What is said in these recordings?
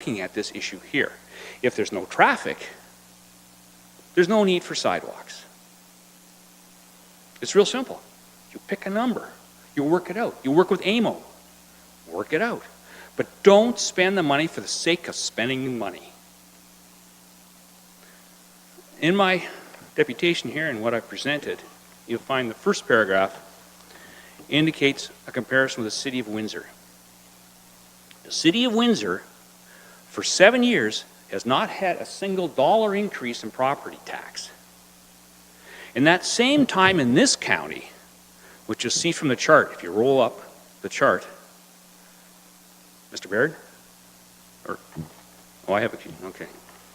looking at this issue here. If there's no traffic, there's no need for sidewalks. It's real simple. You pick a number. You work it out. You work with AMO. Work it out. But don't spend the money for the sake of spending money. In my deputation here and what I presented, you'll find the first paragraph indicates a comparison with the City of Windsor. The City of Windsor, for 7 years, has not had a single dollar increase in property tax. In that same time in this county, which you'll see from the chart, if you roll up the chart, Mr. Baird? Or, oh, I have a, okay.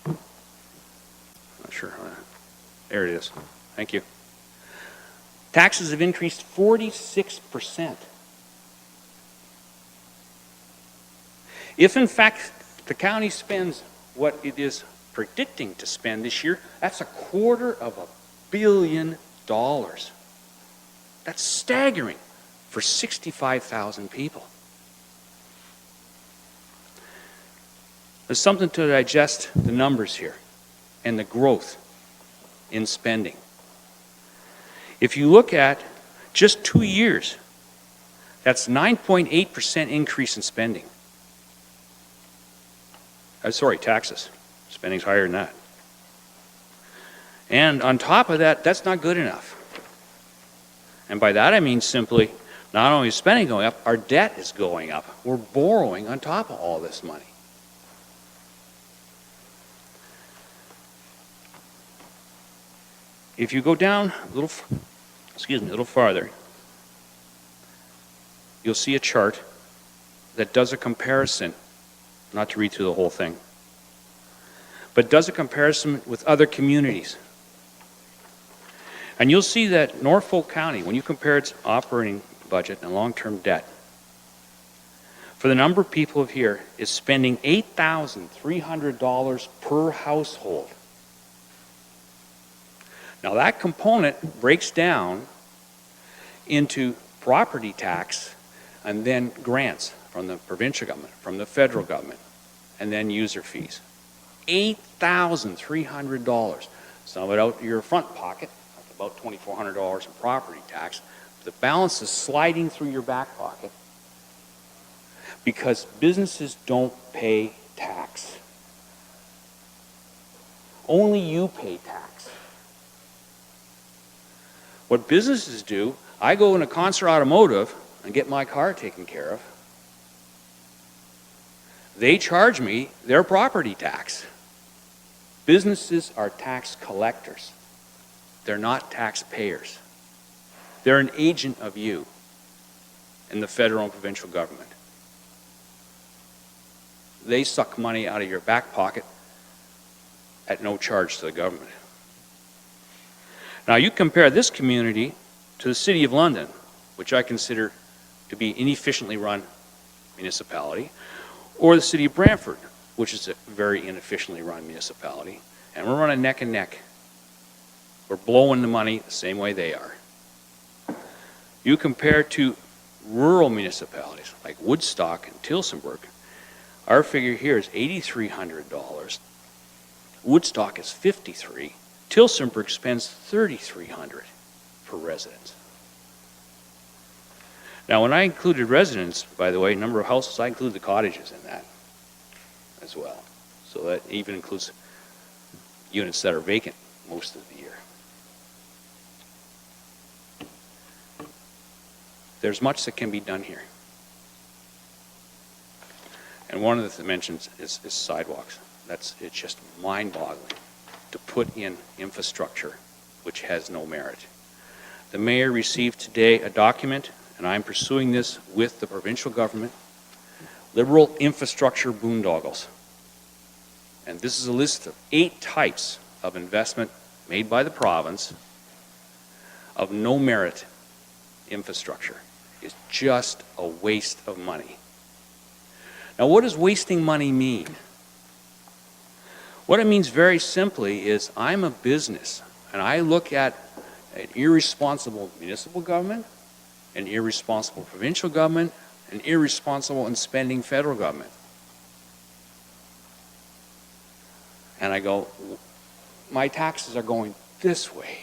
Not sure how that, there it is. Thank you. Taxes have increased 46%. If in fact the county spends what it is predicting to spend this year, that's $250 million. That's staggering for 65,000 people. There's something to digest the numbers here and the growth in spending. If you look at just 2 years, that's 9.8% increase in spending. Sorry, taxes. Spending's higher than that. And on top of that, that's not good enough. And by that I mean simply, not only is spending going up, our debt is going up. We're borrowing on top of all this money. If you go down a little farther, you'll see a chart that does a comparison, not to read through the whole thing, but does a comparison with other communities. And you'll see that Norfolk County, when you compare its operating budget and long-term debt, for the number of people here, is spending $8,300 per household. Now that component breaks down into property tax and then grants from the provincial government, from the federal government, and then user fees. $8,300. Some of it out of your front pocket, that's about $2,400 in property tax. The balance is sliding through your back pocket because businesses don't pay tax. Only you pay tax. What businesses do, I go into Concert Automotive and get my car taken care of. They charge me their property tax. Businesses are tax collectors. They're not taxpayers. They're an agent of you in the federal and provincial government. They suck money out of your back pocket at no charge to the government. Now you compare this community to the City of London, which I consider to be inefficiently run municipality, or the City of Brantford, which is a very inefficiently run municipality, and we're running neck and neck. We're blowing the money the same way they are. You compare to rural municipalities like Woodstock and Tilsonburg, our figure here is $8,300. Woodstock is $53,000. Tilsonburg spends $3,300 per resident. Now, when I included residents, by the way, number of houses, I include the cottages in that as well. So that even includes units that are vacant most of the year. There's much that can be done here. And one of the dimensions is sidewalks. It's just mind-boggling to put in infrastructure which has no merit. The mayor received today a document, and I'm pursuing this with the provincial government, liberal infrastructure boondoggles. And this is a list of 8 types of investment made by the province of no merit infrastructure. It's just a waste of money. Now, what does wasting money mean? What it means very simply is I'm a business and I look at an irresponsible municipal government, an irresponsible provincial government, an irresponsible and spending federal government. And I go, my taxes are going this way.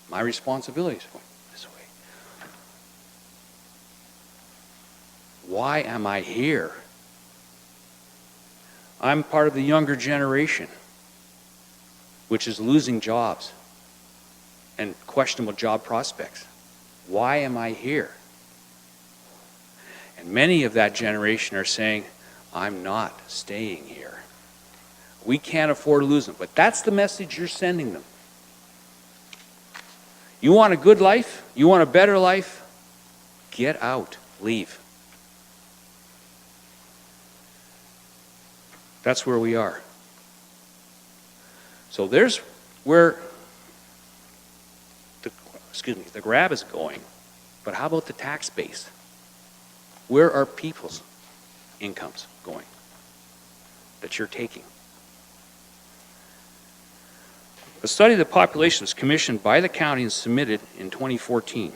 My responsibility is going this way. Why am I here? I'm part of the younger generation, which is losing jobs and questionable job prospects. Why am I here? And many of that generation are saying, I'm not staying here. We can't afford to lose them. But that's the message you're sending them. You want a good life? You want a better life? Get out. Leave. That's where we are. So there's where the grab is going. But how about the tax base? Where are people's incomes going that you're taking? A study of the population was commissioned by the county and submitted in 2014.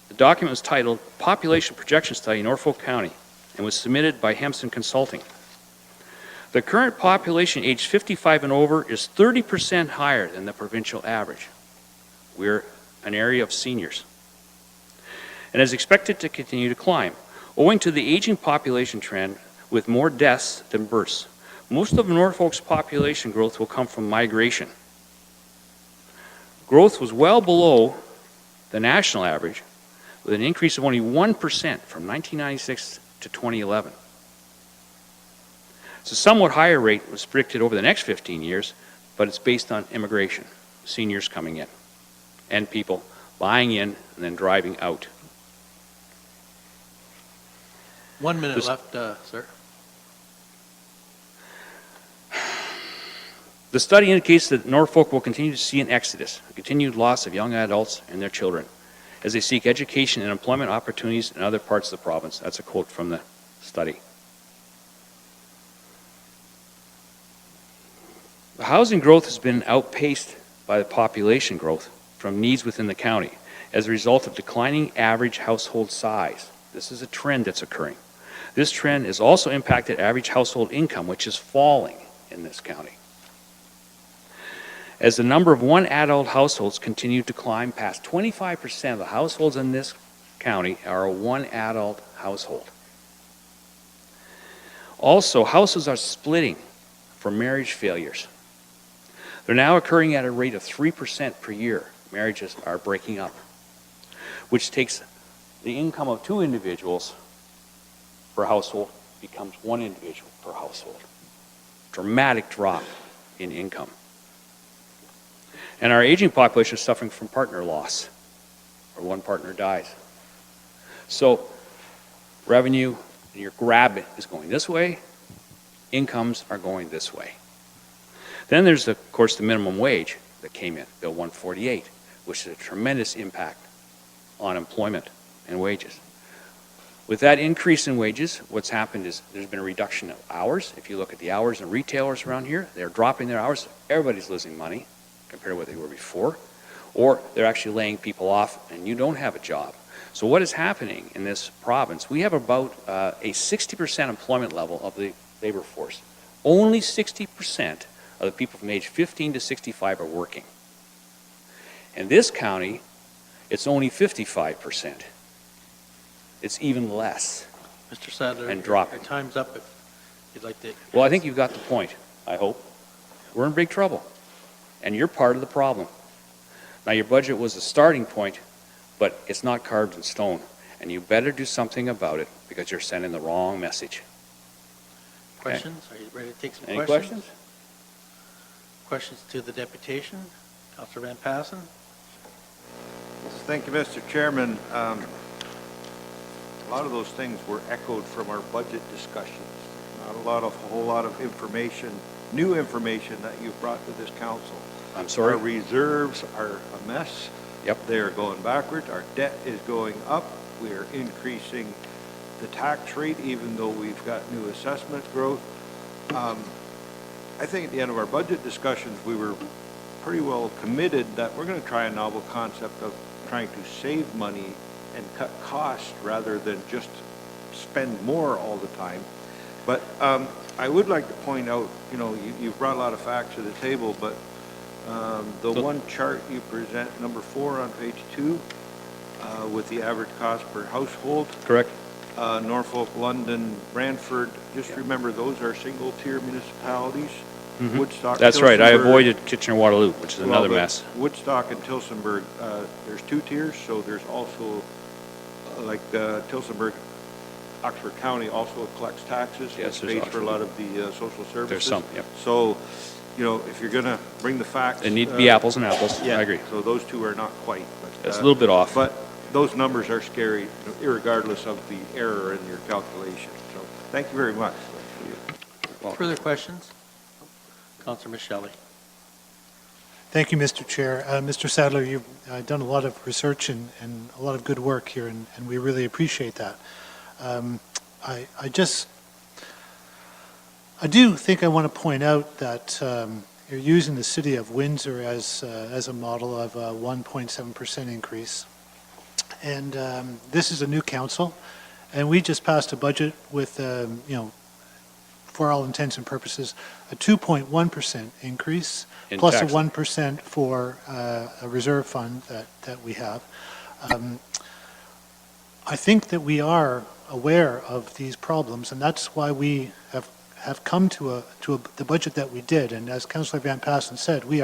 The document was titled Population Projection Study, Norfolk County, and was submitted by Hempson Consulting. The current population aged 55 and over is 30% higher than the provincial average. We're an area of seniors, and is expected to continue to climb, owing to the aging population trend with more deaths than births. Most of Norfolk's population growth will come from migration. Growth was well below the national average, with an increase of only 1% from 1996 to 2011. It's a somewhat higher rate was predicted over the next 15 years, but it's based on immigration, seniors coming in, and people buying in and then driving out. 1 minute left, sir. The study indicates that Norfolk will continue to see an exodus, a continued loss of young adults and their children, as they seek education and employment opportunities in other parts of the province. That's a quote from the study. The housing growth has been outpaced by the population growth from needs within the county as a result of declining average household size. This is a trend that's occurring. This trend has also impacted average household income, which is falling in this county, as the number of one adult households continue to climb past 25% of the households in this county are a one adult household. Also, houses are splitting for marriage failures. They're now occurring at a rate of 3% per year. Marriages are breaking up, which takes the income of two individuals per household becomes one individual per household. Dramatic drop in income. And our aging population is suffering from partner loss, or one partner dies. So revenue, your grab is going this way, incomes are going this way. Then there's, of course, the minimum wage that came in, Bill 148, which is a tremendous impact on employment and wages. With that increase in wages, what's happened is there's been a reduction of hours. If you look at the hours in retailers around here, they're dropping their hours. Everybody's losing money compared to what they were before. Or they're actually laying people off and you don't have a job. So what is happening in this province? We have about a 60% employment level of the labor force. Only 60% of the people from age 15 to 65 are working. In this county, it's only 55%. It's even less. Mr. Sadler, and dropping. your time's up if you'd like to. Well, I think you've got the point, I hope. We're in big trouble, and you're part of the problem. Now, your budget was a starting point, but it's not carved in stone, and you better do something about it because you're sending the wrong message. Questions? Are you ready to take some Any questions? questions? Questions to the deputation? Councillor Van Passen? Thank you, Mr. Chairman. A lot of those things were echoed from our budget discussions. Not a whole lot of information, new information that you've brought to this council. I'm sorry? Our reserves are a mess. Yep. They're going backwards. Our debt is going up. We're increasing the tax rate even though we've got new assessment growth. I think at the end of our budget discussions, we were pretty well committed that we're going to try a novel concept of trying to save money and cut costs rather than just spend more all the time. But I would like to point out, you've brought a lot of facts to the table, but the one chart you present, number 4 on page 2, with the average cost per household, Correct? Norfolk, London, Brantford, just remember those are single-tier municipalities. Woodstock, That's right. I Tillsonburg- avoided Kitchener-Waterloo, which is another but mess. Woodstock and Tillsonburg, there's 2 tiers, so there's also, like Tillsonburg, Oxford County also collects taxes. Yes, which there's pays for a lot of the social services. There's some, yep. So, if you're going to bring the facts. It need to be apples and apples. Yeah, I agree. so those two are not quite. But, It's a little bit off. But those numbers are scary, irregardless of the error in your calculation. So, thank you very much. Further questions? Councillor Michelle. Thank you, Mr. Chair. Mr. Sadler, you've done a lot of research and a lot of good work here, and we really appreciate that. I do think I want to point out that you're using the city of Windsor as a model of a 1.7% increase. And this is a new council, and we just passed a budget with, for all intents and purposes, a 2.1% increase, In plus tax. a 1% for a reserve fund that we have. I think that we are aware of these problems, and that's why we have come to the budget that we did. And as Councillor Van Passen said, we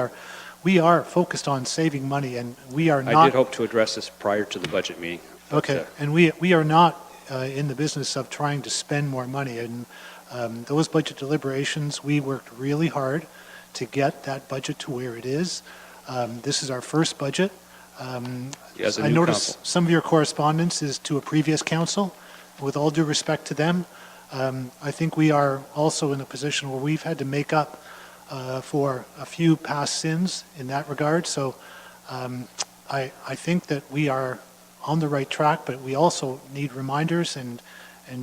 are focused on saving money, and we are not. I did hope to address this prior to the budget meeting. but, Okay, and we are not in the business of trying to spend more money. And those budget deliberations, we worked really hard to get that budget to where it is. This is our first budget. As a I new noticed council. some of your correspondence is to a previous council. With all due respect to them, I think we are also in a position where we've had to make up for a few past sins in that regard. So I think that we are on the right track, but we also need reminders, and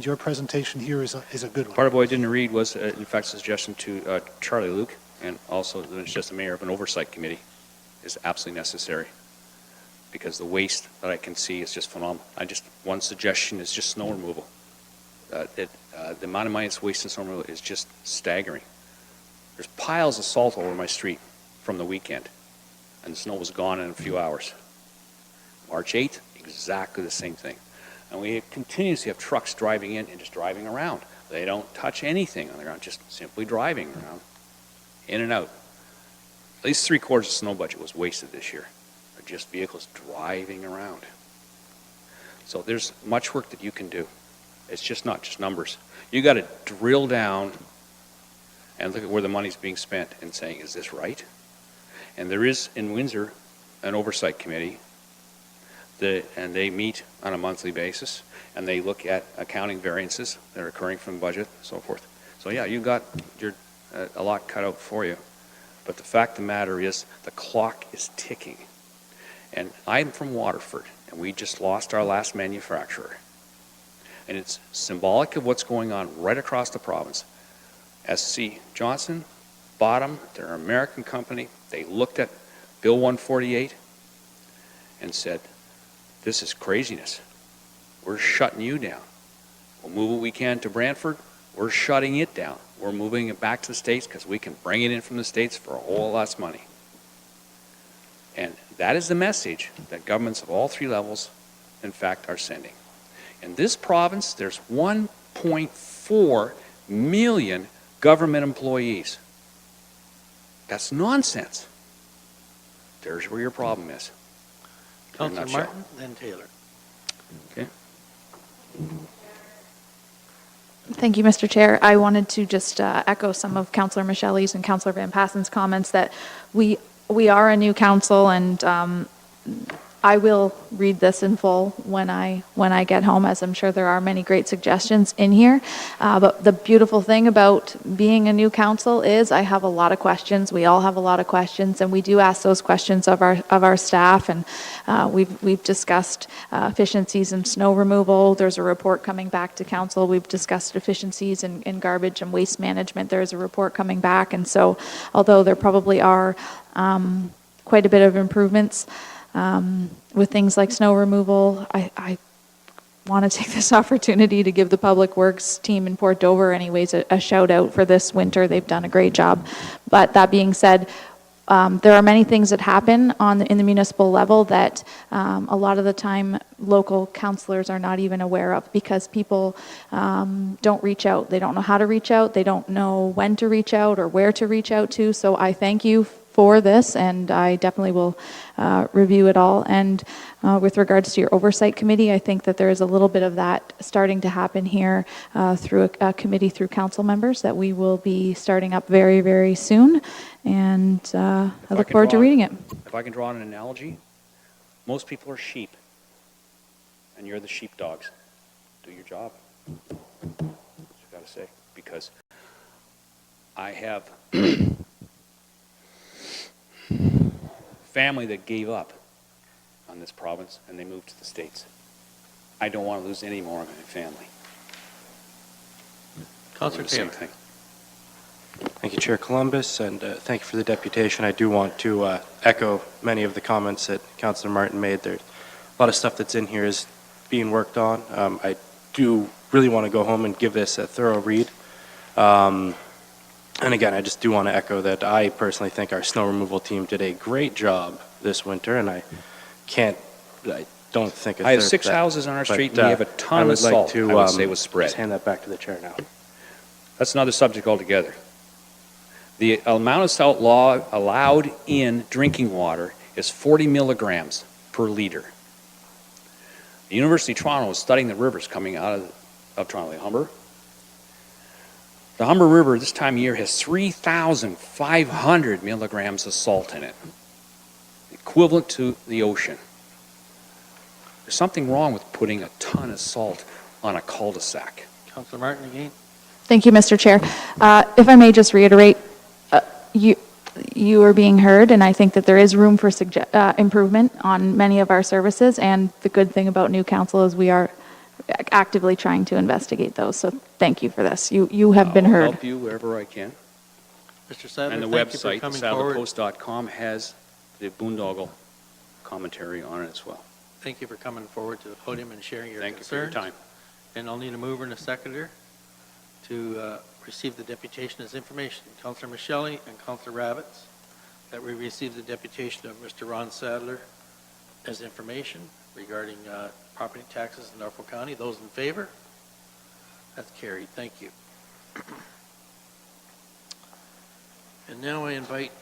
your presentation here is a good one. Part of what I didn't read was, in fact, a suggestion to Charlie Luke, and also it's just the mayor of an oversight committee is absolutely necessary, because the waste that I can see is just phenomenal. One suggestion is just snow removal. The amount of money that's wasted in snow removal is just staggering. There's piles of salt over my street from the weekend, and the snow was gone in a few hours. March 8th, exactly the same thing. And we continuously have trucks driving in and just driving around. They don't touch anything on the ground, just simply driving around, in and out. At least 3/4 of the snow budget was wasted this year. Just vehicles driving around. So there's much work that you can do. It's just not just numbers. You got to drill down and look at where the money's being spent and saying, is this right? And there is in Windsor an oversight committee, and they meet on a monthly basis, and they look at accounting variances that are occurring from the budget, and so forth. So yeah, you got a lot cut out for you. But the fact of the matter is, the clock is ticking. And I'm from Waterford, and we just lost our last manufacturer. And it's symbolic of what's going on right across the province. SC Johnson bought them. They're an American company. They looked at Bill 148 and said, this is craziness. We're shutting you down. We'll move what we can to Brantford. We're shutting it down. We're moving it back to the States because we can bring it in from the States for a whole lot less money. And that is the message that governments of all 3 levels, in fact, are sending. In this province, there's 1.4 million government employees. That's nonsense. There's where your problem is. In a Councillor nutshell. Martin, then Taylor. Okay. Thank you, Mr. Chair. I wanted to just echo some of Councillor Michelle's and Councillor Van Passen's comments that we are a new council, and I will read this in full when I get home, as I'm sure there are many great suggestions in here. But the beautiful thing about being a new council is I have a lot of questions. We all have a lot of questions, and we do ask those questions of our staff. And we've discussed efficiencies in snow removal. There's a report coming back to council. We've discussed efficiencies in garbage and waste management. There's a report coming back, and so although there probably are quite a bit of improvements with things like snow removal, want to take this opportunity to give the Public Works team in Port Dover anyways a shout out for this winter. They've done a great job. But that being said, there are many things that happen in the municipal level that a lot of the time local councillors are not even aware of because people don't reach out. They don't know how to reach out. They don't know when to reach out or where to reach out to. So I thank you for this, and I definitely will review it all. And with regards to your oversight committee, I think that there is a little bit of that starting to happen here through a committee through council members that we will be starting up very, very soon. And I look forward to reading it. If I can draw an analogy, most people are sheep, and you're the sheepdogs. Do your job. That's what I got to say. Because I have family that gave up on this province and they moved to the States. I don't want to lose any more of my family. Councillor Same Taylor. thing. Thank you, Chair Columbus, and thank you for the deputation. I do want to echo many of the comments that Councillor Martin made. There's a lot of stuff that's in here is being worked on. I do really want to go home and give this a thorough read. And again, I just do want to echo that I personally think our snow removal team did a great job this winter, and I don't think I have 6 houses on our street and we have a ton of salt, I would say, was spread. Just hand that back to the chair now. That's another subject altogether. The amount of salt law allowed in drinking water is 40 milligrams per liter. The University of Toronto is studying the rivers coming out of Toronto, the Humber. The Humber River this time of year has 3,500 milligrams of salt in it, equivalent to the ocean. There's something wrong with putting a ton of salt on a cul-de-sac. Councillor Martin again. Thank you, Mr. Chair. If I may just reiterate, you are being heard, and I think that there is room for improvement on many of our services, and the good thing about new council is we are actively trying to investigate those. So thank you for this. You have been heard. I'll help you wherever I can. Mr. Sadler, And the thank you for website, coming forward. sadlerpost.com, has the boondoggle commentary on it as well. Thank you for coming forward to the podium and sharing your Thank you for your concerns. time. And I'll need a mover and a seconder to receive the deputation as information. Councillor Michelli and Councillor Ravitz, that we receive the deputation of Mr. Ron Sadler as information regarding property taxes in Norfolk County. Those in favor? That's carried. Thank you. And now I invite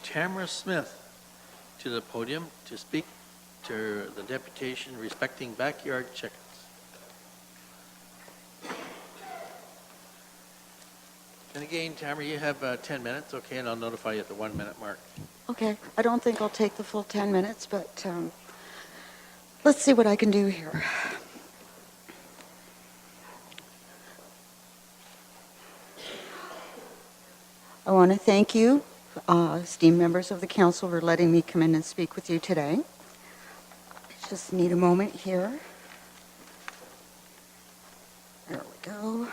Tamara Smith to the podium to speak to the deputation respecting backyard chickens. And again, Tamara, you have 10 minutes, okay, and I'll notify you at the 1 minute mark. Okay, I don't think I'll take the full 10 minutes, but let's see what I can do here. I want to thank you, esteemed members of the council, for letting me come in and speak with you today. Just need a moment here. There we go.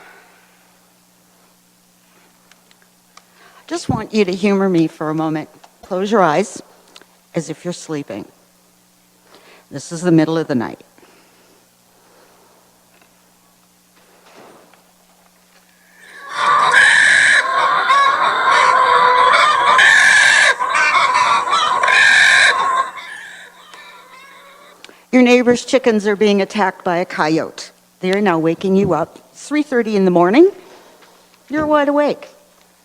Just want you to humor me for a moment. Close your eyes as if you're sleeping. This is the middle of the night. Your neighbor's chickens are being attacked by a coyote. They are now waking you up. It's 3:30 in the morning. You're wide awake.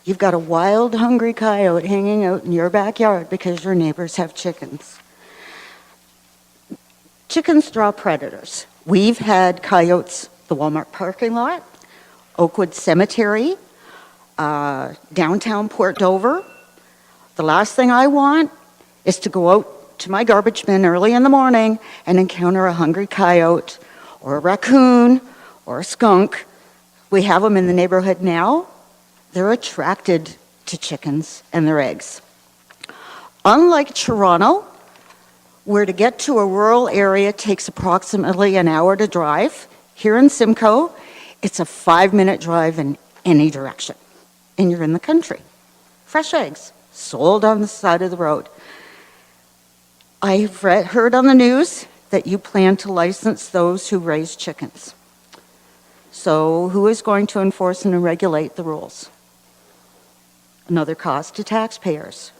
You've got a wild, hungry coyote hanging out in your backyard because your neighbors have chickens. Chickens draw predators. We've had coyotes, the Walmart parking lot, Oakwood Cemetery, downtown Port Dover. The last thing I want is to go out to my garbage bin early in the morning and encounter a hungry coyote or a raccoon or a skunk. We have them in the neighborhood now. They're attracted to chickens and their eggs. Unlike Toronto, where to get to a rural area takes approximately an hour to drive, here in Simcoe, it's a 5-minute drive in any direction. And you're in the country. Fresh eggs, sold on the side of the road. I've heard on the news, that you plan to license those who raise chickens. So who is going to enforce and regulate the rules? Another cost to taxpayers.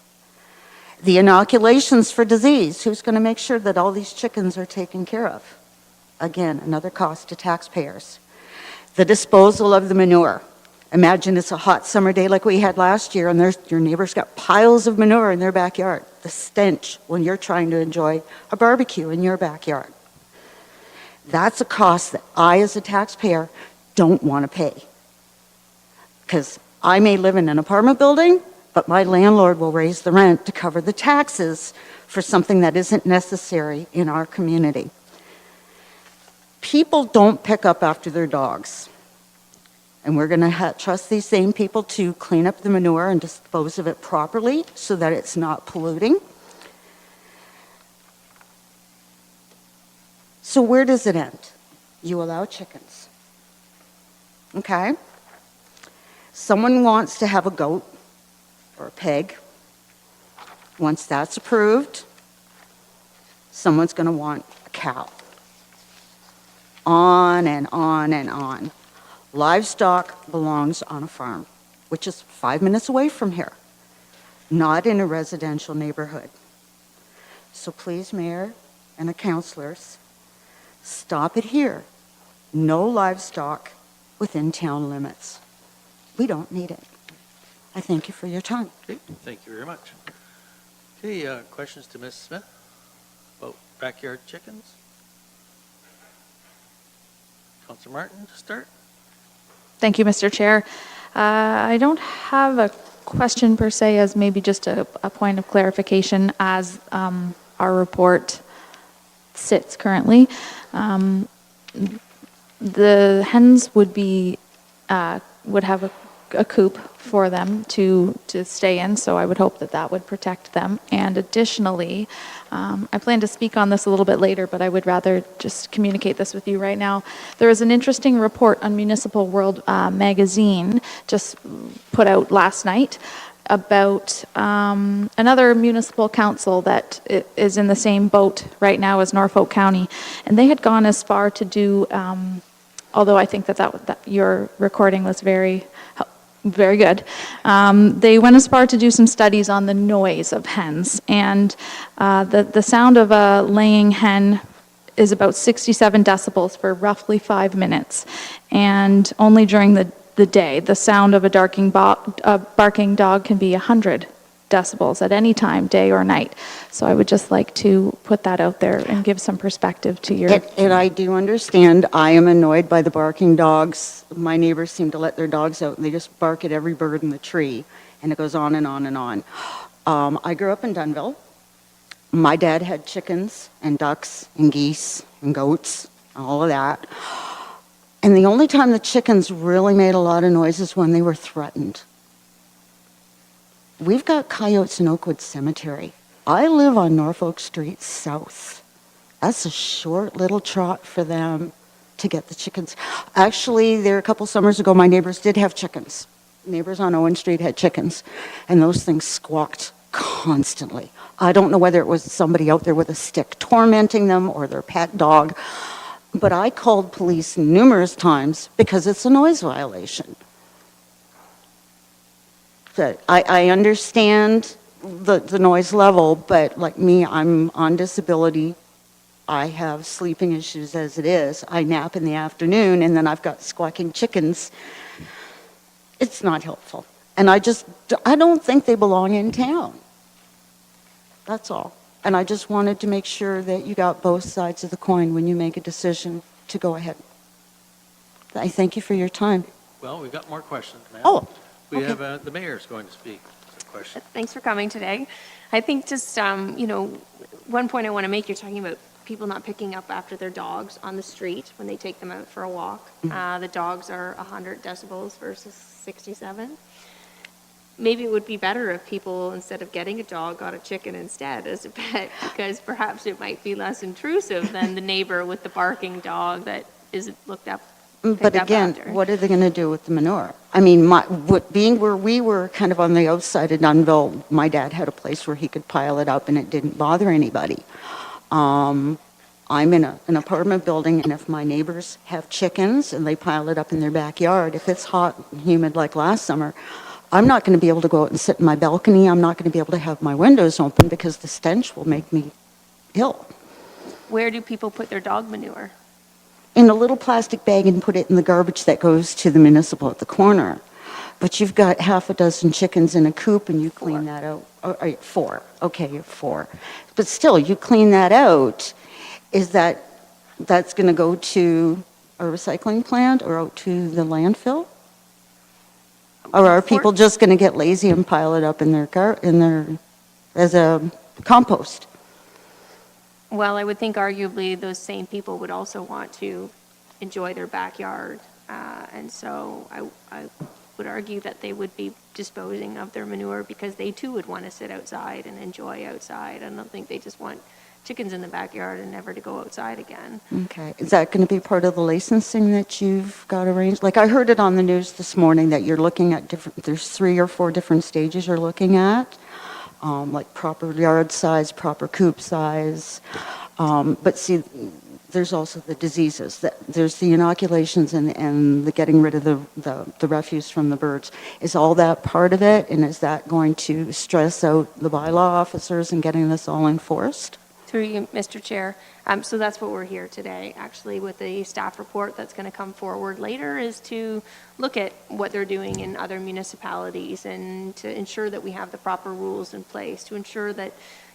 The inoculations for disease, who's going to make sure that all these chickens are taken care of? Again, another cost to taxpayers. The disposal of the manure. Imagine it's a hot summer day like we had last year and your neighbor's got piles of manure in their backyard. The stench when you're trying to enjoy a barbecue in your backyard. That's a cost that I, as a taxpayer, don't want to pay. Because I may live in an apartment building, but my landlord will raise the rent to cover the taxes for something that isn't necessary in our community. People don't pick up after their dogs. And we're going to trust these same people to clean up the manure and dispose of it properly so that it's not polluting. So where does it end? You allow chickens. Okay? Someone wants to have a goat or a pig. Once that's approved, someone's going to want a cow. On and on and on. Livestock belongs on a farm, which is 5 minutes away from here, not in a residential neighborhood. So please, Mayor and the councilors, stop it here. No livestock within town limits. We don't need it. I thank you for your time. Okay, thank you very much. Okay, questions to Ms. Smith about backyard chickens? Councilor Martin to start. Thank you, Mr. Chair. I don't have a question per se, as maybe just a point of clarification as our report sits currently. The hens would have a coop for them to stay in, so I would hope that would protect them. And additionally, I plan to speak on this a little bit later, but I would rather just communicate this with you right now. There is an interesting report on Municipal World magazine just put out last night about another municipal council that is in the same boat right now as Norfolk County. And they had gone as far to do, although I think that your recording was very good. They went as far to do some studies on the noise of hens, and the sound of a laying hen is about 67 decibels for roughly 5 minutes, and only during the day, the sound of a barking dog can be 100 decibels at any time, day or night. So I would just like to put that out there and give some perspective to your... And I do understand. I am annoyed by the barking dogs. My neighbors seem to let their dogs out and they just bark at every bird in the tree, and it goes on and on and on. I grew up in Dunville. My dad had chickens and ducks and geese and goats, all of that. And the only time the chickens really made a lot of noise is when they were threatened. We've got coyotes in Oakwood Cemetery. I live on Norfolk Street South. That's a short little trot for them to get the chickens. Actually, there a couple summers ago, my neighbors did have chickens. Neighbors on Owen Street had chickens, and those things squawked constantly. I don't know whether it was somebody out there with a stick tormenting them or their pet dog, but I called police numerous times because it's a noise violation. I understand the noise level, but like me, I'm on disability. I have sleeping issues as it is. I nap in the afternoon, and then I've got squawking chickens. It's not helpful. And I don't think they belong in town. That's all. And I just wanted to make sure that you got both sides of the coin when you make a decision to go ahead. I thank you for your time. Well, we've got more questions, ma'am. Oh. We Okay. have the mayor's going to speak. There's a question. Thanks for coming today. I think just, one point I want to make, you're talking about people not picking up after their dogs on the street when they take them out for a walk. The dogs are 100 decibels versus 67. Maybe it would be better if people, instead of getting a dog, got a chicken instead as a pet, because perhaps it might be less intrusive than the neighbor with the barking dog that isn't looked up. But again, what are they going to do with the manure? I mean, being where we were kind of on the outside of Dunville, my dad had a place where he could pile it up and it didn't bother anybody. I'm in an apartment building, and if my neighbors have chickens and they pile it up in their backyard, if it's hot and humid like last summer, I'm not going to be able to go out and sit in my balcony. I'm not going to be able to have my windows open because the stench will make me ill. Where do people put their dog manure? In a little plastic bag and put it in the garbage that goes to the municipal at the corner. But you've got half a dozen chickens in a coop and you clean that out. Or, 4. Okay, you're 4. But still, you clean that out. That's going to go to a recycling plant or out to the landfill? Or are people just going to get lazy and pile it up in their as a compost? Well, I would think arguably those same people would also want to enjoy their backyard. And so I would argue that they would be disposing of their manure because they too would want to sit outside and enjoy outside. I don't think they just want chickens in the backyard and never to go outside again. Okay. Is that going to be part of the licensing that you've got arranged? Like I heard it on the news this morning that you're looking at there's 3 or 4 different stages you're looking at, like proper yard size, proper coop size. But see, there's also the diseases. There's the inoculations and the getting rid of the refuse from the birds. Is all that part of it? And is that going to stress out the bylaw officers in getting this all enforced? Through you, Mr. Chair. So that's what we're here today, actually, with the staff report that's going to come forward later, is to look at what they're doing in other municipalities and to ensure that we have the proper rules in place, to ensure that,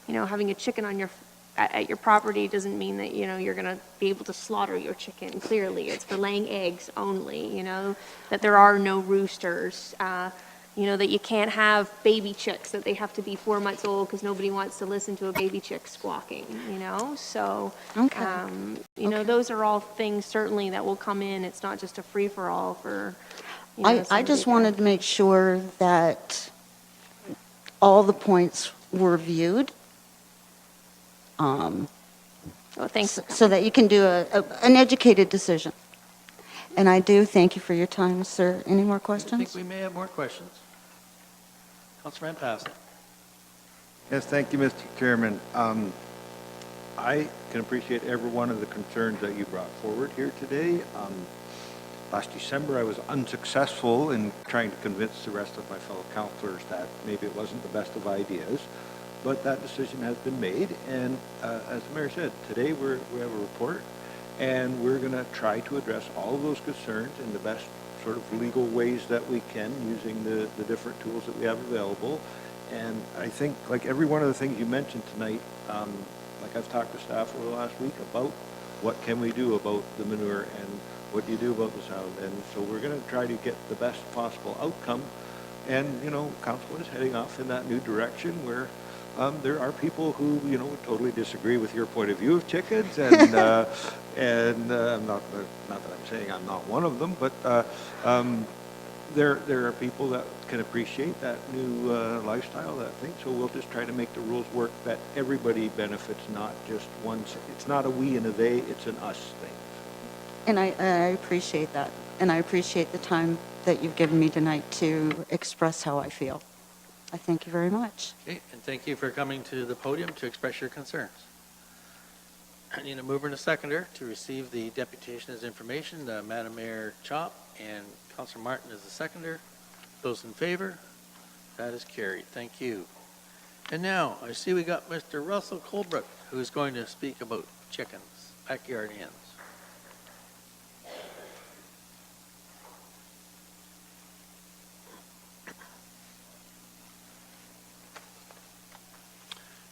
having a chicken on at your property doesn't mean that, you're going to be able to slaughter your chicken. Clearly, it's for laying eggs only, that there are no roosters, that you can't have baby chicks, that they have to be 4 months old because nobody wants to listen to a baby chick squawking, So, Okay. those are all things certainly that will come in. It's not just a free-for-all for, I just wanted to make sure that all the points were viewed. Oh, thanks. So that you can do an educated decision. And I do thank you for your time, sir. Any more I think questions? we may have more questions. Councilor Van Passen. Yes, thank you, Mr. Chairman. I can appreciate every one of the concerns that you brought forward here today. Last December, I was unsuccessful in trying to convince the rest of my fellow councilors that maybe it wasn't the best of ideas, but that decision has been made. And as the mayor said, today we have a report, and we're going to try to address all of those concerns in the best sort of legal ways that we can using the different tools that we have available. And I think, like every one of the things you mentioned tonight, like I've talked to staff over the last week about what can we do about the manure and what do you do about the sound. And so we're going to try to get the best possible outcome. And, council is heading off in that new direction where there are people who, would totally disagree with your point of view of chickens, and not that I'm saying I'm not one of them, but there are people that can appreciate that new lifestyle, that thing. So we'll just try to make the rules work that everybody benefits, not just one. It's not a we and a they; it's an us thing. And I appreciate that. And I appreciate the time that you've given me tonight to express how I feel. I thank you very much. Okay, and thank you for coming to the podium to express your concerns. I need a mover and a seconder to receive the deputation as information. Madam Mayor Chop and Councilor Martin is the seconder. Those in favor? That is carried. Thank you. And now, I see we got Mr. Russell Colbrook, who is going to speak about chickens, backyard hens.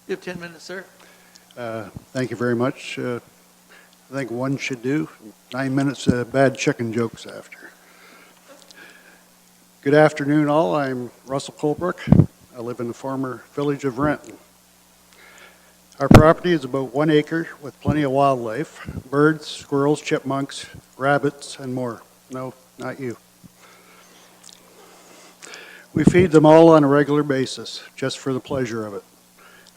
You have 10 minutes, sir. Thank you very much. I think one should do 9 minutes of bad chicken jokes after. Good afternoon, all. I'm Russell Colbrook. I live in the former village of Renton. Our property is about 1 acre with plenty of wildlife: birds, squirrels, chipmunks, rabbits, and more. No, not you. We feed them all on a regular basis, just for the pleasure of it.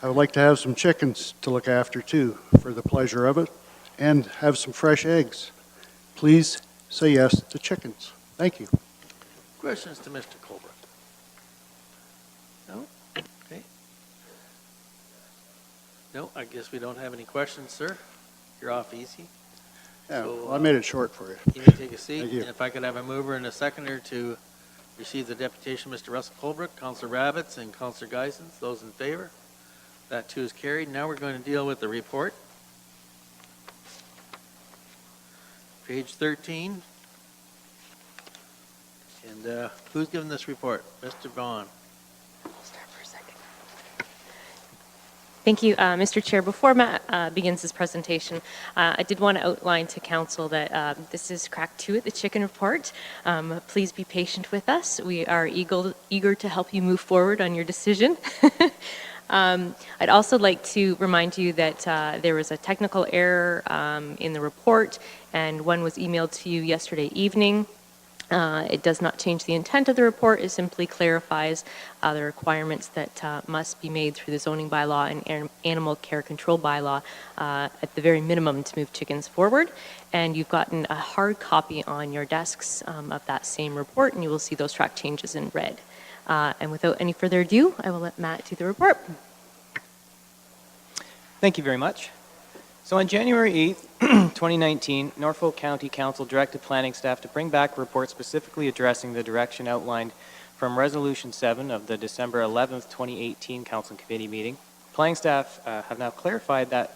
I would like to have some chickens to look after too, for the pleasure of it, and have some fresh eggs. Please say yes to chickens. Thank you. Questions to Mr. Colbrook? No? Okay. No, I guess we don't have any questions, sir. You're off easy. Yeah, So, well, I made it short for you. You may take a seat. Thank you. And if I could have a mover and a seconder to receive the deputation, Mr. Russell Colbrook, Councillor Rabbits, and Councillor Geisens. Those in favor? That too is carried. Now we're going to deal with the report. Page 13. And who's giving this report? Mr. Vaughn. Thank you, Mr. Chair. Before Matt begins his presentation, I did want to outline to Council that this is crack 2 at the chicken report. Please be patient with us. We are eager to help you move forward on your decision. I'd also like to remind you that there was a technical error in the report, and one was emailed to you yesterday evening. It does not change the intent of the report. It simply clarifies the requirements that must be made through the zoning bylaw and animal care control bylaw at the very minimum to move chickens forward. And you've gotten a hard copy on your desks of that same report, and you will see those track changes in red. And without any further ado, I will let Matt do the report. Thank you very much. So on January 8th, 2019, Norfolk County Council directed planning staff to bring back a report specifically addressing the direction outlined from Resolution 7 of the December 11th, 2018 Council Committee meeting. Planning staff have now clarified that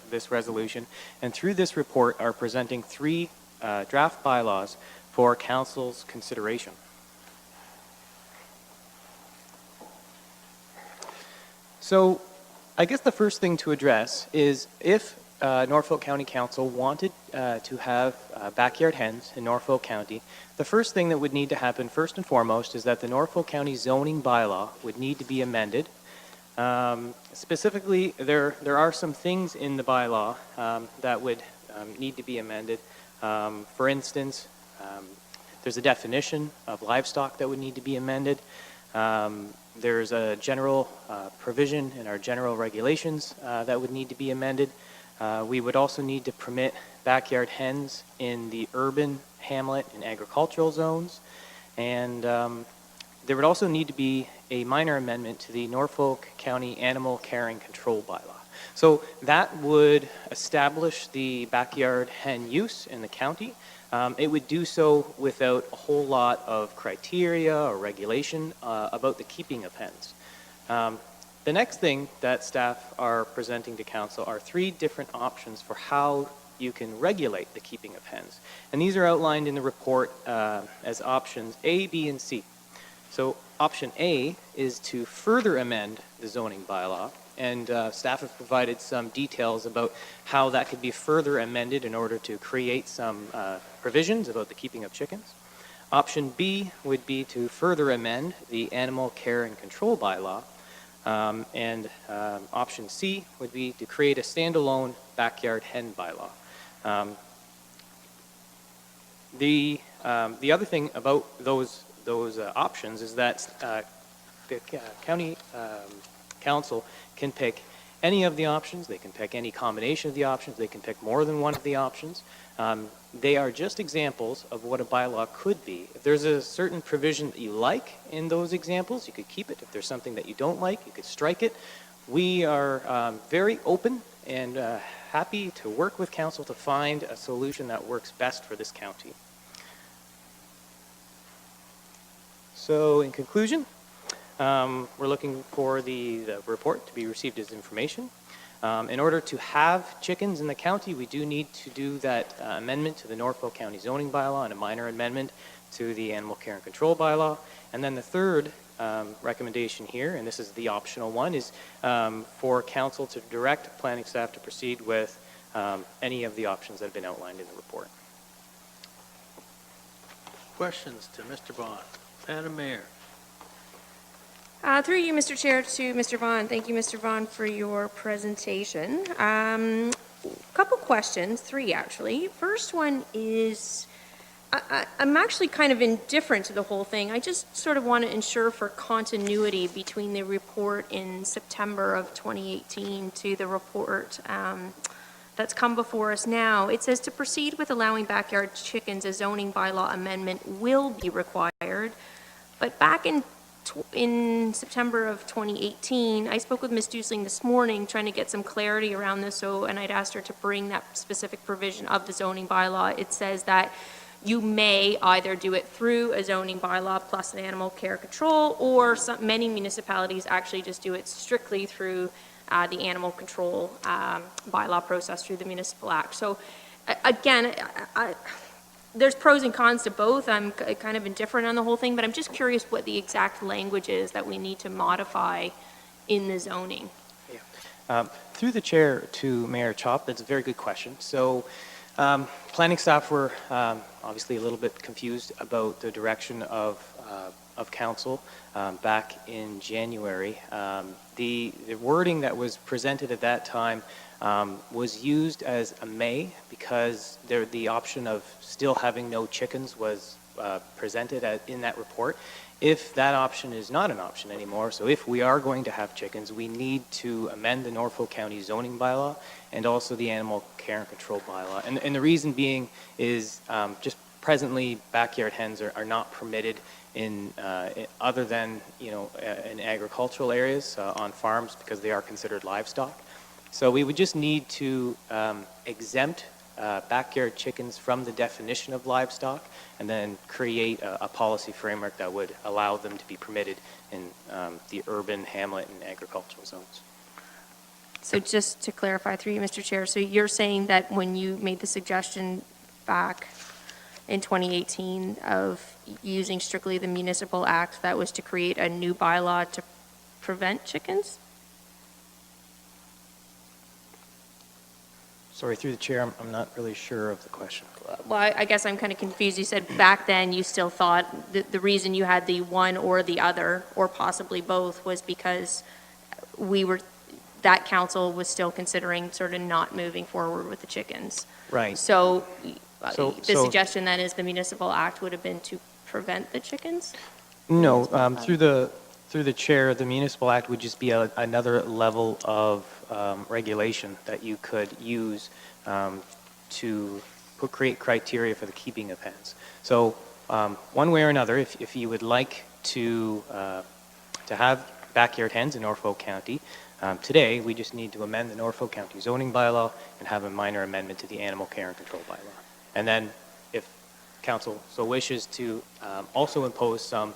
this resolution, and through this report are presenting 3 draft bylaws for Council's consideration. So I guess the first thing to address is if Norfolk County Council wanted to have backyard hens in Norfolk County, the first thing that would need to happen first and foremost is that the Norfolk County zoning bylaw would need to be amended. Specifically, there are some things in the bylaw that would need to be amended. For instance, there's a definition of livestock that would need to be amended. There's a general provision in our general regulations that would need to be amended. We would also need to permit backyard hens in the urban, hamlet, and agricultural zones. And there would also need to be a minor amendment to the Norfolk County Animal Care and Control Bylaw. So that would establish the backyard hen use in the county. It would do so without a whole lot of criteria or regulation about the keeping of hens. The next thing that staff are presenting to council are 3 different options for how you can regulate the keeping of hens. And these are outlined in the report as options A, B, and C. So option A is to further amend the zoning bylaw, and staff have provided some details about how that could be further amended in order to create some provisions about the keeping of chickens. Option B would be to further amend the animal care and control bylaw. And option C would be to create a standalone backyard hen bylaw. The other thing about those options is that the county council can pick any of the options. They can pick any combination of the options. They can pick more than one of the options. They are just examples of what a bylaw could be. If there's a certain provision that you like in those examples, you could keep it. If there's something that you don't like, you could strike it. We are very open and happy to work with council to find a solution that works best for this county. So in conclusion, we're looking for the report to be received as information. In order to have chickens in the county, we do need to do that amendment to the Norfolk County zoning bylaw and a minor amendment to the animal care and control bylaw. And then the third recommendation here, and this is the optional one, is for council to direct planning staff to proceed with any of the options that have been outlined in the report. Questions to Mr. Vaughn? Madam Mayor. Through you, Mr. Chair, to Mr. Vaughn. Thank you, Mr. Vaughn, for your presentation. Couple questions, 3 actually. First one is, I'm actually kind of indifferent to the whole thing. I just sort of want to ensure for continuity between the report in September of 2018 to the report that's come before us now. It says to proceed with allowing backyard chickens, a zoning bylaw amendment will be required. But back in in September of 2018, I spoke with Ms. Dusling this morning, trying to get some clarity around this, and I'd asked her to bring that specific provision of the zoning bylaw. It says that you may either do it through a zoning bylaw plus an animal care control, or many municipalities actually just do it strictly through the animal control bylaw process through the municipal act. So again, there's pros and cons to both. I'm kind of indifferent on the whole thing, but I'm just curious what the exact language is that we need to modify in the zoning. Through the chair to Mayor Chop, that's a very good question. So planning staff were obviously a little bit confused about the direction of council back in January. The wording that was presented at that time was used as a may, because the option of still having no chickens was presented in that report. If that option is not an option anymore, so if we are going to have chickens, we need to amend the Norfolk County zoning bylaw and also the animal care and control bylaw. And the reason being is just presently backyard hens are not permitted in other than in agricultural areas on farms, because they are considered livestock. So we would just need to exempt backyard chickens from the definition of livestock, and then create a policy framework that would allow them to be permitted in the urban, hamlet, and agricultural zones. So just to clarify through you, Mr. Chair, so you're saying that when you made the suggestion back in 2018 of using strictly the municipal act, that was to create a new bylaw to prevent chickens? Sorry, through the chair, I'm not really sure of the question. Well, I guess I'm kind of confused. You said back then you still thought the reason you had the one or the other, or possibly both, was because that council was still considering sort of not moving forward with the chickens. Right. So the suggestion then is the municipal act would have been to prevent the chickens? No, through the chair, the municipal act would just be another level of regulation that you could use to create criteria for the keeping of hens. So one way or another, if you would like to have backyard hens in Norfolk County, today we just need to amend the Norfolk County zoning bylaw and have a minor amendment to the animal care and control bylaw. And then if council so wishes to also impose some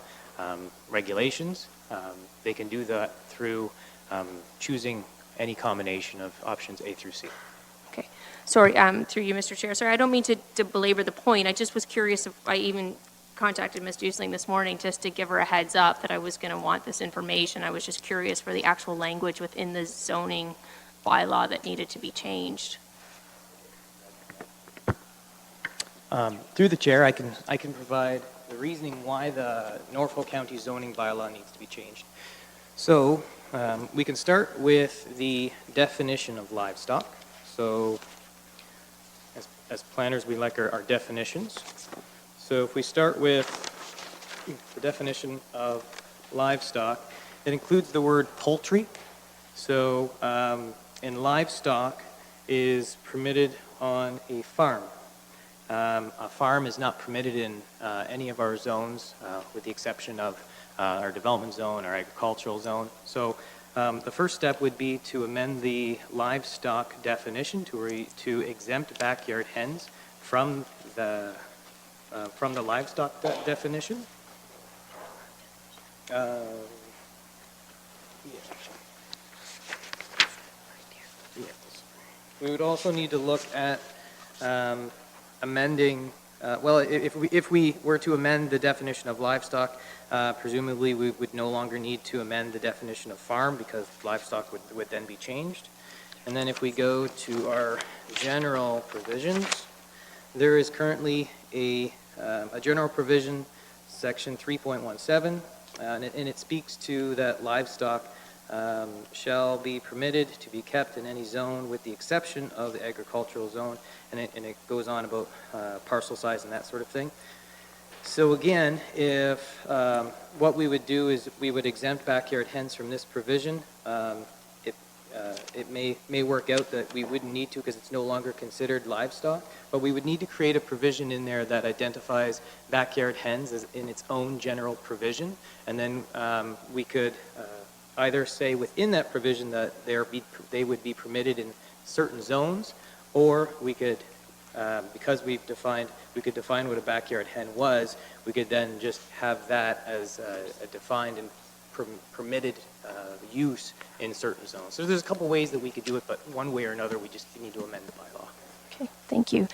regulations, they can do that through choosing any combination of options A through C. Okay. Sorry, through you, Mr. Chair. Sorry, I don't mean to belabor the point. I just was curious if I even contacted Ms. Dusling this morning just to give her a heads up that I was going to want this information. I was just curious for the actual language within the zoning bylaw that needed to be changed. Through the chair, I can provide the reasoning why the Norfolk County zoning bylaw needs to be changed. So we can start with the definition of livestock. So as planners, we like our definitions. So if we start with the definition of livestock, it includes the word poultry. So in livestock is permitted on a farm. A farm is not permitted in any of our zones, with the exception of our development zone, our agricultural zone. So the first step would be to amend the livestock definition to exempt backyard hens from the livestock definition. We would also need to look at amending, well, if we were to amend the definition of livestock, presumably we would no longer need to amend the definition of farm, because livestock would then be changed. And then if we go to our general provisions, there is currently a general provision, section 3.17, and it speaks to that livestock shall be permitted to be kept in any zone with the exception of the agricultural zone, and it goes on about parcel size and that sort of thing. So again, if what we would do is we would exempt backyard hens from this provision. it may work out that we wouldn't need to because it's no longer considered livestock, but we would need to create a provision in there that identifies backyard hens as in its own general provision, and then we could either say within that provision that they would be permitted in certain zones, or we could, because we could define what a backyard hen was, we could then just have that as a defined and permitted use in certain zones. So there's a couple ways that we could do it, but one way or another, we just need to amend the bylaw. Okay, thank you.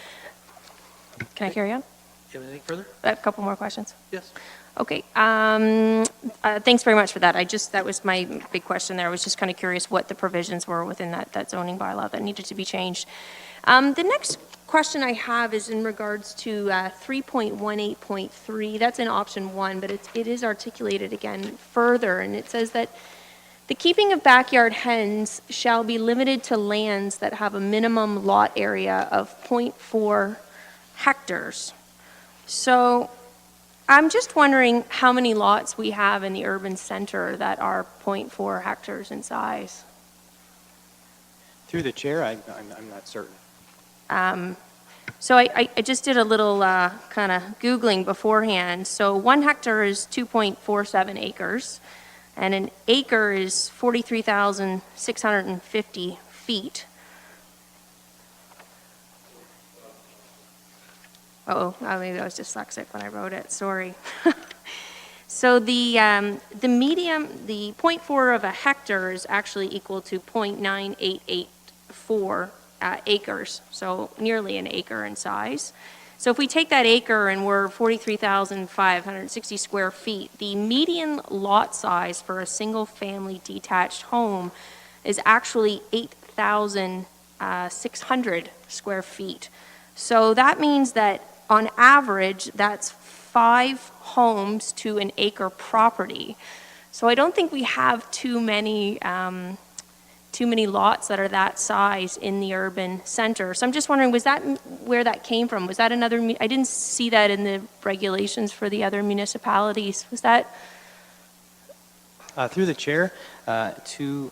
Can I carry on? Do you have anything further? I have a couple more questions. Yes. Okay, thanks very much for that. That was my big question there. I was just kind of curious what the provisions were within that zoning bylaw that needed to be changed. The next question I have is in regards to 3.18.3. That's in option 1, but it is articulated again further, and it says that the keeping of backyard hens shall be limited to lands that have a minimum lot area of 0.4 hectares. So I'm just wondering how many lots we have in the urban center that are 0.4 hectares in size. Through the chair, I'm not certain. So I just did a little kind of Googling beforehand. So 1 hectare is 2.47 acres, and an acre is 43,650 feet. Maybe I was dyslexic when I wrote it, sorry. So the 0.4 of a hectare is actually equal to 0.9884 acres, so nearly an acre in size. So if we take that acre and we're 43,560 square feet, the median lot size for a single-family detached home is actually 8,600 square feet. So that means that on average, that's 5 homes to an acre property. So I don't think we have too many lots that are that size in the urban center. So I'm just wondering, was that where that came from? Was that another, I didn't see that in the regulations for the other municipalities. Was that? Through the chair, to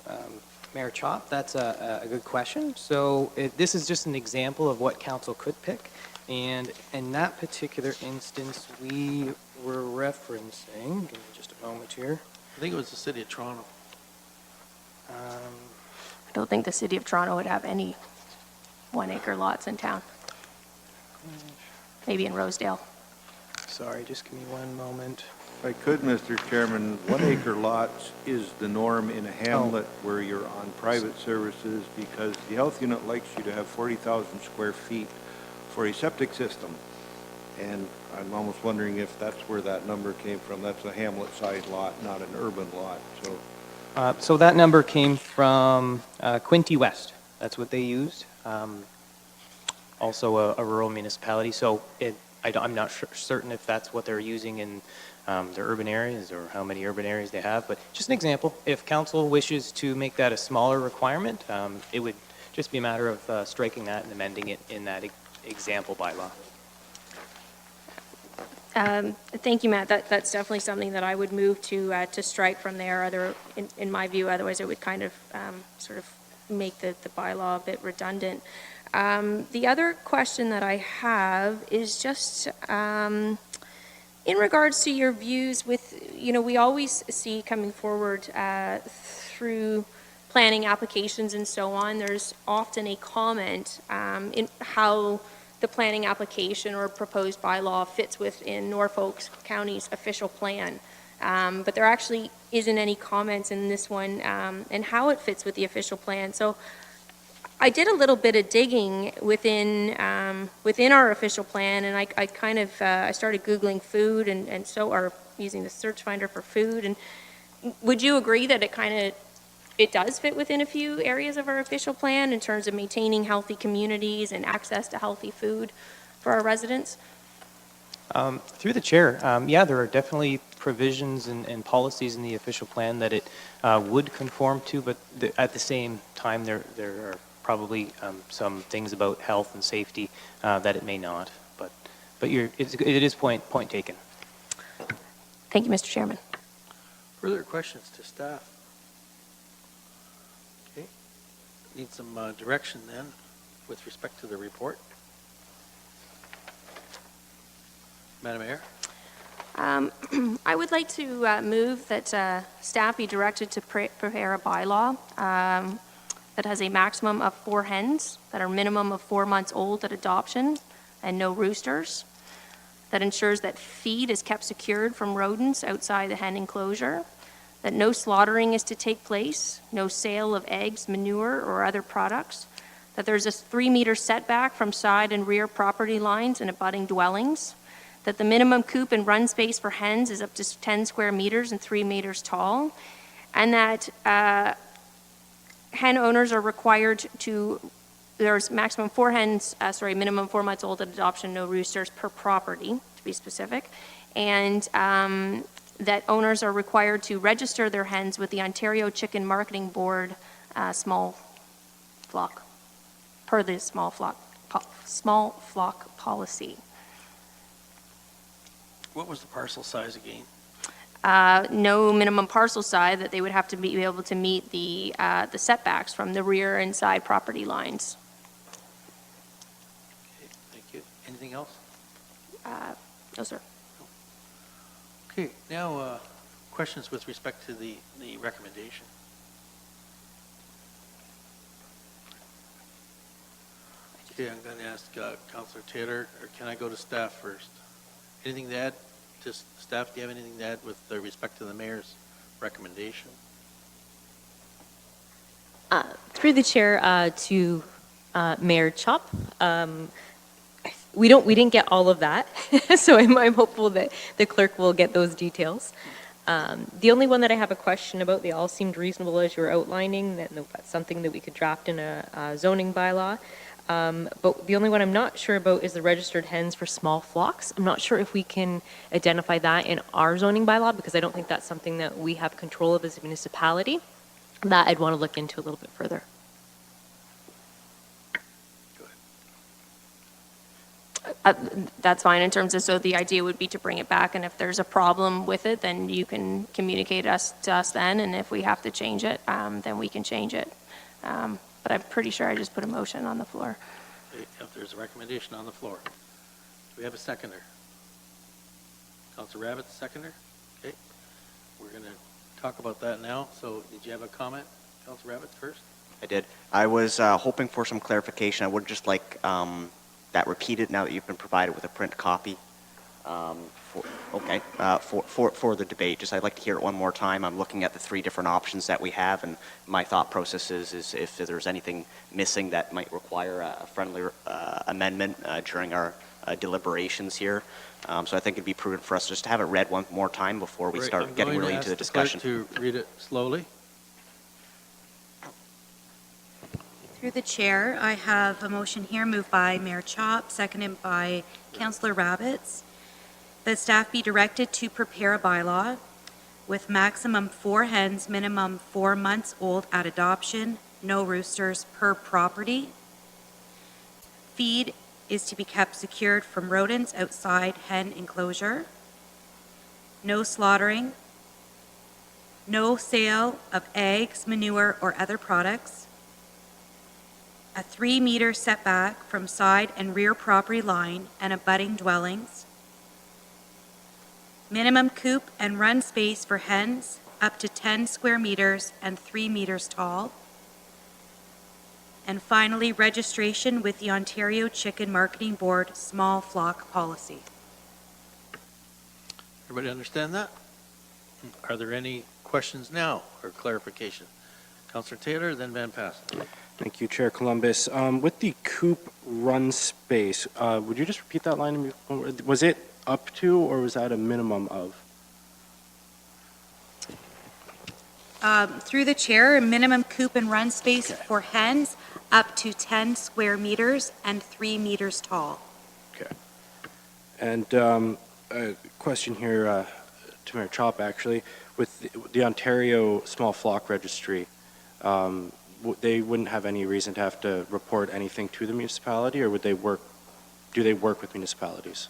Mayor Chop, that's a good question. So this is just an example of what council could pick. And in that particular instance, we were referencing, give me just a moment here. I think it was the city of Toronto. I don't think the city of Toronto would have any 1 acre lots in town. Maybe in Rosedale. Sorry, just give me one moment. If I could, Mr. Chairman, 1 acre lots is the norm in a hamlet where you're on private services, because the health unit likes you to have 40,000 square feet for a septic system. And I'm almost wondering if that's where that number came from. That's a hamlet-sized lot, not an urban lot, so. So that number came from Quinte West. That's what they used. Also a rural municipality. So I'm not certain if that's what they're using in their urban areas or how many urban areas they have. But just an example, if council wishes to make that a smaller requirement, it would just be a matter of striking that and amending it in that example bylaw. Thank you, Matt. That's definitely something that I would move to strike from there. In my view, otherwise it would kind of sort of make the bylaw a bit redundant. The other question that I have is just in regards to your views with, we always see coming forward through planning applications and so on, there's often a comment in how the planning application or proposed bylaw fits within Norfolk County's official plan. But there actually isn't any comments in this one and how it fits with the official plan. So I did a little bit of digging within our official plan, and I started Googling food and or using the search finder for food. And would you agree that it does fit within a few areas of our official plan in terms of maintaining healthy communities and access to healthy food for our residents? Through the chair, yeah, there are definitely provisions and policies in the official plan that it would conform to, but at the same time, there are probably some things about health and safety that it may not. But it is point taken. Thank you, Mr. Chairman. Further questions to staff? Okay. Need some direction then with respect to the report. Madam Mayor? I would like to move that staff be directed to prepare a bylaw that has a maximum of 4 hens that are minimum of 4 months old at adoption and no roosters, that ensures that feed is kept secured from rodents outside the hen enclosure, that no slaughtering is to take place, no sale of eggs, manure, or other products, that there's a 3-meter setback from side and rear property lines and abutting dwellings, that the minimum coop and run space for hens is up to 10 square meters and 3 meters tall, and that hen owners are required to, there's maximum 4 hens, minimum 4 months old at adoption, no roosters per property, to be specific, and that owners are required to register their hens with the Ontario Chicken Marketing Board small flock, per the small flock policy. What was the parcel size again? No minimum parcel size, that they would have to be able to meet the setbacks from the rear and side property lines. Okay, thank you. Anything else? No, sir. Okay, now questions with respect to the recommendation. Okay, I'm going to ask Councillor Taylor, or can I go to staff first? Anything to add? Just staff, do you have anything to add with respect to the mayor's recommendation? Through the chair to Mayor Chop. We didn't get all of that, so I'm hopeful that the clerk will get those details. The only one that I have a question about, they all seemed reasonable as you were outlining, that's something that we could draft in a zoning bylaw. But the only one I'm not sure about is the registered hens for small flocks. I'm not sure if we can identify that in our zoning bylaw, because I don't think that's something that we have control of as a municipality. That I'd want to look into a little bit further. That's fine in terms of, so the idea would be to bring it back, and if there's a problem with it, then you can communicate to us then, and if we have to change it, then we can change it. But I'm pretty sure I just put a motion on the floor. Okay, if there's a recommendation on the floor. Do we have a seconder? Councillor Rabbit, seconder? Okay. We're going to talk about that now. So did you have a comment, Councillor Rabbit, first? I did. I was hoping for some clarification. I would just like that repeated now that you've been provided with a print copy for the debate. Just I'd like to hear it one more time. I'm looking at the 3 different options that we have, and my thought process is if there's anything missing that might require a friendly amendment during our deliberations here. So I think it'd be prudent for us just to have it read one more time before we start getting really into the discussion. I'm going to ask the clerk to read it slowly. Through the chair, I have a motion here moved by Mayor Chop, seconded by Councillor Rabbits, that staff be directed to prepare a bylaw with maximum 4 hens, minimum 4 months old at adoption, no roosters per property. Feed is to be kept secured from rodents outside hen enclosure. No slaughtering. No sale of eggs, manure, or other products. A 3-meter setback from side and rear property line and abutting dwellings. Minimum coop and run space for hens up to 10 square meters and 3 meters tall. And finally, registration with the Ontario Chicken Marketing Board small flock policy. Everybody understand that? Are there any questions now or clarification? Councillor Taylor, then Van Passen. Thank you, Chair Columbus. With the coop run space, would you just repeat that line? Was it up to, or was that a minimum of? Through the chair, a minimum coop and run space for hens up to 10 square meters and 3 meters tall. Okay. And a question here to Mayor Chop, actually. With the Ontario Small Flock Registry, they wouldn't have any reason to have to report anything to the municipality, or would they do they work with municipalities?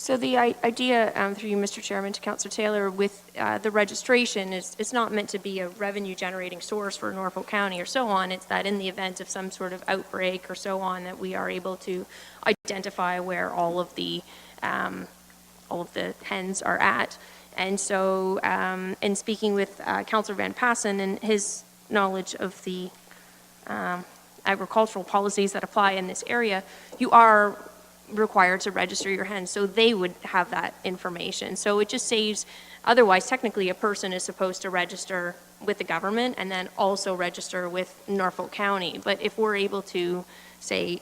So the idea, through you, Mr. Chairman, to Councillor Taylor, with the registration is, it's not meant to be a revenue-generating source for Norfolk County or so on. It's that in the event of some sort of outbreak or so on, that we are able to identify where all of the hens are at. And so, in speaking with Councillor Van Passen and his knowledge of the agricultural policies that apply in this area, you are required to register your hens, so they would have that information. So it just saves, otherwise technically a person is supposed to register with the government and then also register with Norfolk County. But if we're able to, say,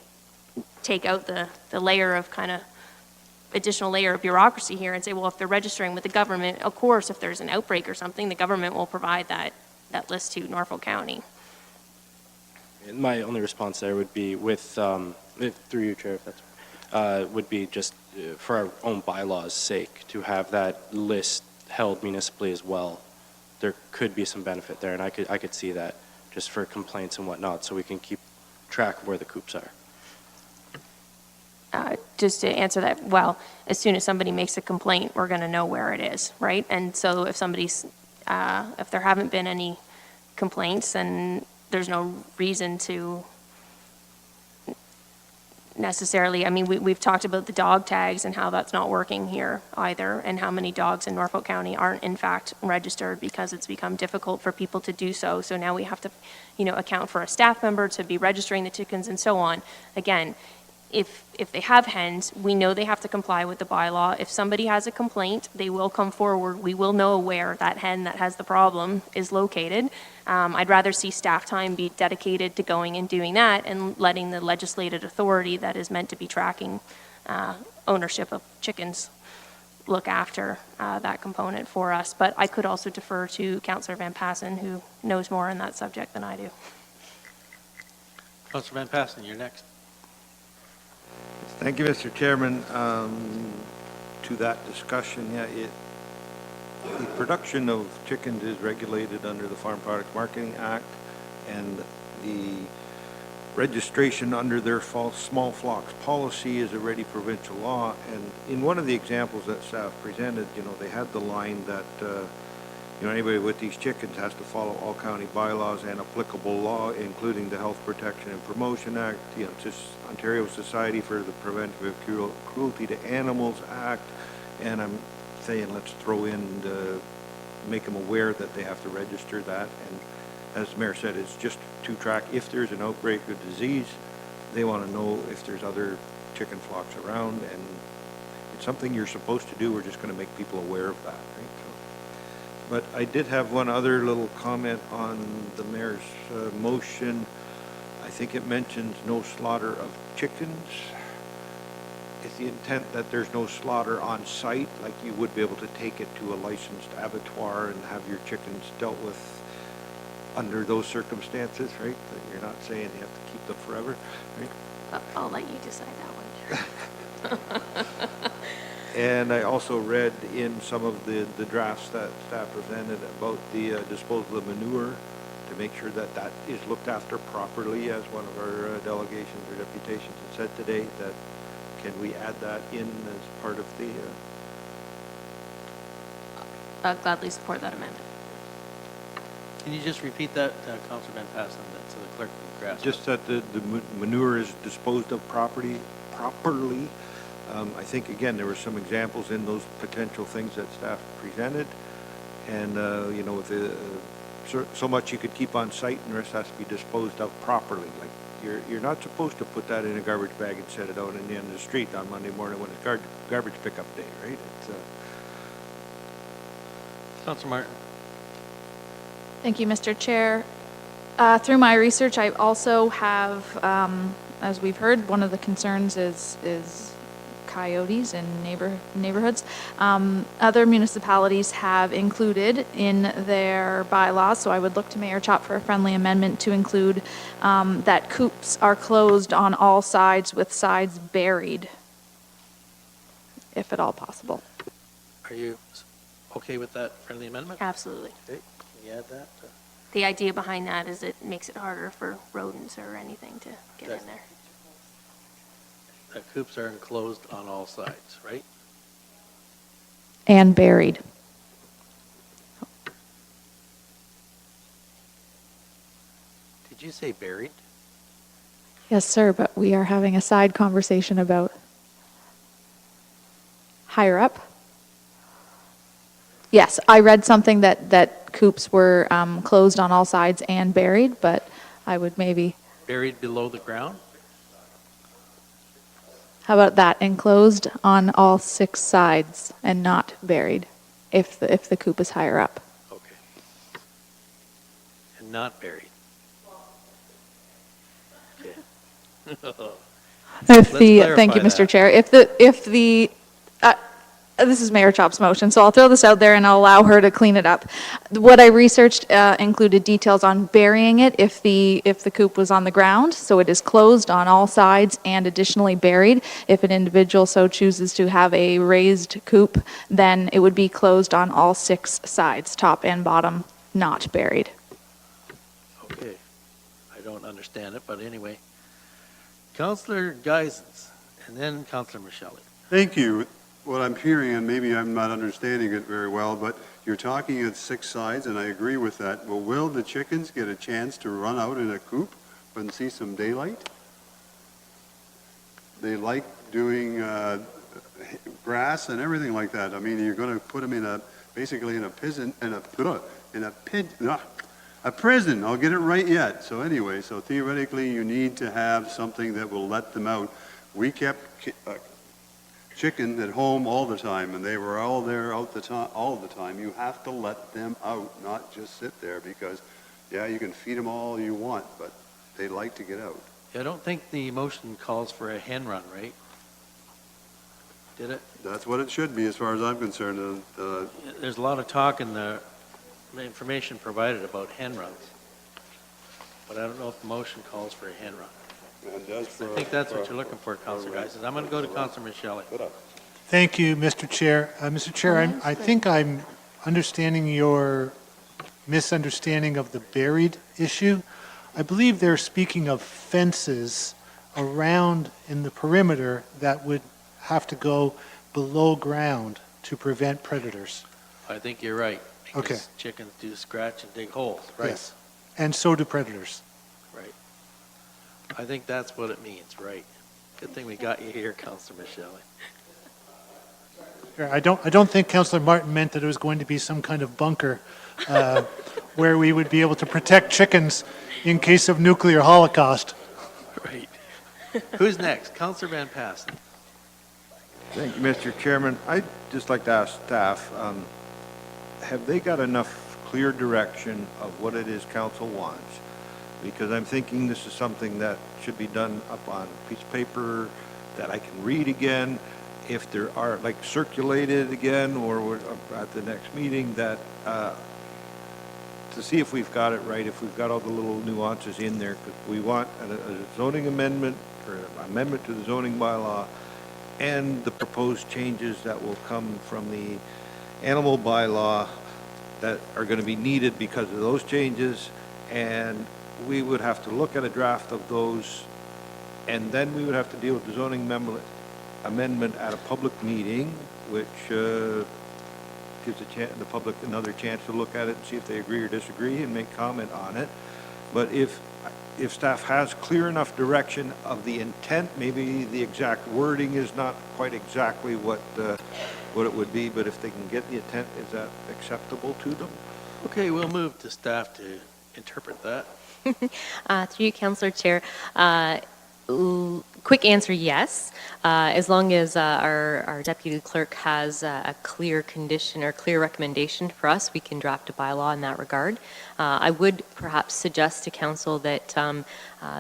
take out the layer of kind of additional layer of bureaucracy here and say, well, if they're registering with the government, of course, if there's an outbreak or something, the government will provide that list to Norfolk County. My only response there would be through you, Chair, if that's would be just for our own bylaws' sake to have that list held municipally as well. There could be some benefit there, and I could see that just for complaints and whatnot, so we can keep track of where the coops are. Just to answer that, well, as soon as somebody makes a complaint, we're going to know where it is, right? And so if if there haven't been any complaints, then there's no reason to necessarily, I mean, we've talked about the dog tags and how that's not working here either, and how many dogs in Norfolk County aren't in fact registered because it's become difficult for people to do so. So now we have to, account for a staff member to be registering the chickens and so on. Again, if they have hens, we know they have to comply with the bylaw. If somebody has a complaint, they will come forward. We will know where that hen that has the problem is located. I'd rather see staff time be dedicated to going and doing that and letting the legislated authority that is meant to be tracking ownership of chickens look after that component for us. But I could also defer to Councillor Van Passen, who knows more on that subject than I do. Councillor Van Passen, you're next. Thank you, Mr. Chairman. To that discussion, the production of chickens is regulated under the Farm Products Marketing Act, and the registration under their small flocks policy is already provincial law. And in one of the examples that staff presented, they had the line that anybody with these chickens has to follow all county bylaws and applicable law, including the Health Protection and Promotion Act, the Ontario Society for the Prevention of Cruelty to Animals Act, and I'm saying let's throw in make them aware that they have to register that. And as the Mayor said, it's just to track if there's an outbreak of disease. They want to know if there's other chicken flocks around, and it's something you're supposed to do. We're just going to make people aware of that, right? But I did have one other little comment on the Mayor's motion. I think it mentions no slaughter of chickens. Is the intent that there's no slaughter on site, like you would be able to take it to a licensed abattoir and have your chickens dealt with under those circumstances, right? That you're not saying you have to keep them forever, right? I'll let you decide that one. And I also read in some of the drafts that staff presented about the disposal of manure, to make sure that that is looked after properly, as one of our delegations or deputations had said today, that can we add that in as part of the... I'll gladly support that amendment. Can you just repeat that, Councillor Van Passen, so the clerk can grasp? Just that the manure is disposed of properly. I think, again, there were some examples in those potential things that staff presented. And, with so much you could keep on site, and the rest has to be disposed of properly. Like, you're not supposed to put that in a garbage bag and set it out in the end of the street on Monday morning when it's garbage pickup day, right? Councillor Martin. Thank you, Mr. Chair. Through my research, I also have, as we've heard, one of the concerns is coyotes in neighborhoods. Other municipalities have included in their bylaws, so I would look to Mayor Chop for a friendly amendment to include that coops are closed on all sides with sides buried, if at all possible. Are you okay with that friendly amendment? Absolutely. Okay, can you add that? The idea behind that is it makes it harder for rodents or anything to get in there. That coops are enclosed on all sides, right? and buried. Did you say buried? Yes, sir, but we are having a side conversation about higher up. Yes, I read something that coops were closed on all sides and buried, but I would maybe, Buried below the ground? how about that, enclosed on all 6 sides and not buried, if the coop is higher up. Okay. And not buried. Okay. If Let's thank you, clarify Mr. that. Chair. This is Mayor Chop's motion, so I'll throw this out there and I'll allow her to clean it up. What I researched included details on burying it if the coop was on the ground, so it is closed on all sides and additionally buried. If an individual so chooses to have a raised coop, then it would be closed on all 6 sides, top and bottom, not buried. Okay. I don't understand it, but anyway. Councillor Geisens, and then Councillor Michelle. Thank you. What I'm hearing, and maybe I'm not understanding it very well, but you're talking at 6 sides, and I agree with that. Well, will the chickens get a chance to run out in a coop and see some daylight? They like doing grass and everything like that. I mean, you're going to put them basically in a prison, a prison. I'll get it right yet. So anyway, so theoretically, you need to have something that will let them out. We kept chicken at home all the time, and they were all there all the time. You have to let them out, not just sit there, because, yeah, you can feed them all you want, but they like to get out. I don't think the motion calls for a hen run, right? Did it? That's what it should be, as far as I'm concerned. There's a lot of talk in the information provided about hen runs, but I don't know if the motion calls for a hen run. I think that's what you're looking for, Councillor Geisens. I'm going to go to Councillor Michelle. Thank you, Mr. Chair. Mr. Chair, I think I'm understanding your misunderstanding of the buried issue. I believe they're speaking of fences around in the perimeter that would have to go below ground to prevent predators. I think you're right. Because Okay. chickens do scratch and dig holes, right? Yes. And so do predators. Right. I think that's what it means, right? Good thing we got you here, Councillor Michelle. I don't think Councillor Martin meant that it was going to be some kind of bunker where we would be able to protect chickens in case of nuclear holocaust. Right. Who's next? Councillor Van Passen. Thank you, Mr. Chairman. I'd just like to ask staff, have they got enough clear direction of what it is council wants? Because I'm thinking this is something that should be done up on a piece of paper that I can read again. If there are, like, circulated again, or at the next meeting, that to see if we've got it right, if we've got all the little nuances in there, because we want a zoning amendment, or an amendment to the zoning bylaw, and the proposed changes that will come from the animal bylaw that are going to be needed because of those changes, and we would have to look at a draft of those, and then we would have to deal with the zoning amendment at a public meeting, which gives the public another chance to look at it and see if they agree or disagree and make comment on it. But if staff has clear enough direction of the intent, maybe the exact wording is not quite exactly what it would be, but if they can get the intent, is that acceptable to them? Okay, we'll move to staff to interpret that. Through you, Councillor Chair. Quick answer, yes. As long as our deputy clerk has a clear condition or clear recommendation for us, we can draft a bylaw in that regard. I would perhaps suggest to council that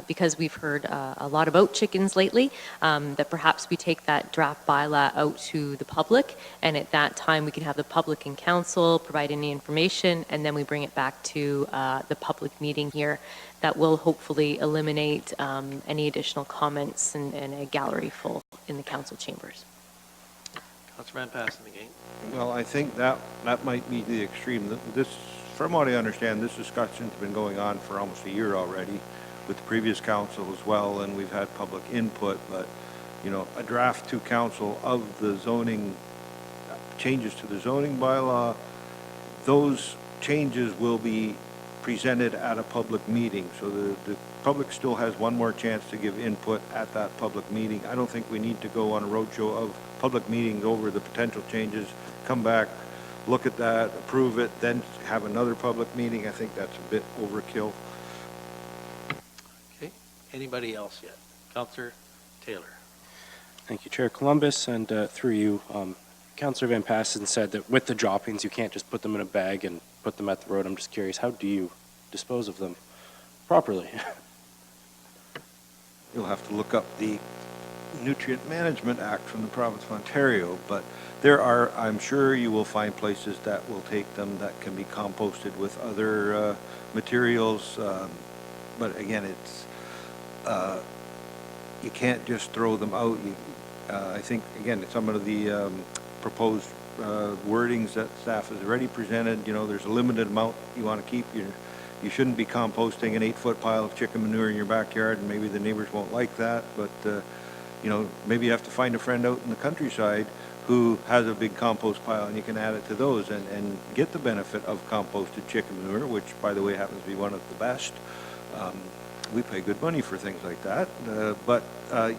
because we've heard a lot about chickens lately, that perhaps we take that draft bylaw out to the public, and at that time we can have the public and council provide any information, and then we bring it back to the public meeting here. That will hopefully eliminate any additional comments and a gallery full in the council chambers. Councillor Van Passen again. Well, I think that might be the extreme. From what I understand, this discussion's been going on for almost a year already with the previous council as well, and we've had public input, but, you know, a draft to council of the zoning changes to the zoning bylaw, those changes will be presented at a public meeting. So the public still has one more chance to give input at that public meeting. I don't think we need to go on a roadshow of public meetings over the potential changes, come back, look at that, approve it, then have another public meeting. I think that's a bit overkill. Okay, anybody else yet? Councillor Taylor. Thank you, Chair Columbus, and through you, Councillor Van Passen said that with the droppings, you can't just put them in a bag and put them at the road. I'm just curious, how do you dispose of them properly? You'll have to look up the Nutrient Management Act from the province of Ontario, but there are, I'm sure you will find places that will take them that can be composted with other materials, but again, it's, you can't just throw them out. I think, again, some of the proposed wordings that staff has already presented, you know, there's a limited amount you want to keep. You shouldn't be composting an 8-foot pile of chicken manure in your backyard, and maybe the neighbors won't like that, but, you know, maybe you have to find a friend out in the countryside who has a big compost pile, and you can add it to those and get the benefit of composted chicken manure, which, by the way, happens to be one of the best. We pay good money for things like that, but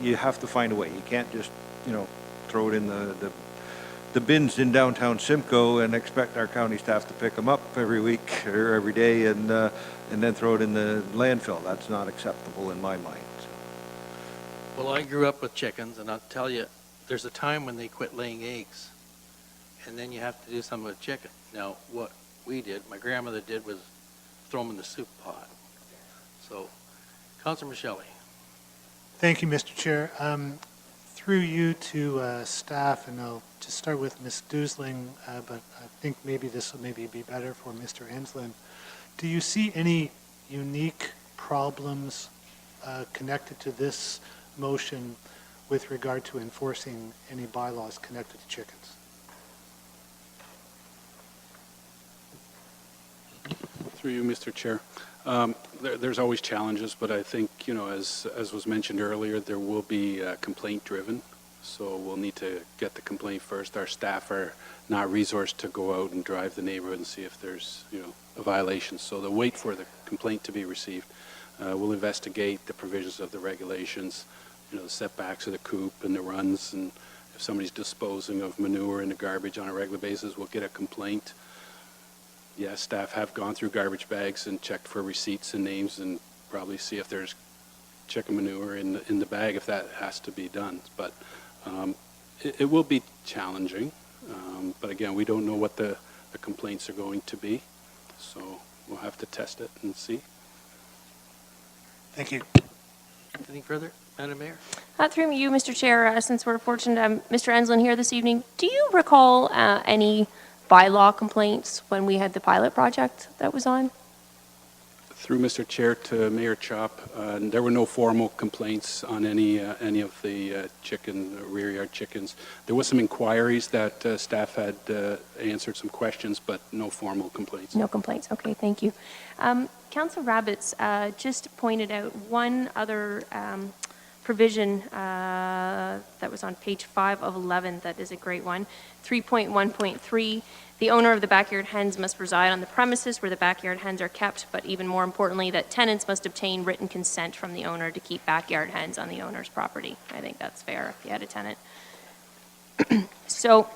you have to find a way. You can't just, you know, throw it in the bins in downtown Simcoe and expect our county staff to pick them up every week or every day and then throw it in the landfill. That's not acceptable in my mind. So. Well, I grew up with chickens, and I'll tell you, there's a time when they quit laying eggs, and then you have to do something with chicken. Now, what we did, my grandmother did, was throw them in the soup pot. So, Councillor Michele. Thank you, Mr. Chair. Through you to staff, and I'll just start with Ms. Dusling, but I think maybe this will maybe be better for Mr. Enslin. Do you see any unique problems connected to this motion with regard to enforcing any bylaws connected to chickens? Through you, Mr. Chair. There's always challenges, but I think, you know, as was mentioned earlier, there will be complaint driven. So we'll need to get the complaint first. Our staff are not resourced to go out and drive the neighborhood and see if there's, you know, a violation. So they'll wait for the complaint to be received. We'll investigate the provisions of the regulations, you know, the setbacks of the coop and the runs, and if somebody's disposing of manure in the garbage on a regular basis, we'll get a complaint. Yes, staff have gone through garbage bags and checked for receipts and names and probably see if there's chicken manure in the bag if that has to be done. But it will be challenging. But again, we don't know what the complaints are going to be. So we'll have to test it and see. Thank you. Anything further? Madam Mayor? Through you, Mr. Chair, since we're fortunate to have Mr. Enslin here this evening, do you recall any bylaw complaints when we had the pilot project that was on? Through Mr. Chair to Mayor Chop, there were no formal complaints on any of the rear yard chickens. There was some inquiries that staff had answered some questions, but no formal complaints. No complaints. Okay, thank you. Councillor Rabbits just pointed out one other provision that was on page 5 of 11 that is a great one. 3.1.3, the owner of the backyard hens must reside on the premises where the backyard hens are kept, but even more importantly, that tenants must obtain written consent from the owner to keep backyard hens on the owner's property. I think that's fair if you had a tenant. So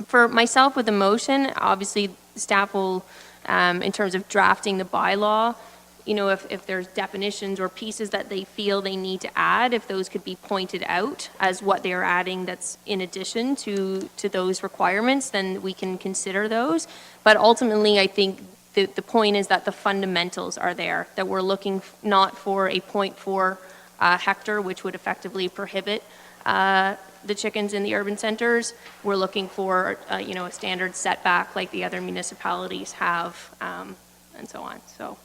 for myself with the motion, obviously staff will, in terms of drafting the bylaw, you know, if there's definitions or pieces that they feel they need to add, if those could be pointed out as what they're adding that's in addition to those requirements, then we can consider those. But ultimately, I think the point is that the fundamentals are there, that we're looking not for a 0.4 hectare, which would effectively prohibit the chickens in the urban centers. We're looking for, you know, a standard setback like the other municipalities have, and so on. So.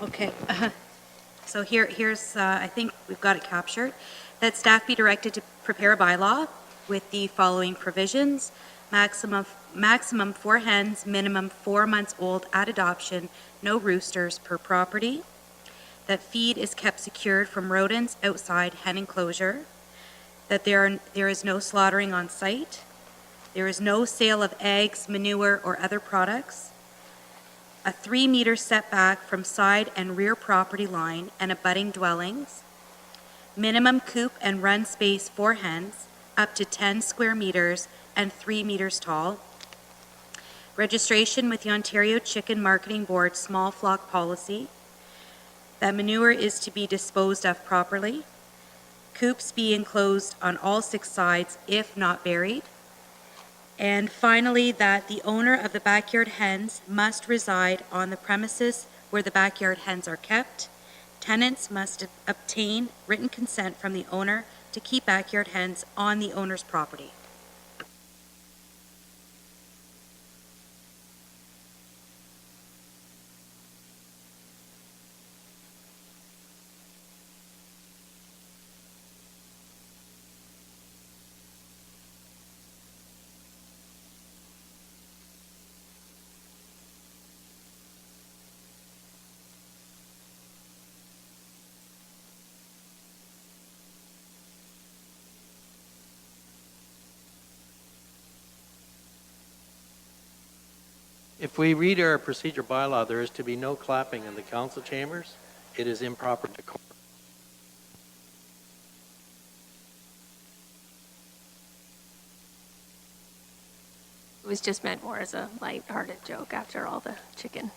Okay, so here's, I think we've got it captured, that staff be directed to prepare a bylaw with the following provisions. maximum 4 hens, minimum 4 months old at adoption, no roosters per property. That feed is kept secured from rodents outside hen enclosure. That there is no slaughtering on site. There is no sale of eggs, manure, or other products. A 3-meter setback from side and rear property line and abutting dwellings. Minimum coop and run space for hens, up to 10 square meters and 3 meters tall. Registration with the Ontario Chicken Marketing Board small flock policy. That manure is to be disposed of properly. Coops be enclosed on all 6 sides if not buried. And finally, that the owner of the backyard hens must reside on the premises where the backyard hens are kept. Tenants must obtain written consent from the owner to keep backyard hens on the owner's property. If we read our procedure bylaw, there is to be no clapping in the council chambers. It is improper decorum. It was just meant more as a light-hearted joke after all the chicken.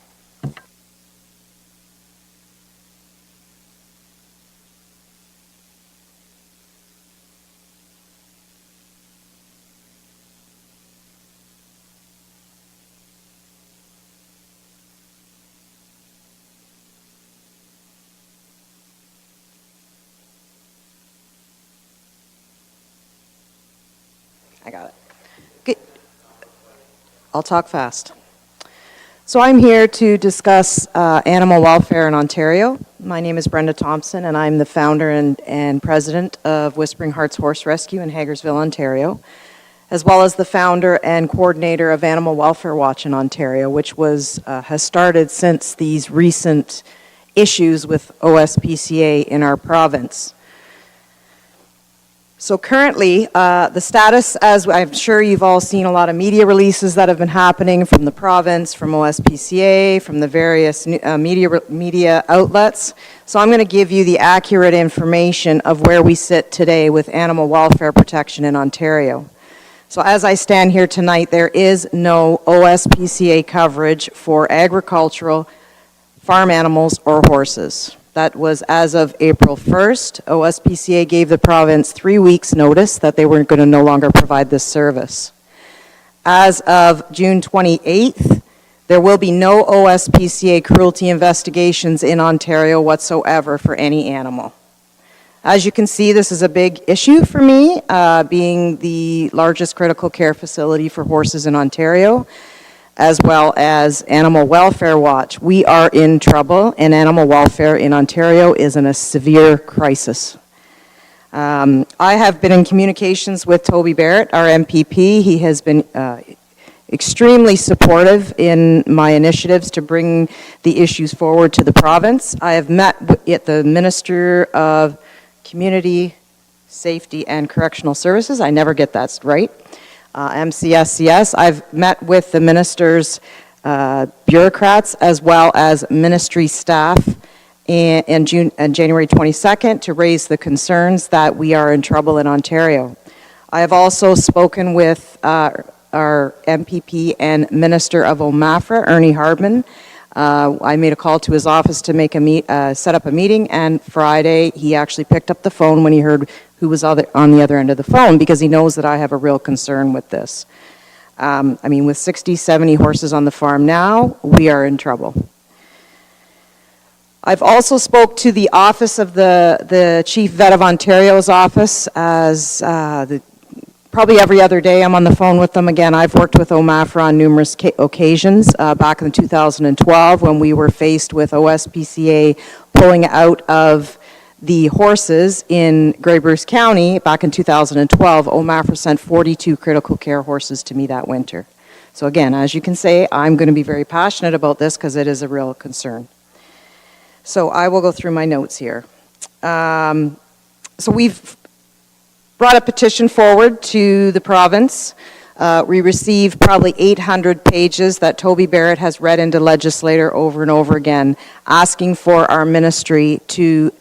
I got it. Good. I'll talk fast. So I'm here to discuss animal welfare in Ontario. My name is Brenda Thompson, and I'm the founder and president of Whispering Hearts Horse Rescue in Hagersville, Ontario, as well as the founder and coordinator of Animal Welfare Watch in Ontario, which has started since these recent issues with OSPCA in our province. So currently, the status, as I'm sure you've all seen a lot of media releases that have been happening from the province, from OSPCA, from the various media outlets. So I'm going to give you the accurate information of where we sit today with animal welfare protection in Ontario. So as I stand here tonight, there is no OSPCA coverage for agricultural, farm animals, or horses. That was as of April 1st. OSPCA gave the province 3 weeks' notice that they weren't going to no longer provide this service. As of June 28th, there will be no OSPCA cruelty investigations in Ontario whatsoever for any animal. As you can see, this is a big issue for me, being the largest critical care facility for horses in Ontario, as well as Animal Welfare Watch. We are in trouble, and animal welfare in Ontario is in a severe crisis. I have been in communications with Toby Barrett, our MPP. He has been extremely supportive in my initiatives to bring the issues forward to the province. I have met with the Minister of Community, Safety, and Correctional Services. I never get that right. MCSCS. I've met with the minister's bureaucrats as well as ministry staff in January 22nd to raise the concerns that we are in trouble in Ontario. I have also spoken with our MPP and Minister of OMAFRA, Ernie Hardman. I made a call to his office to make set up a meeting, and Friday he actually picked up the phone when he heard who was on the other end of the phone, because he knows that I have a real concern with this. I mean, with 60, 70 horses on the farm now, we are in trouble. I've also spoke to the office of the Chief Vet of Ontario's office, as probably every other day I'm on the phone with them. Again, I've worked with OMAFRA on numerous occasions back in 2012 when we were faced with OSPCA pulling out of the horses in Grey Bruce County back in 2012, OMAFRA sent 42 critical care horses to me that winter. So again, as you can say, I'm going to be very passionate about this because it is a real concern. So I will go through my notes here. So we've brought a petition forward to the province. We received probably 800 pages that Toby Barrett has read into legislator over and over again, asking for our ministry to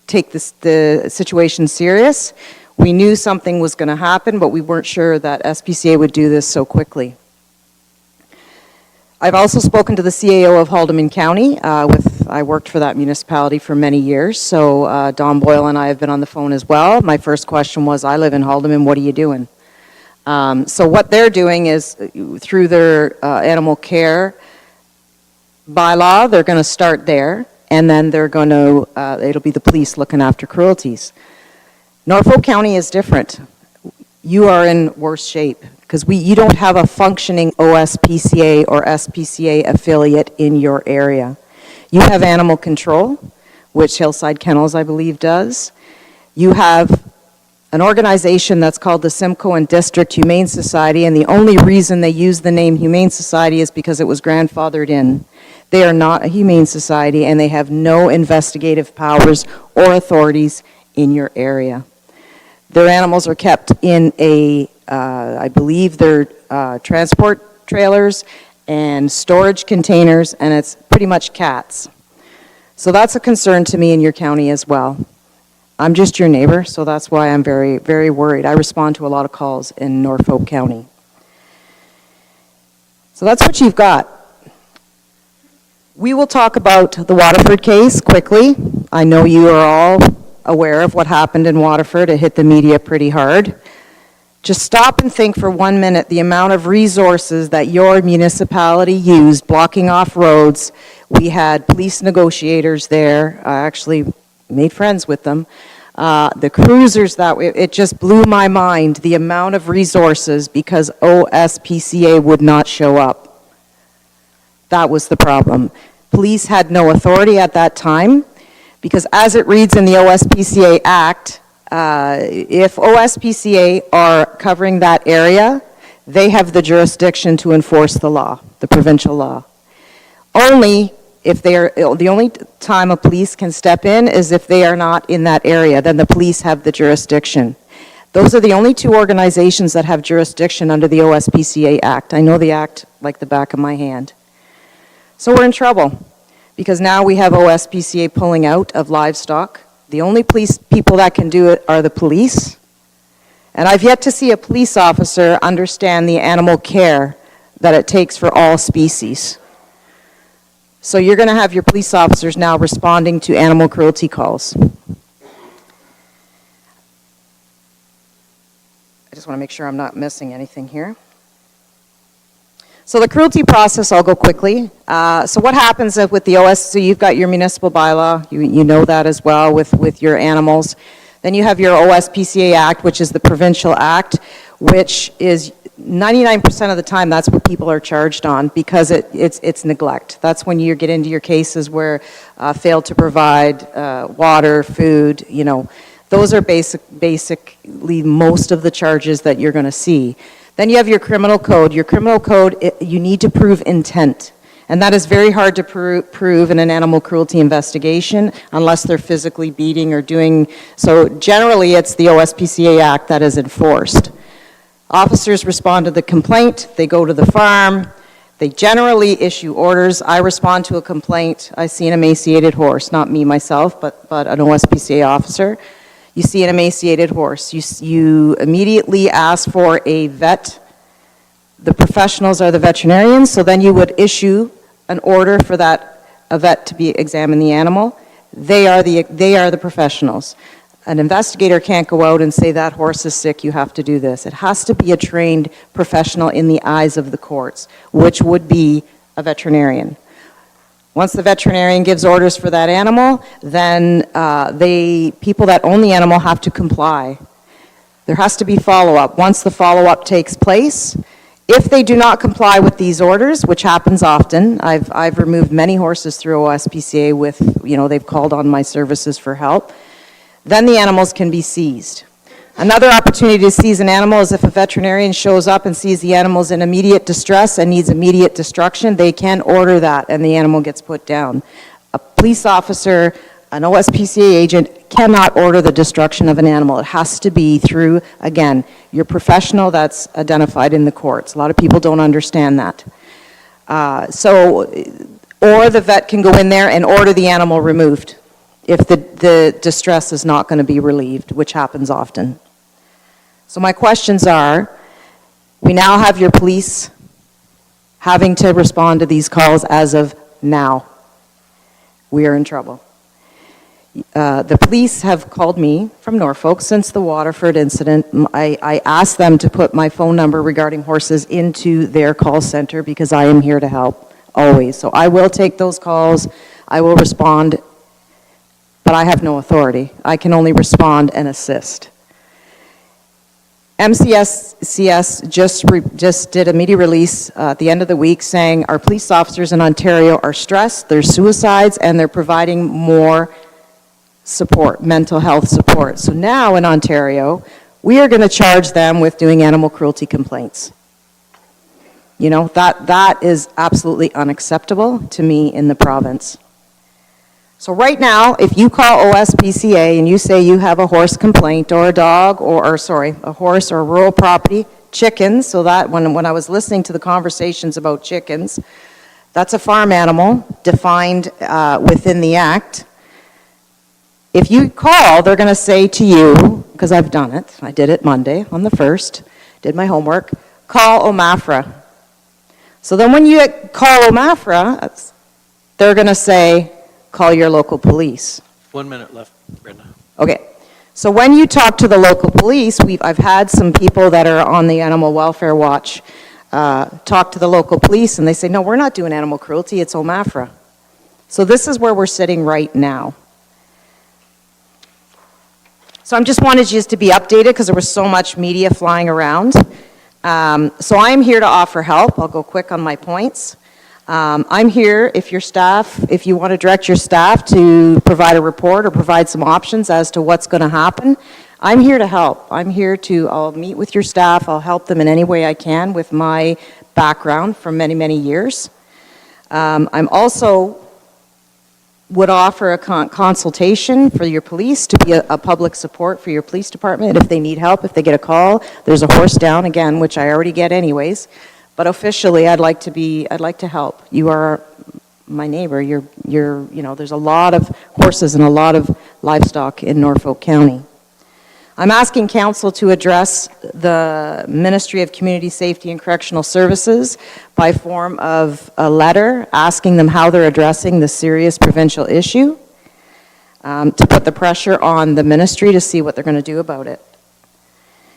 take the situation serious. We knew something was going to happen, but we weren't sure that SPCA would do this so quickly. I've also spoken to the CAO of Haldimand County. I worked for that municipality for many years, so Don Boyle and I have been on the phone as well. My first question was, I live in Haldimand, what are you doing? So what they're doing is, through their animal care bylaw, they're going to start there, and then they're going to, it'll be the police looking after cruelties. Norfolk County is different. You are in worse shape because you don't have a functioning OSPCA or SPCA affiliate in your area. You have animal control, which Hillside Kennels, I believe, does. You have an organization that's called the Simcoe and District Humane Society, and the only reason they use the name Humane Society is because it was grandfathered in. They are not a humane society, and they have no investigative powers or authorities in your area. Their animals are kept in I believe they're transport trailers and storage containers, and it's pretty much cats. So that's a concern to me in your county as well. I'm just your neighbor, so that's why I'm very, very worried. I respond to a lot of calls in Norfolk County. So that's what you've got. We will talk about the Waterford case quickly. I know you are all aware of what happened in Waterford. It hit the media pretty hard. Just stop and think for 1 minute the amount of resources that your municipality used blocking off roads. We had police negotiators there. I actually made friends with them. The cruisers, it just blew my mind, the amount of resources, because OSPCA would not show up. That was the problem. Police had no authority at that time, because as it reads in the OSPCA Act, if OSPCA are covering that area, they have the jurisdiction to enforce the law, the provincial law. Only if the only time a police can step in is if they are not in that area, then the police have the jurisdiction. Those are the only two organizations that have jurisdiction under the OSPCA Act. I know the Act like the back of my hand. So we're in trouble, because now we have OSPCA pulling out of livestock. The only police people that can do it are the police. And I've yet to see a police officer understand the animal care that it takes for all species. So you're going to have your police officers now responding to animal cruelty calls. I just want to make sure I'm not missing anything here. So the cruelty process, I'll go quickly. So what happens with the so you've got your municipal bylaw, you know that as well with your animals. Then you have your OSPCA Act, which is the provincial act, which is 99% of the time that's what people are charged on, because it's neglect. That's when you get into your cases where fail to provide water, food, those are basically most of the charges that you're going to see. Then you have your criminal code. Your criminal code, you need to prove intent. And that is very hard to prove in an animal cruelty investigation unless they're physically beating or doing. So generally, it's the OSPCA Act that is enforced. Officers respond to the complaint. They go to the farm. They generally issue orders. I respond to a complaint. I see an emaciated horse, not me myself, but an OSPCA officer. You see an emaciated horse. You immediately ask for a vet. The professionals are the veterinarians, so then you would issue an order for a vet to examine the animal. They are the professionals. An investigator can't go out and say that horse is sick, you have to do this. It has to be a trained professional in the eyes of the courts, which would be a veterinarian. Once the veterinarian gives orders for that animal, then people that own the animal have to comply. There has to be follow-up. Once the follow-up takes place, if they do not comply with these orders, which happens often, I've removed many horses through OSPCA with, they've called on my services for help. Then the animals can be seized. Another opportunity to seize an animal is if a veterinarian shows up and sees the animal's in immediate distress and needs immediate destruction, they can order that and the animal gets put down. A police officer, an OSPCA agent cannot order the destruction of an animal. It has to be through, again, your professional that's identified in the courts. A lot of people don't understand that. Or the vet can go in there and order the animal removed if the distress is not going to be relieved, which happens often. So my questions are, we now have your police having to respond to these calls as of now. We are in trouble. The police have called me from Norfolk since the Waterford incident. I asked them to put my phone number regarding horses into their call center because I am here to help, always. So I will take those calls, I will respond, but I have no authority. I can only respond and assist. MCSCS just did a media release at the end of the week saying our police officers in Ontario are stressed, there's suicides, and they're providing more support, mental health support. So now in Ontario, we are going to charge them with doing animal cruelty complaints. You know, that is absolutely unacceptable to me in the province. So right now, if you call OSPCA and you say you have a horse complaint or a dog or sorry, a horse or rural property, chickens, so that when I was listening to the conversations about chickens, that's a farm animal defined within the Act. If you call, they're going to say to you, because I've done it, I did it Monday on the 1st, did my homework, call OMAFRA. So then when you call OMAFRA, they're going to say, call your local police. 1 minute left, Brenda. Okay. So when you talk to the local police, I've had some people that are on the Animal Welfare Watch talk to the local police, and they say, no, we're not doing animal cruelty, it's OMAFRA. So this is where we're sitting right now. So I just wanted you to be updated because there was so much media flying around. So I'm here to offer help. I'll go quick on my points. I'm here if you want to direct your staff to provide a report or provide some options as to what's going to happen. I'm here to help. I'll meet with your staff. I'll help them in any way I can with my background from many, many years. I'm also would offer a consultation for your police to be a public support for your police department if they need help, if they get a call. There's a horse down, again, which I already get anyways. But officially, I'd like to help. You are my neighbor. You know, there's a lot of horses and a lot of livestock in Norfolk County. I'm asking council to address the Ministry of Community Safety and Correctional Services by form of a letter asking them how they're addressing the serious provincial issue, to put the pressure on the ministry to see what they're going to do about it.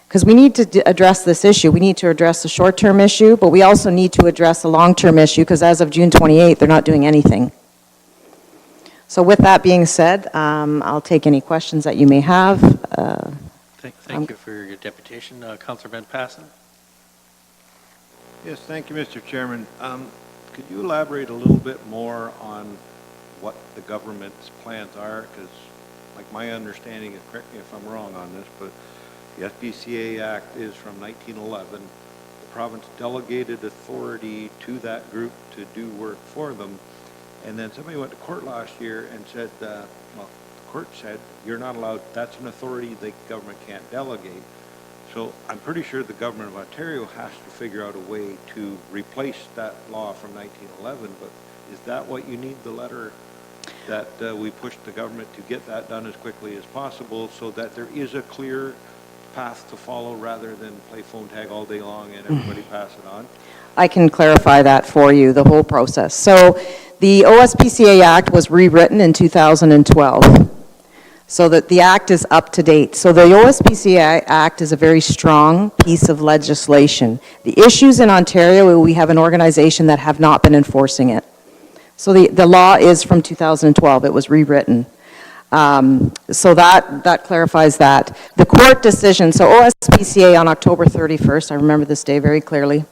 Because we need to address this issue. We need to address the short-term issue, but we also need to address the long-term issue because as of June 28th, they're not doing anything. So with that being said, I'll take any questions that you may have. Thank you for your deputation. Councillor Van Passen? Yes, thank you, Mr. Chairman. Could you elaborate a little bit more on what the government's plans are? Because, like, my understanding is, correct me if I'm wrong on this, but the SPCA Act is from 1911. The province delegated authority to that group to do work for them. And then somebody went to court last year and said, well, the court said, you're not allowed, that's an authority the government can't delegate. So I'm pretty sure the government of Ontario has to figure out a way to replace that law from 1911, but is that what you need, the letter that we push the government to get that done as quickly as possible so that there is a clear path to follow rather than play phone tag all day long and everybody pass it on? I can clarify that for you, the whole process. So the OSPCA Act was rewritten in 2012, so that the Act is up to date. So the OSPCA Act is a very strong piece of legislation. The issues in Ontario, we have an organization that have not been enforcing it. So the law is from 2012, it was rewritten. So that clarifies that. The court decision, so OSPCA on October 31st, I remember this day very clearly,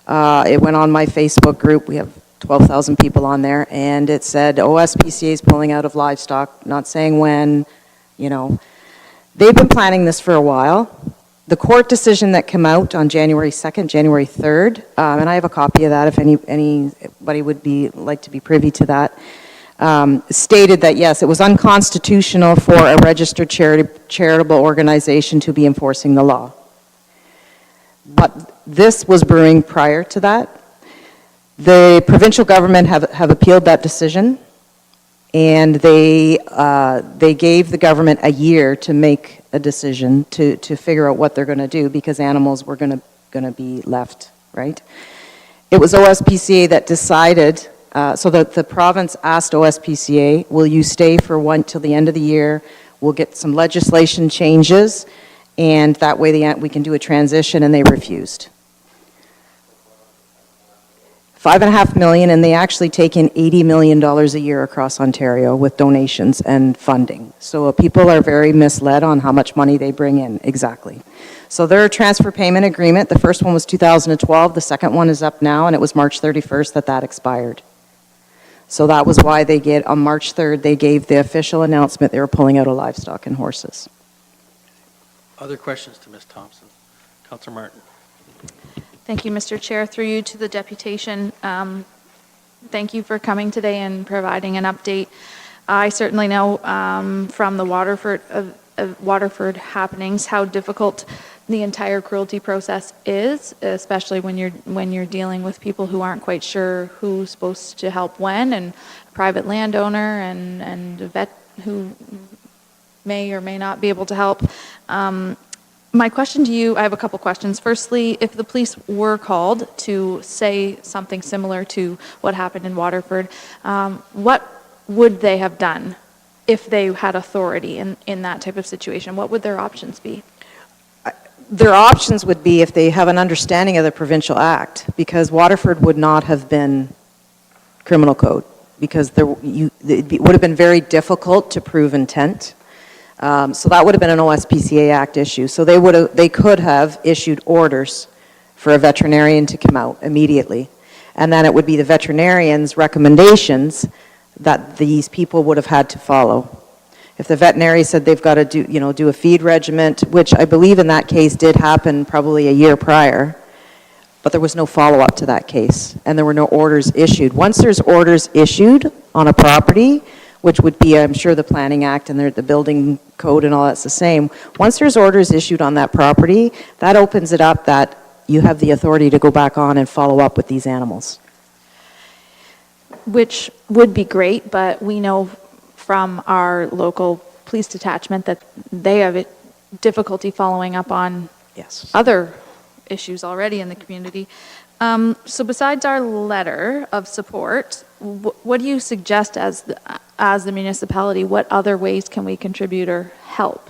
it went on my Facebook group, we have 12,000 people on there, and it said OSPCA is pulling out of livestock, not saying when, you know. They've been planning this for a while. The court decision that came out on January 2nd, January 3rd, and I have a copy of that if anybody would like to be privy to that, stated that, yes, it was unconstitutional for a registered charitable organization to be enforcing the law. But this was brewing prior to that. The provincial government have appealed that decision, and they gave the government a year to make a decision to figure out what they're going to do, because animals were going to be left, right? It was OSPCA that decided, so that the province asked OSPCA, will you stay for till the end of the year? We'll get some legislation changes, and that way we can do a transition, and they refused. $5.5 million, and they actually take in $80 million a year across Ontario with donations and funding. So people are very misled on how much money they bring in, exactly. So their transfer payment agreement, the first one was 2012, the second one is up now, and it was March 31st that expired. So that was why on March 3rd, they gave the official announcement they were pulling out of livestock and horses. Other questions to Ms. Thompson? Councillor Martin. Thank you, Mr. Chair. Through you to the deputation, thank you for coming today and providing an update. I certainly know from the Waterford happenings how difficult the entire cruelty process is, especially when you're dealing with people who aren't quite sure who's supposed to help when, and a private landowner and a vet who may or may not be able to help. My question to you, I have a couple questions. Firstly, if the police were called to say something similar to what happened in Waterford, what would they have done if they had authority in that type of situation? What would their options be? Their options would be if they have an understanding of the provincial act, because Waterford would not have been criminal code, because it would have been very difficult to prove intent. So that would have been an OSPCA Act issue. So they could have issued orders for a veterinarian to come out immediately. And then it would be the veterinarian's recommendations that these people would have had to follow. If the veterinary said they've got to do a feed regimen, which I believe in that case did happen probably a year prior, but there was no follow-up to that case, and there were no orders issued. Once there's orders issued on a property, which would be, I'm sure, the Planning Act and the building code and all that's the same. Once there's orders issued on that property, that opens it up that you have the authority to go back on and follow up with these animals. Which would be great, but we know from our local police detachment that they have difficulty following up on other issues already in the community. So besides our letter of support, what do you suggest as the municipality? What other ways can we contribute or help?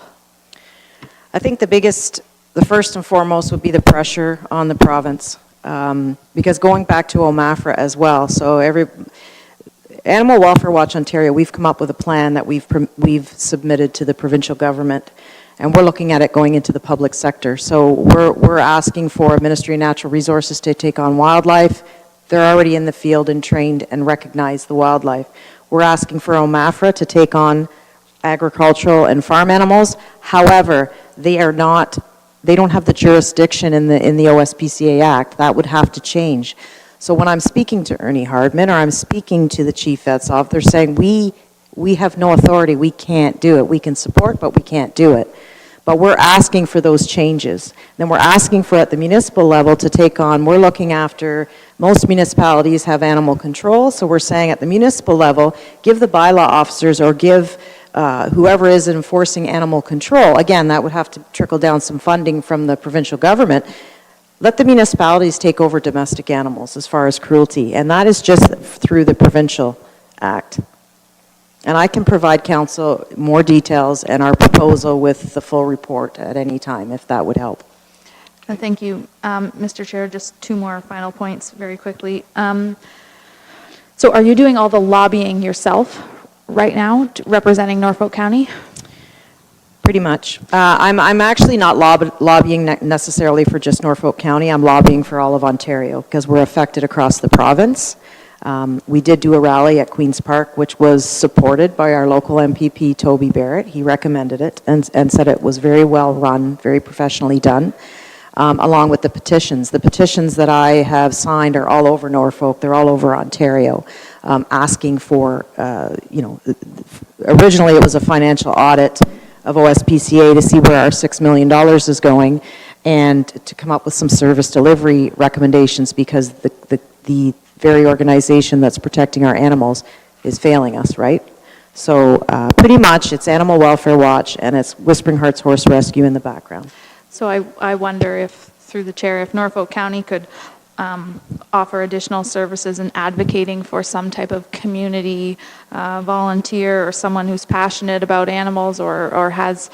I think the first and foremost would be the pressure on the province. Because going back to OMAFRA as well, so Animal Welfare Watch Ontario, we've come up with a plan that we've submitted to the provincial government, and we're looking at it going into the public sector. So we're asking for Ministry of Natural Resources to take on wildlife. They're already in the field and trained and recognize the wildlife. We're asking for OMAFRA to take on agricultural and farm animals. However, they don't have the jurisdiction in the OSPCA Act. That would have to change. So when I'm speaking to Ernie Hardman or I'm speaking to the chief vet's office, they're saying we have no authority, we can't do it. We can support, but we can't do it. But we're asking for those changes. Then we're asking for at the municipal level to take on, we're looking after, most municipalities have animal control, so we're saying at the municipal level, give the bylaw officers or give whoever is enforcing animal control, again, that would have to trickle down some funding from the provincial government, let the municipalities take over domestic animals as far as cruelty, and that is just through the provincial act. And I can provide council more details and our proposal with the full report at any time, if that would help. Thank you. Mr. Chair, just two more final points very quickly. So are you doing all the lobbying yourself right now, representing Norfolk County? Pretty much. I'm actually not lobbying necessarily for just Norfolk County. I'm lobbying for all of Ontario because we're affected across the province. We did do a rally at Queen's Park, which was supported by our local MPP, Toby Barrett. He recommended it and said it was very well run, very professionally done, along with the petitions. The petitions that I have signed are all over Norfolk. They're all over Ontario, asking for, originally it was a financial audit of OSPCA to see where our $6 million is going and to come up with some service delivery recommendations because the very organization that's protecting our animals is failing us, right? So pretty much it's Animal Welfare Watch and it's Whispering Hearts Horse Rescue in the background. So I wonder if, through the chair, if Norfolk County could offer additional services in advocating for some type of community volunteer or someone who's passionate about animals or has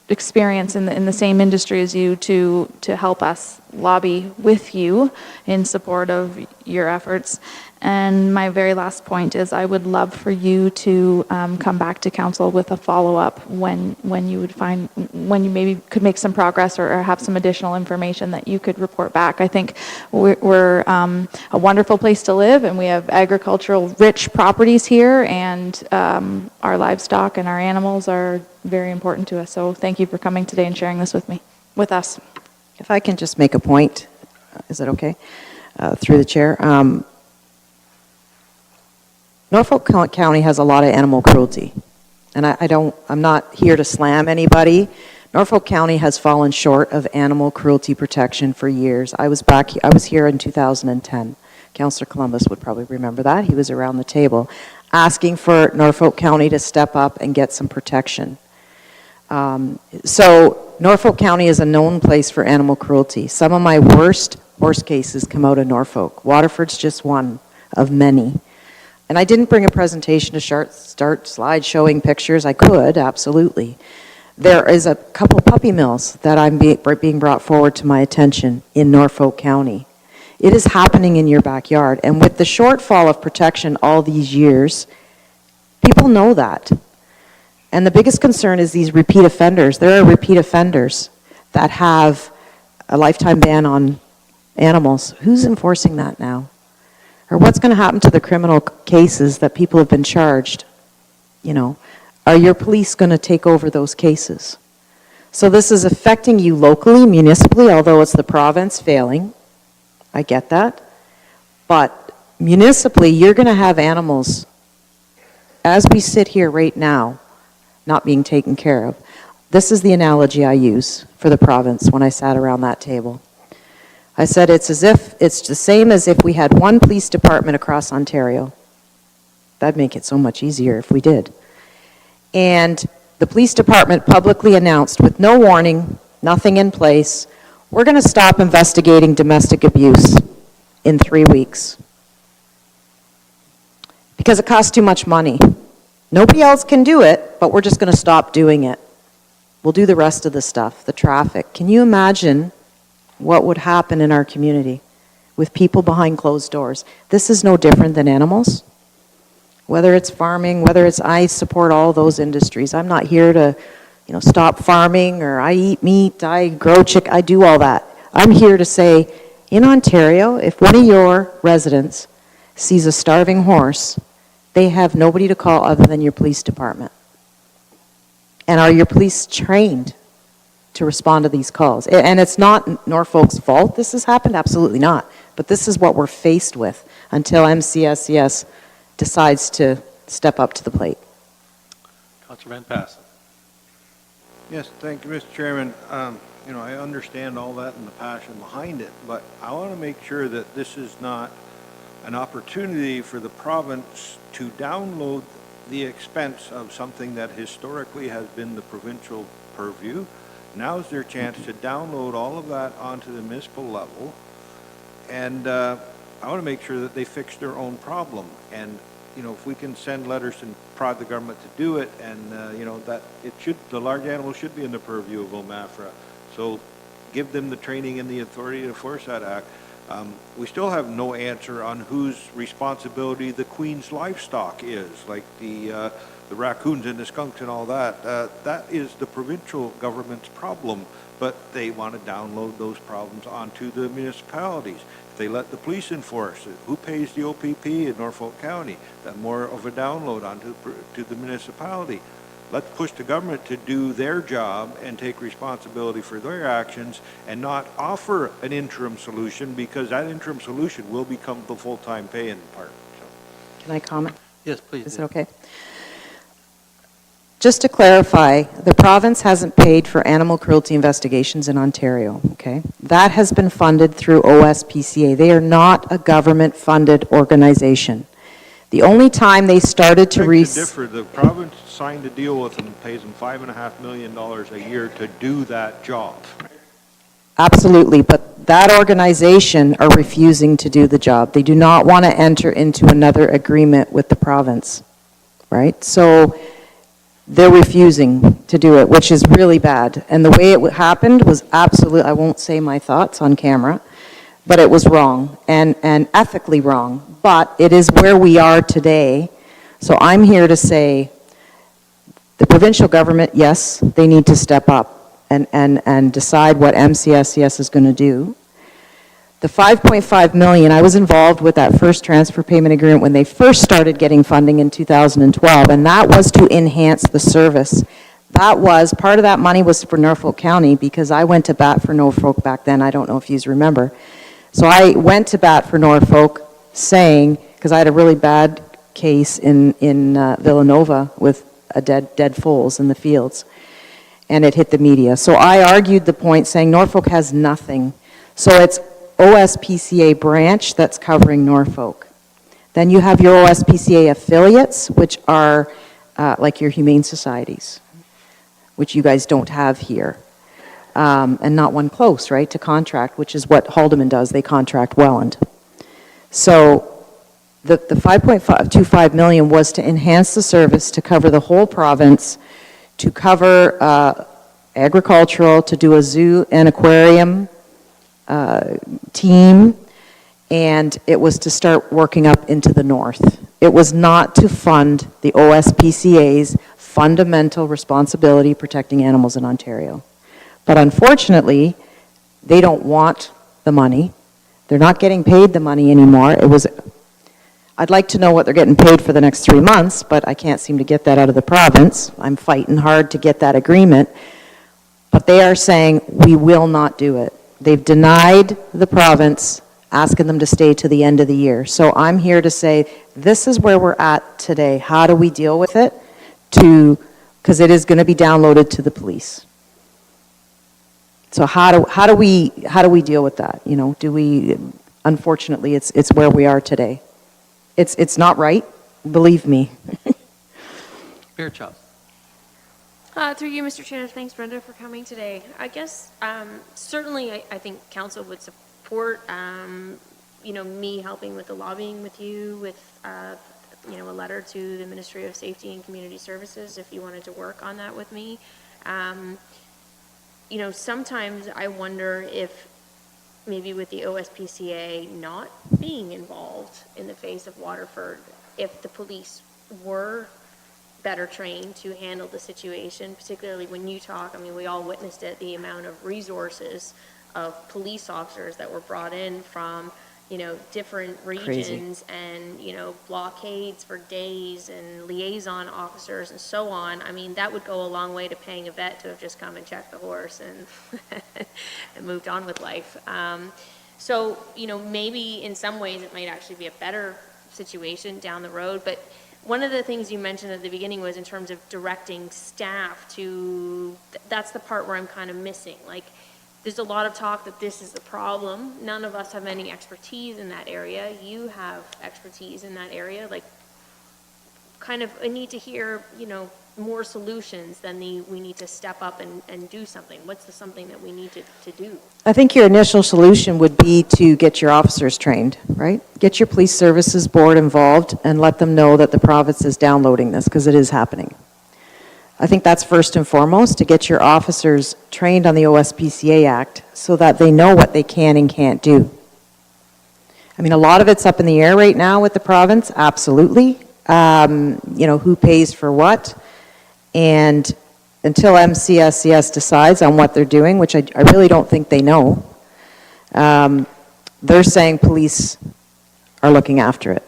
experience in the same industry as you to help us lobby with you in support of your efforts. And my very last point is I would love for you to come back to council with a follow-up when you maybe could make some progress or have some additional information that you could report back. I think we're a wonderful place to live and we have agricultural rich properties here and our livestock and our animals are very important to us. So thank you for coming today and sharing this with us. If I can just make a point, is that okay? Through the chair. Norfolk County has a lot of animal cruelty, and I'm not here to slam anybody. Norfolk County has fallen short of animal cruelty protection for years. I was here in 2010. Councillor Columbus would probably remember that. He was around the table asking for Norfolk County to step up and get some protection. So Norfolk County is a known place for animal cruelty. Some of my worst horse cases come out of Norfolk. Waterford's just one of many. And I didn't bring a presentation to start slide showing pictures. I could, absolutely. There is a couple puppy mills that I'm being brought forward to my attention in Norfolk County. It is happening in your backyard. And with the shortfall of protection all these years, people know that. And the biggest concern is these repeat offenders. There are repeat offenders that have a lifetime ban on animals. Who's enforcing that now? Or what's going to happen to the criminal cases that people have been charged? You know, are your police going to take over those cases? So this is affecting you locally, municipally, although it's the province failing. I get that. But municipally, you're going to have animals, as we sit here right now, not being taken care of. This is the analogy I use for the province when I sat around that table. I said it's the same as if we had one police department across Ontario. That'd make it so much easier if we did. And the police department publicly announced with no warning, nothing in place, we're going to stop investigating domestic abuse in 3 weeks. Because it costs too much money. Nobody else can do it, but we're just going to stop doing it. We'll do the rest of the stuff, the traffic. Can you imagine what would happen in our community with people behind closed doors? This is no different than animals. Whether it's farming, I support all those industries. I'm not here to, stop farming or I eat meat, I grow chicken, I do all that. I'm here to say, in Ontario, if one of your residents sees a starving horse, they have nobody to call other than your police department. And are your police trained to respond to these calls? And it's not Norfolk's fault this has happened, absolutely not. But this is what we're faced with until MCSCS decides to step up to the plate. Councillor Van Passen. Yes, thank you, Mr. Chairman. I understand all that and the passion behind it, but I want to make sure that this is not an opportunity for the province to download the expense of something that historically has been the provincial purview. Now's their chance to download all of that onto the municipal level, and I want to make sure that they fix their own problem. And if we can send letters and prod the government to do it, and that the large animals should be in the purview of OMAFRA. So give them the training and the authority to enforce that act. We still have no answer on whose responsibility the Queen's livestock is, like the the raccoons and the skunks and all that, that is the provincial government's problem, but they want to download those problems onto the municipalities. If they let the police enforce it, who pays the OPP in Norfolk County? Then more of a download onto to the municipality. Let's push the government to do their job and take responsibility for their actions and not offer an interim solution, because that interim solution will become the full-time pay-in part. Can I comment? Yes, please. Is it okay? Just to clarify, the province hasn't paid for animal cruelty investigations in Ontario, okay? That has been funded through OSPCA. They are not a government-funded organization. The only time they started to The province signed a deal with them and pays them $5.5 million a year to do that job. Absolutely, but that organization are refusing to do the job. They do not want to enter into another agreement with the province, right? So they're refusing to do it, which is really bad. And the way it happened was absolutely, I won't say my thoughts on camera, but it was wrong and ethically wrong. But it is where we are today. So I'm here to say the provincial government, yes, they need to step up and decide what MCSCS is going to do. The $5.5 million, I was involved with that first transfer payment agreement when they first started getting funding in 2012, and that was to enhance the service. That was, part of that money was for Norfolk County, because I went to bat for Norfolk back then. I don't know if you remember. So I went to bat for Norfolk saying, because I had a really bad case in Villanova with a dead foals in the fields, and it hit the media. So I argued the point saying Norfolk has nothing. So it's OSPCA branch that's covering Norfolk. Then you have your OSPCA affiliates, which are like your humane societies, which you guys don't have here. And not one close, right, to contract, which is what Haldeman does. They contract Welland. So the $5.25 million was to enhance the service, to cover the whole province, to cover agricultural, to do a zoo and aquarium team, and it was to start working up into the north. It was not to fund the OSPCA's fundamental responsibility protecting animals in Ontario. But unfortunately, they don't want the money. They're not getting paid the money anymore. I'd like to know what they're getting paid for the next 3 months, but I can't seem to get that out of the province. I'm fighting hard to get that agreement. But they are saying, we will not do it. They've denied the province, asking them to stay to the end of the year. So I'm here to say, this is where we're at today. How do we deal with it? Because it is going to be downloaded to the police. So how do we deal with that? You know, unfortunately, it's where we are today. It's not right, believe me. Mayor Chops. Through you, Mr. Chair, thanks, Brenda, for coming today. I guess certainly I think council would support, me helping with the lobbying with you, with a letter to the Ministry of Safety and Community Services if you wanted to work on that with me. Sometimes I wonder if maybe with the OSPCA not being involved in the face of Waterford, if the police were better trained to handle the situation, particularly when you talk, I mean, we all witnessed it, the amount of resources of police officers that were brought in from, different regions. Crazy. And, blockades for days and liaison officers and so on. I mean, that would go a long way to paying a vet to have just come and checked the horse and, and moved on with life. So, maybe in some ways it might actually be a better situation down the road, but one of the things you mentioned at the beginning was in terms of directing staff to, that's the part where I'm kind of missing. Like, there's a lot of talk that this is the problem. None of us have any expertise in that area. You have expertise in that area. Like, kind of, I need to hear, more solutions than we need to step up and do something. What's the something that we need to do? I think your initial solution would be to get your officers trained, right? Get your police services board involved and let them know that the province is downloading this, because it is happening. I think that's first and foremost, to get your officers trained on the OSPCA Act so that they know what they can and can't do. I mean, a lot of it's up in the air right now with the province, absolutely. who pays for what. And until MCSCS decides on what they're doing, which I really don't think they know, they're saying police are looking after it.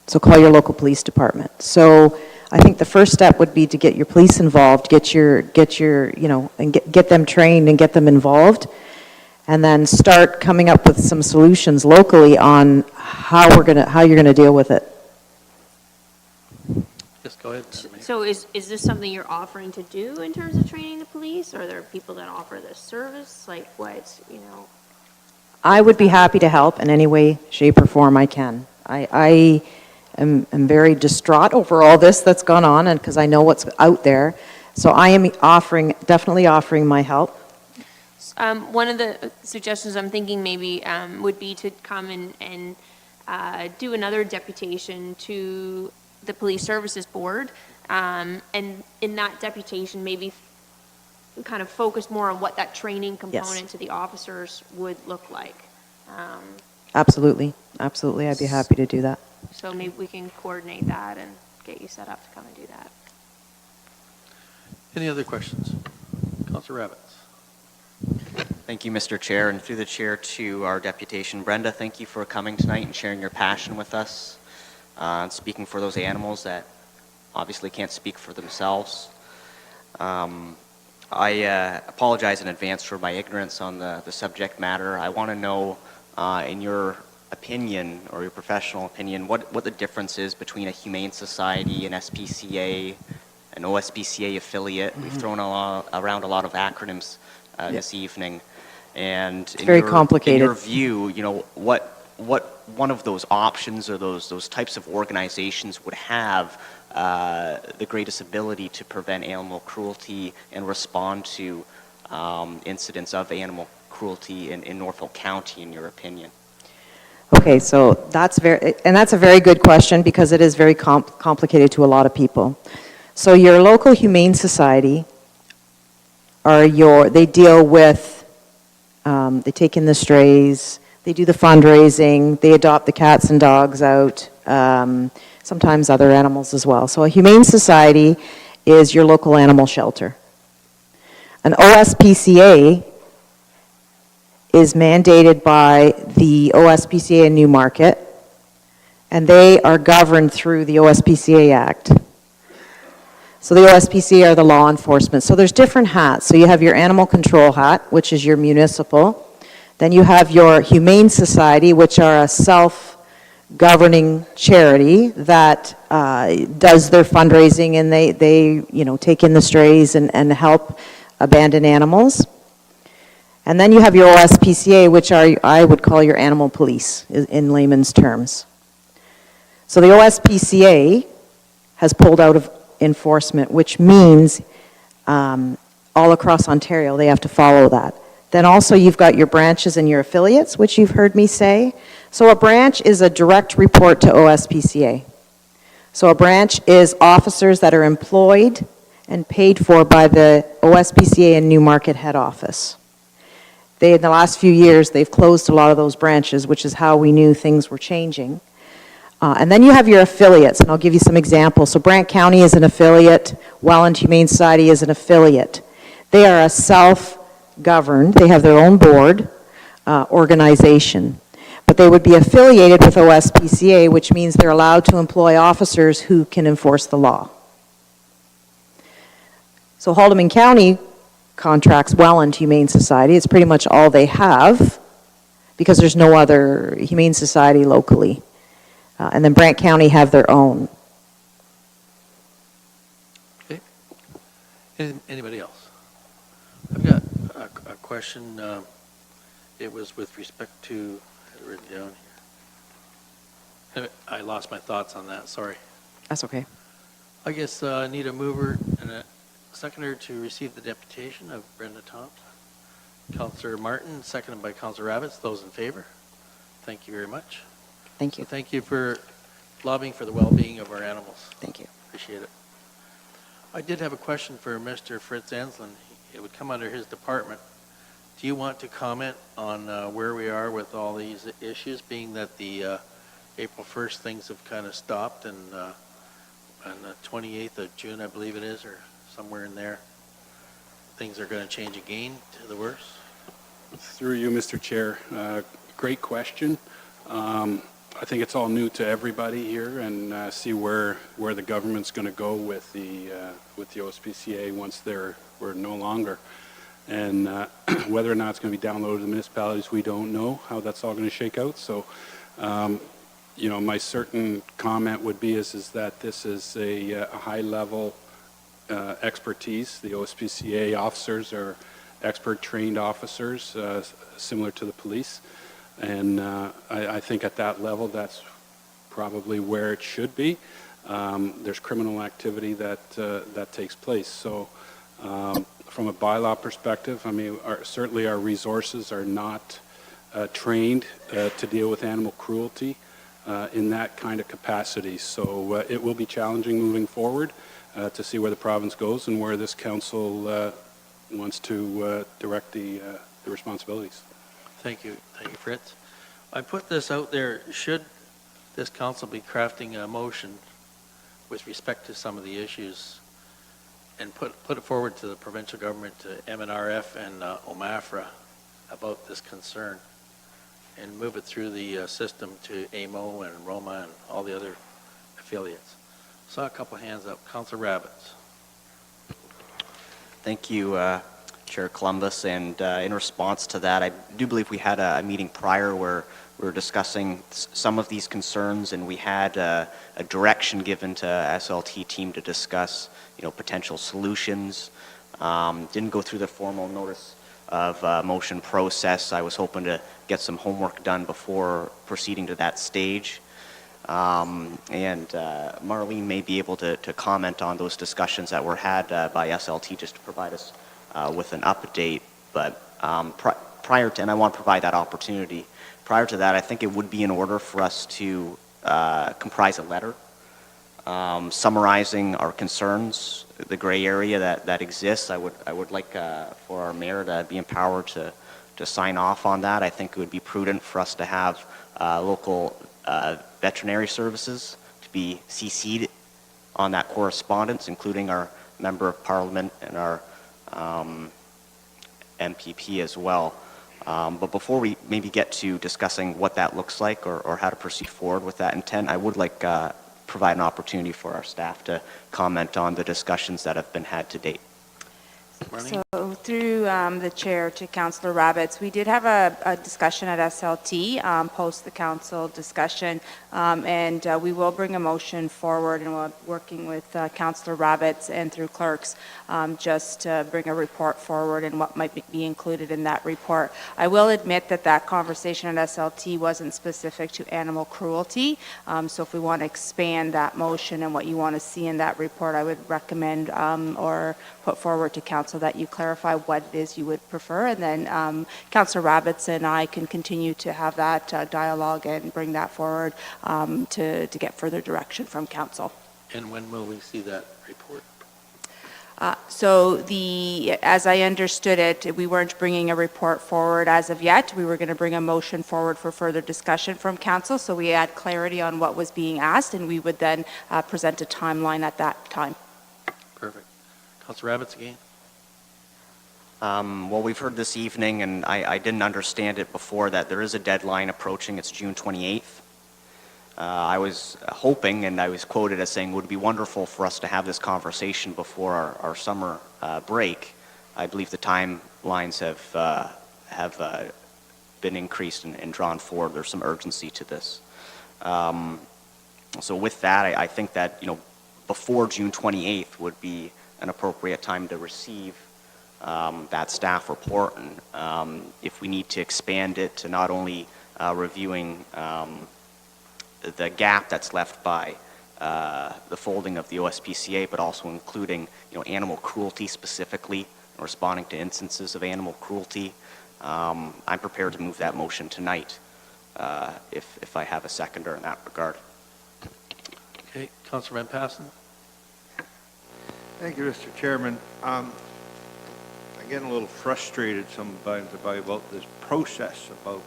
So call your local police department. So I think the first step would be to get your police involved, get your and get them trained and get them involved, and then start coming up with some solutions locally on how you're gonna deal with it. Just go ahead. So is this something you're offering to do in terms of training the police? Or are there people that offer this service? Like what, I would be happy to help in any way, shape, or form I can. I am very distraught over all this that's gone on, and because I know what's out there. So I am definitely offering my help. One of the suggestions I'm thinking maybe would be to come and do another deputation to the Police Services Board, and in that deputation maybe kind of focus more on what that training component to the officers would look like. Absolutely. Absolutely. I'd be happy to do that. So maybe we can coordinate that and get you set up to come and do that. Any other questions? Councilor Rabbits. Thank you, Mr. Chair, and through the chair to our deputation. Brenda, thank you for coming tonight and sharing your passion with us, and speaking for those animals that obviously can't speak for themselves. I apologize in advance for my ignorance on the subject matter. I want to know, in your opinion, or your professional opinion, what the difference is between a humane society, an SPCA, an OSPCA affiliate. We've thrown around a lot of acronyms this evening. And it's very complicated. In your view, what one of those options or those types of organizations would have the greatest ability to prevent animal cruelty and respond to incidents of animal cruelty in Norfolk County, in your opinion? Okay, so that's a very good question, because it is very complicated to a lot of people. So your local humane society they deal with, they take in the strays, they do the fundraising, they adopt the cats and dogs out, sometimes other animals as well. So a humane society is your local animal shelter. An OSPCA is mandated by the OSPCA in Newmarket, and they are governed through the OSPCA Act. So the OSPCA are the law enforcement. So there's different hats. So you have your animal control hat, which is your municipal. Then you have your humane society, which are a self-governing charity that does their fundraising, and they take in the strays and help abandoned animals. And then you have your OSPCA, which I would call your animal police in layman's terms. So the OSPCA has pulled out of enforcement, which means all across Ontario they have to follow that. Then also you've got your branches and your affiliates, which you've heard me say. So a branch is a direct report to OSPCA. So a branch is officers that are employed and paid for by the OSPCA in Newmarket head office. In the last few years, they've closed a lot of those branches, which is how we knew things were changing. And then you have your affiliates, and I'll give you some examples. So Brant County is an affiliate. Welland Humane Society is an affiliate. They are a self-governed, they have their own board organization. But they would be affiliated with OSPCA, which means they're allowed to employ officers who can enforce the law. So Haldimand County contracts Welland Humane Society. It's pretty much all they have, because there's no other humane society locally. And then Brant County have their own. Okay. Anybody else? I've got a question. It was with respect to, I had it written down here. I lost my thoughts on that, sorry. That's okay. I guess I need a mover and a seconder to receive the deputation of Brenda Thompson. Councillor Martin, seconded by Councillor Rabbits. Those in favor? Thank you very much. Thank you. So thank you for lobbying for the well-being of our animals. Thank you. Appreciate it. I did have a question for Mr. Fritz Enslin. It would come under his department. Do you want to comment on where we are with all these issues, being that the April 1st things have kind of stopped, and on the 28th of June, I believe it is, or somewhere in there, things are going to change again to the worse? Through you, Mr. Chair, great question. I think it's all new to everybody here, and see where the government's going to go with the OSPCA once we're no longer. And whether or not it's going to be downloaded to the municipalities, we don't know how that's all going to shake out. So, you know, my certain comment would be is that this is a high-level expertise. The OSPCA officers are expert trained officers, similar to the police. And I think at that level, that's probably where it should be. There's criminal activity that takes place. So from a bylaw perspective, I mean, certainly our resources are not trained to deal with animal cruelty in that kind of capacity. So it will be challenging moving forward to see where the province goes and where this council wants to direct the responsibilities. Thank you, Fritz. I put this out there, should this council be crafting a motion with respect to some of the issues and put it forward to the provincial government, to MNRF and OMAFRA about this concern, and move it through the system to AMO and Roma and all the other affiliates. Saw a couple hands up. Councillor Rabbits. Thank you, Chair Columbus. And in response to that, I do believe we had a meeting prior where we were discussing some of these concerns, and we had a direction given to SLT team to discuss, you know, potential solutions. Didn't go through the formal notice of motion process. I was hoping to get some homework done before proceeding to that stage. Marlene may be able to comment on those discussions that were had by SLT just to provide us with an update. But prior to, and I want to provide that opportunity, prior to that, I think it would be in order for us to comprise a letter summarizing our concerns, the gray area that exists. I would like for our mayor to be empowered to sign off on that. I think it would be prudent for us to have local veterinary services to be CC'd on that correspondence, including our Member of Parliament and our MPP as well. But before we maybe get to discussing what that looks like or how to proceed forward with that intent, I would like provide an opportunity for our staff to comment on the discussions that have been had to date. Marlene? So through the chair to Councillor Rabbits, we did have a discussion at SLT post the council discussion, and we will bring a motion forward, and we're working with Councillor Rabbits and through clerks just to bring a report forward and what might be included in that report. I will admit that conversation at SLT wasn't specific to animal cruelty, so if we want to expand that motion and what you want to see in that report, I would recommend or put forward to council that you clarify what it is you would prefer, and then Councillor Rabbits and I can continue to have that dialogue and bring that forward to get further direction from council. And when will we see that report? So as I understood it, we weren't bringing a report forward as of yet. We were going to bring a motion forward for further discussion from council, so we had clarity on what was being asked, and we would then present a timeline at that time. Perfect. Councillor Rabbits again. Well, we've heard this evening, and I didn't understand it before, that there is a deadline approaching. It's June 28th. I was hoping, and I was quoted as saying, it would be wonderful for us to have this conversation before our summer break. I believe the timelines have been increased and drawn forward. There's some urgency to this. So with that, I think that, you know, before June 28th would be an appropriate time to receive that staff report, and if we need to expand it to not only reviewing the gap that's left by the folding of the OSPCA, but also including, you know, animal cruelty specifically, and responding to instances of animal cruelty. I'm prepared to move that motion tonight if I have a seconder in that regard. Okay, Councillor Van Passen. Thank you, Mr. Chairman. I'm getting a little frustrated sometimes about this process, about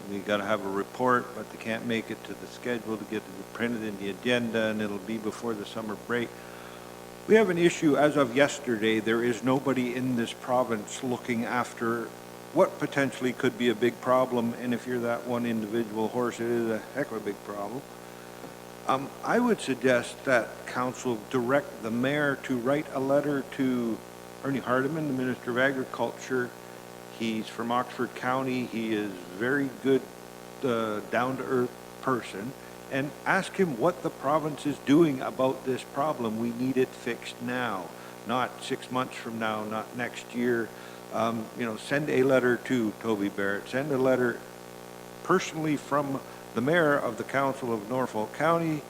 we got to have a report, but they can't make it to the schedule to get it printed in the agenda, and it'll be before the summer break. We have an issue as of yesterday. There is nobody in this province looking after what potentially could be a big problem, and if you're that one individual horse, it is a heck of a big problem. I would suggest that council direct the mayor to write a letter to Ernie Hardeman, the Minister of Agriculture. He's from Oxford County. He is very good, down-to-earth person, and ask him what the province is doing about this problem. We need it fixed now, not 6 months from now, not next year. Send a letter to Toby Barrett. Send a letter personally from the mayor of the Council of Norfolk County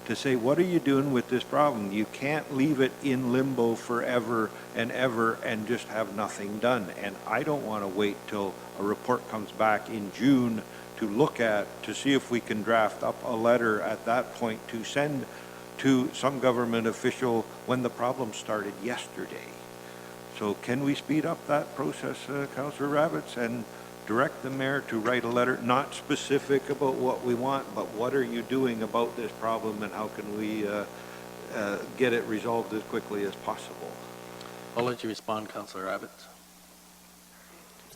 to say, what are you doing with this problem? You can't leave it in limbo forever and ever and just have nothing done. And I don't want to wait till a report comes back in June to look at, to see if we can draft up a letter at that point to send to some government official when the problem started yesterday. So can we speed up that process, Councillor Rabbits, and direct the mayor to write a letter, not specific about what we want, but what are you doing about this problem and how can we get it resolved as quickly as possible? I'll let you respond, Councillor Rabbits.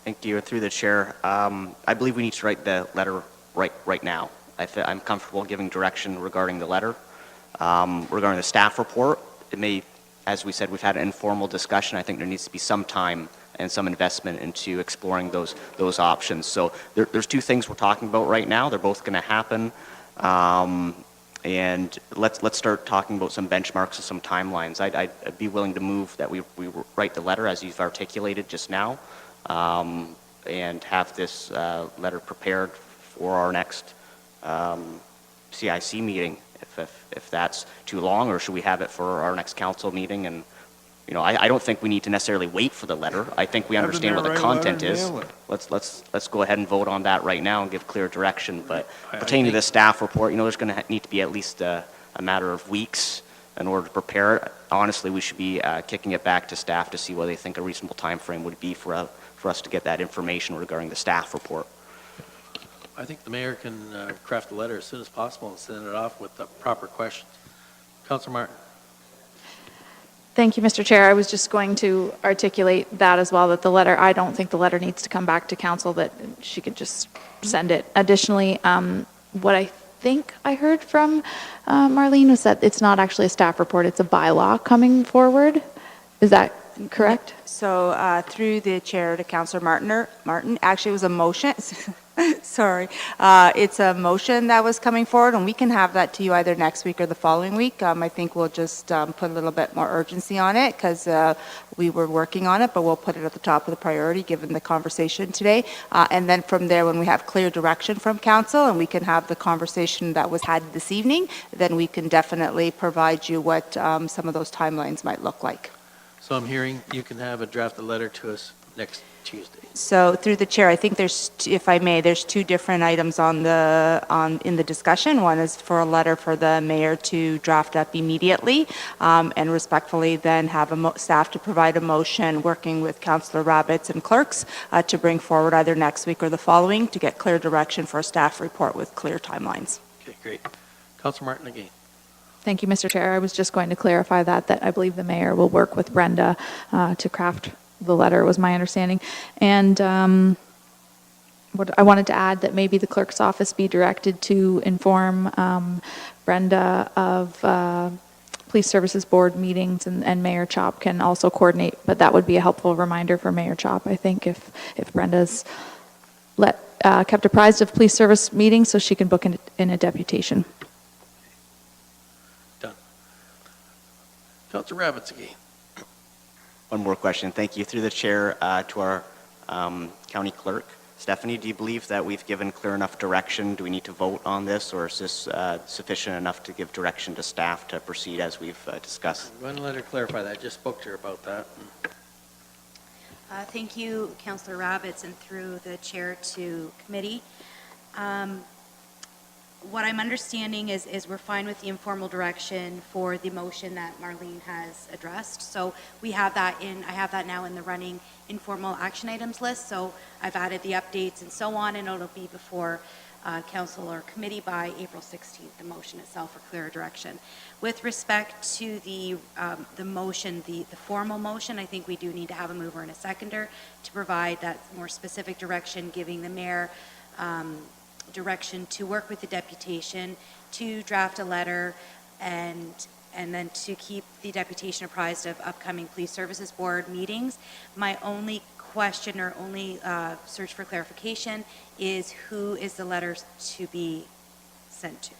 Thank you. Through the chair, I believe we need to write the letter right now. I'm comfortable giving direction regarding the letter. Regarding the staff report, it may, as we said, we've had an informal discussion. I think there needs to be some time and some investment into exploring those options. So there's two things we're talking about right now. They're both going to happen. And let's start talking about some benchmarks and some timelines. I'd be willing to move that we write the letter as you've articulated just now, and have this letter prepared for our next CIC meeting, if that's too long, or should we have it for our next council meeting? And I don't think we need to necessarily wait for the letter. I think we understand what the content is. Let's go ahead and vote on that right now and give clear direction. But pertaining to the staff report, there's going to need to be at least a matter of weeks in order to prepare it. Honestly, we should be kicking it back to staff to see what they think a reasonable time frame would be for us to get that information regarding the staff report. I think the mayor can craft a letter as soon as possible and send it off with the proper questions. Councillor Martin. Thank you, Mr. Chair. I was just going to articulate that as well, that the letter, I don't think the letter needs to come back to council, that she could just send it. Additionally, what I think I heard from Marlene was that it's not actually a staff report, it's a bylaw coming forward. Is that correct? So through the chair to Councillor Martin, actually it was a motion. Sorry. It's a motion that was coming forward, and we can have that to you either next week or the following week. I think we'll just put a little bit more urgency on it because we were working on it, but we'll put it at the top of the priority given the conversation today. And then from there, when we have clear direction from council and we can have the conversation that was had this evening, then we can definitely provide you what some of those timelines might look like. So I'm hearing you can have a draft letter to us next Tuesday. So through the chair, I think there's, if I may, there's two different items in the discussion. One is for a letter for the mayor to draft up immediately, and respectfully then have staff to provide a motion working with Councillor Rabbits and clerks to bring forward either next week or the following to get clear direction for a staff report with clear timelines. Okay, great. Councillor Martin again. Thank you, Mr. Chair. I was just going to clarify that I believe the mayor will work with Brenda to craft the letter, was my understanding. And what I wanted to add that maybe the clerk's office be directed to inform Brenda of Police Services Board meetings, and Mayor Chop can also coordinate, but that would be a helpful reminder for Mayor Chop, I think, if Brenda's kept apprised of police service meetings so she can book in a deputation. Done. Councillor Rabbits again. One more question. Thank you. Through the chair to our county clerk. Stephanie, do you believe that we've given clear enough direction? Do we need to vote on this, or is this sufficient enough to give direction to staff to proceed as we've discussed? I'm going to let her clarify that. I just spoke to her about that. Thank you, Councillor Rabbits, and through the chair to committee. what I'm understanding is we're fine with the informal direction for the motion that Marlene has addressed. So we have that I have that now in the running informal action items list. So I've added the updates and so on, and it'll be before council or committee by April 16th, the motion itself for clearer direction. With respect to the motion, the formal motion, I think we do need to have a mover and a seconder to provide that more specific direction, giving the mayor direction to work with the deputation to draft a letter and then to keep the deputation apprised of upcoming police services board meetings. My only question or only search for clarification is who is the letter to be sent to?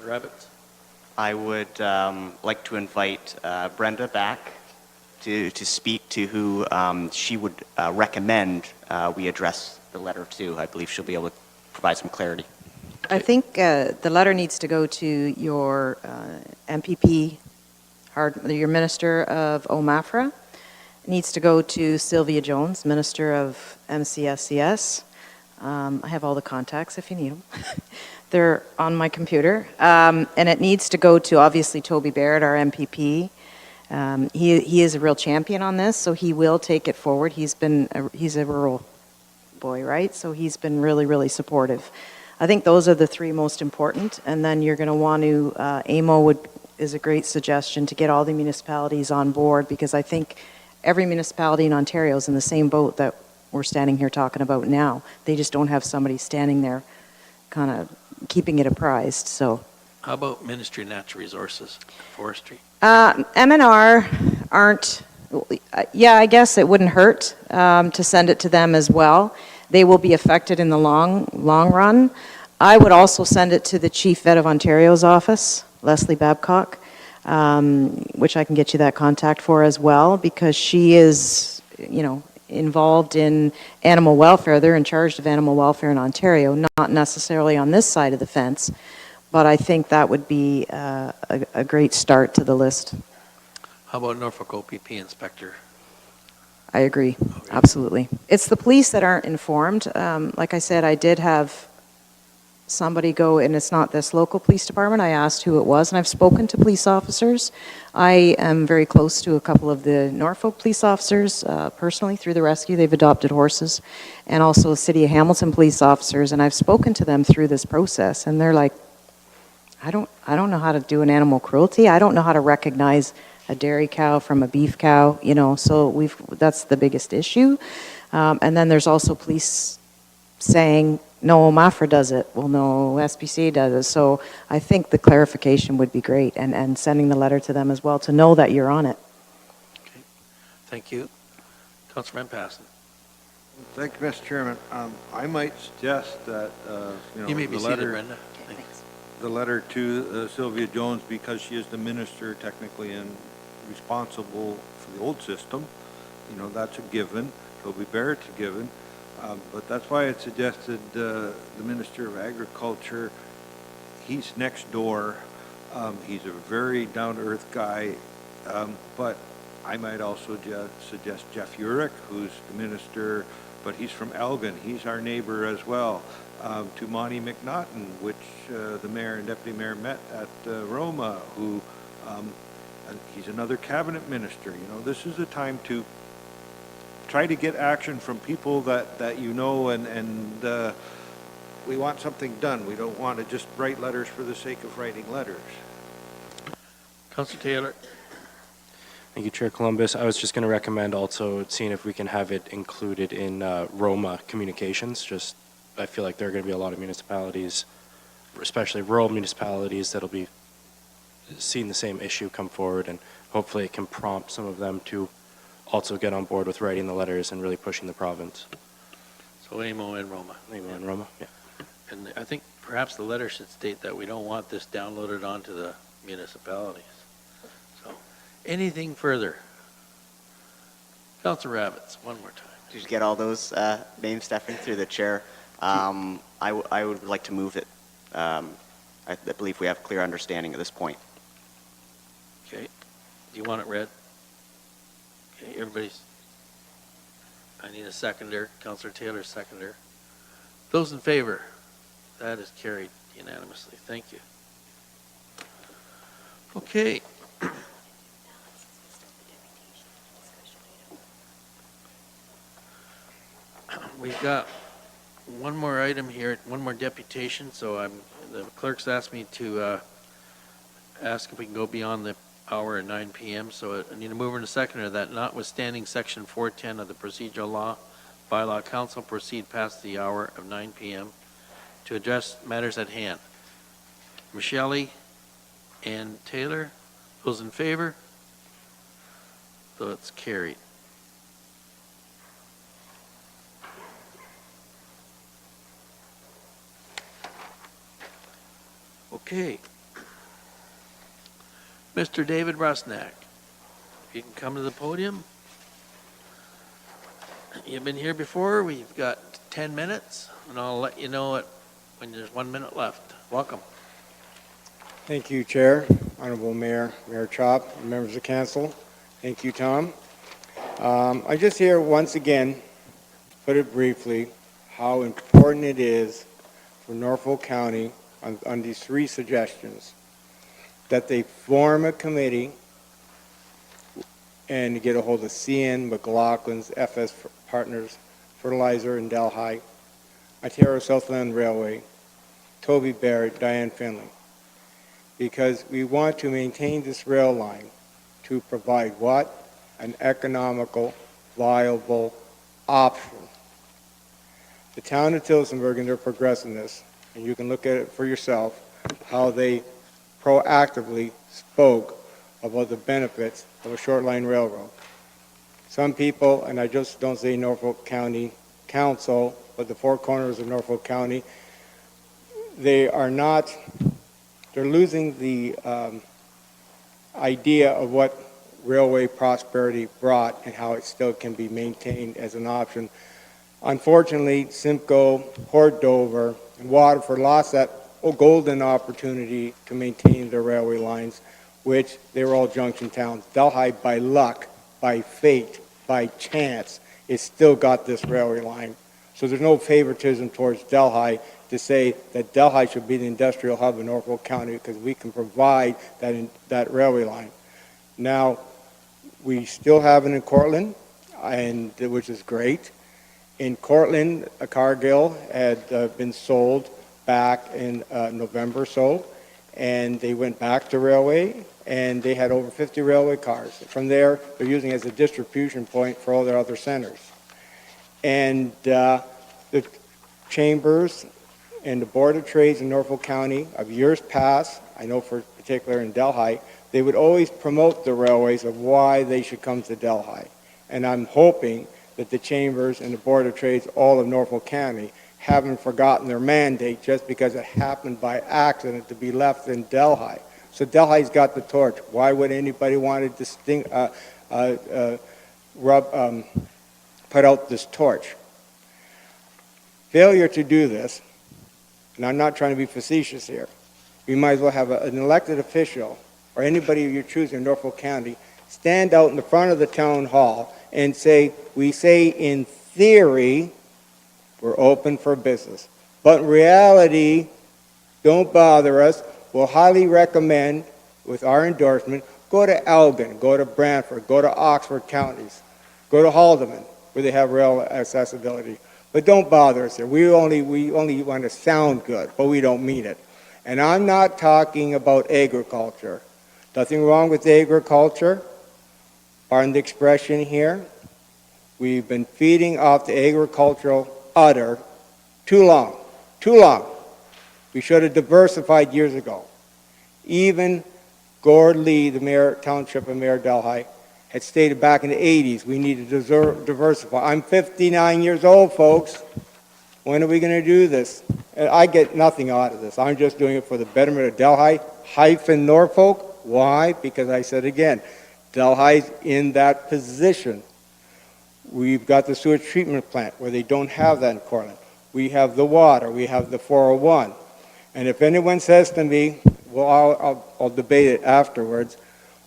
Rabbits? I would like to invite Brenda back to speak to who she would recommend we address the letter to. I believe she'll be able to provide some clarity. I think the letter needs to go to your MPP, your Minister of OMAFRA. It needs to go to Sylvia Jones, Minister of MCSCS. I have all the contacts if you need them. They're on my computer. And it needs to go to, obviously, Toby Barrett, our MPP. He is a real champion on this, so he will take it forward. He's a rural boy, right? So he's been really, really supportive. I think those are the three most important. And then you're going to want to, AMO is a great suggestion to get all the municipalities on board, because I think every municipality in Ontario is in the same boat that we're standing here talking about now. They just don't have somebody standing there kind of keeping it apprised. So, How about Ministry of Natural Resources, Forestry? M&R aren't, yeah, I guess it wouldn't hurt to send it to them as well. They will be affected in the long run. I would also send it to the Chief Vet of Ontario's office, Leslie Babcock, which I can get you that contact for as well, because she is, involved in animal welfare. They're in charge of animal welfare in Ontario, not necessarily on this side of the fence, but I think that would be a great start to the list. How about Norfolk OPP Inspector? I agree, absolutely. It's the police that aren't informed. Like I said, I did have somebody go, and it's not this local police department. I asked who it was, and I've spoken to police officers. I am very close to a couple of the Norfolk police officers personally through the rescue. They've adopted horses, and also the City of Hamilton police officers, and I've spoken to them through this process, and they're like, I don't know how to do an animal cruelty. I don't know how to recognize a dairy cow from a beef cow, so that's the biggest issue. And then there's also police saying, no, OMAFRA does it. Well, no, SPCA does it. So I think the clarification would be great, and sending the letter to them as well to know that you're on it. Okay, thank you. Councilor Van Passen. Thank you, Mr. Chairman. I might suggest that, You may be seated, Brenda. the letter to Sylvia Jones, because she is the minister technically and responsible for the old system. That's a given. Toby Barrett's a given. But that's why I had suggested the Minister of Agriculture. He's next door. He's a very down-to-earth guy. But I might also suggest Jeff Urich, who's the minister, but he's from Elgin. He's our neighbor as well. To Monty McNaughton, which the mayor and deputy mayor met at Roma, who he's another cabinet minister. This is the time to try to get action from people that and we want something done. We don't want to just write letters for the sake of writing letters. Councilor Taylor. Thank you, Chair Columbus. I was just going to recommend also seeing if we can have it included in Roma communications. I feel like there are going to be a lot of municipalities, especially rural municipalities, that'll be seeing the same issue come forward, and hopefully it can prompt some of them to also get on board with writing the letters and really pushing the province. So AMO and Roma. AMO and Roma, yeah. And I think perhaps the letter should state that we don't want this downloaded onto the municipalities. So, anything further? Councilor Rabbits, one more time. Did you get all those names, Stephanie, through the chair? I would like to move it. I believe we have clear understanding at this point. Okay. Do you want it read? Okay, I need a seconder. Councilor Taylor, seconder. Those in favor? That is carried unanimously. Thank you. Okay. We've got one more item here, one more deputation, so the clerk's asked me to ask if we can go beyond the hour at 9 p.m., so I need a mover and a seconder that notwithstanding Section 410 of the Procedural Law, Bylaw Council proceed past the hour of 9 p.m. to address matters at hand. Michele and Taylor, those in favor? So it's carried. Okay. Mr. David Rusnak, if you can come to the podium. You've been here before. We've got 10 minutes, and I'll let you know it when there's 1 minute left. Welcome. Thank you, Chair, Honorable Mayor, Mayor Chop, and members of the council. Thank you, Tom. I just hear once again, put it briefly, how important it is for Norfolk County on these three suggestions that they form a committee and get a hold of CN, McLaughlin's, FS Partners, Fertilizer in Delhi, Ontario Southland Railway, Toby Barrett, Diane Finley, because we want to maintain this rail line to provide what? An economical, viable option. The town of Tillsonburg and their progressiveness, and you can look at it for yourself, how they proactively spoke about the benefits of a short line railroad. Some people, and I just don't say Norfolk County Council, but the four corners of Norfolk County, they're losing the idea of what railway prosperity brought and how it still can be maintained as an option. Unfortunately, Simcoe, Port Dover, and Waterford lost that golden opportunity to maintain their railway lines, which they were all junction towns. Delhi, by luck, by fate, by chance, it's still got this railway line. So there's no favoritism towards Delhi to say that Delhi should be the industrial hub of Norfolk County because we can provide that railway line. Now, we still have it in Cortland, which is great. In Cortland, Cargill had been sold back in November or so, and they went back to railway, and they had over 50 railway cars. From there, they're using it as a distribution point for all their other centers. And the chambers and the Board of Trades in Norfolk County of years past, I know for particular in Delhi, they would always promote the railways of why they should come to Delhi. And I'm hoping that the chambers and the Board of Trades, all of Norfolk County, haven't forgotten their mandate just because it happened by accident to be left in Delhi. So Delhi's got the torch. Why would anybody want to put out this torch? Failure to do this, and I'm not trying to be facetious here, we might as well have an elected official or anybody you're choosing in Norfolk County stand out in the front of the town hall and say, we say in theory, we're open for business. But in reality, don't bother us. We'll highly recommend, with our endorsement, go to Elgin, go to Brantford, go to Oxford counties, go to Haldeman, where they have rail accessibility. But don't bother us there. We only want to sound good, but we don't mean it. And I'm not talking about agriculture. Nothing wrong with agriculture. Pardon the expression here. We've been feeding off the agricultural udder too long. Too long. We should have diversified years ago. Even Gord Lee, the mayor, township and mayor of Delhi, had stated back in the 80s we need to diversify. I'm 59 years old, folks. When are we going to do this? And I get nothing out of this. I'm just doing it for the betterment of Delhi-Norfolk. Why? Because I said again, Delhi's in that position. We've got the sewage treatment plant where they don't have that in Cortland. We have the water. We have the 401. And if anyone says to me, well, I'll debate it afterwards,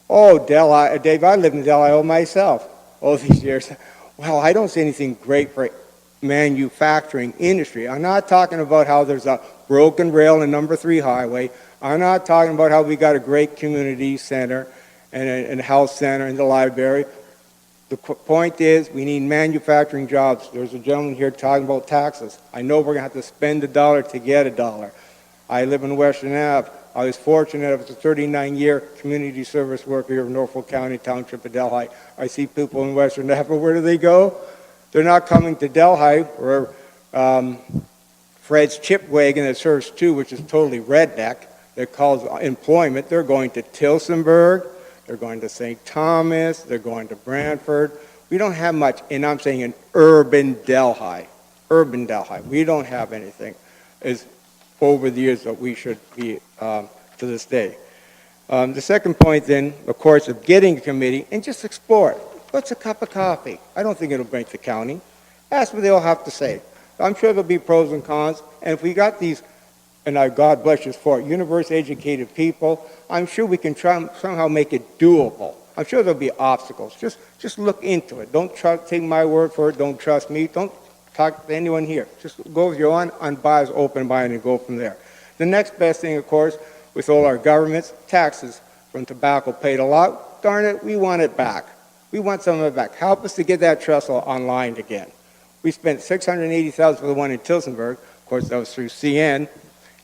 oh, Delhi, Dave, I lived in Delhi all myself all these years. Well, I don't see anything great for manufacturing industry. I'm not talking about how there's a broken rail in number 3 highway. I'm not talking about how we got a great community center and a health center and the library. The point is, we need manufacturing jobs. There's a gentleman here talking about taxes. I know we're going to have to spend a dollar to get a dollar. I live in Western Ave. I was fortunate. I was a 39-year community service worker here in Norfolk County, Township of Delhi. I see people in Western Ave. Where do they go? They're not coming to Delhi, where Fred's Chip Wagon that serves 2, which is totally redneck, that calls employment. They're going to Tillsonburg. They're going to St. Thomas. They're going to Brantford. We don't have much, and I'm saying in urban Delhi. Urban Delhi. We don't have anything as over the years that we should be to this day. The second point then, of course, of getting a committee and just explore it. What's a cup of coffee? I don't think it'll break the county. Ask what they'll have to say. I'm sure there'll be pros and cons, and if we got these, and God bless us for it, university-educated people, I'm sure we can try somehow make it doable. I'm sure there'll be obstacles. Just look into it. Don't take my word for it. Don't trust me. Don't talk to anyone here. Just go with your own unbiased, open mind and go from there. The next best thing, of course, with all our governments, taxes from tobacco paid a lot. Darn it, we want it back. We want some of it back. Help us to get that trestle online again. We spent $680,000 for the one in Tillsonburg. Of course, that was through CN.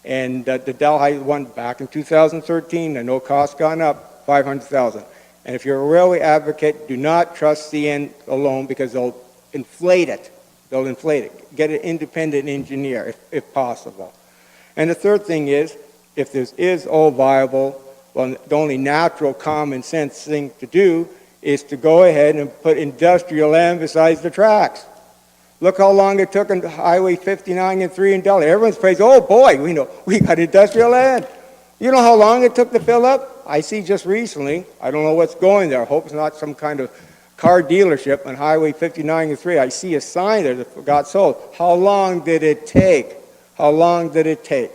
And the Delhi one back in 2013, the no cost gone up, $500,000. And if you're a railway advocate, do not trust CN alone because they'll inflate it. They'll inflate it. Get an independent engineer if possible. And the third thing is, if this is all viable, well, the only natural common sense thing to do is to go ahead and put industrial land besides the tracks. Look how long it took on Highway 59 and 3 in Delhi. Everyone's praised, oh boy, we got industrial land. You know how long it took to fill up? I see just recently, I don't know what's going there. I hope it's not some kind of car dealership on Highway 59 and 3. I see a sign there that got sold. How long did it take? How long did it take?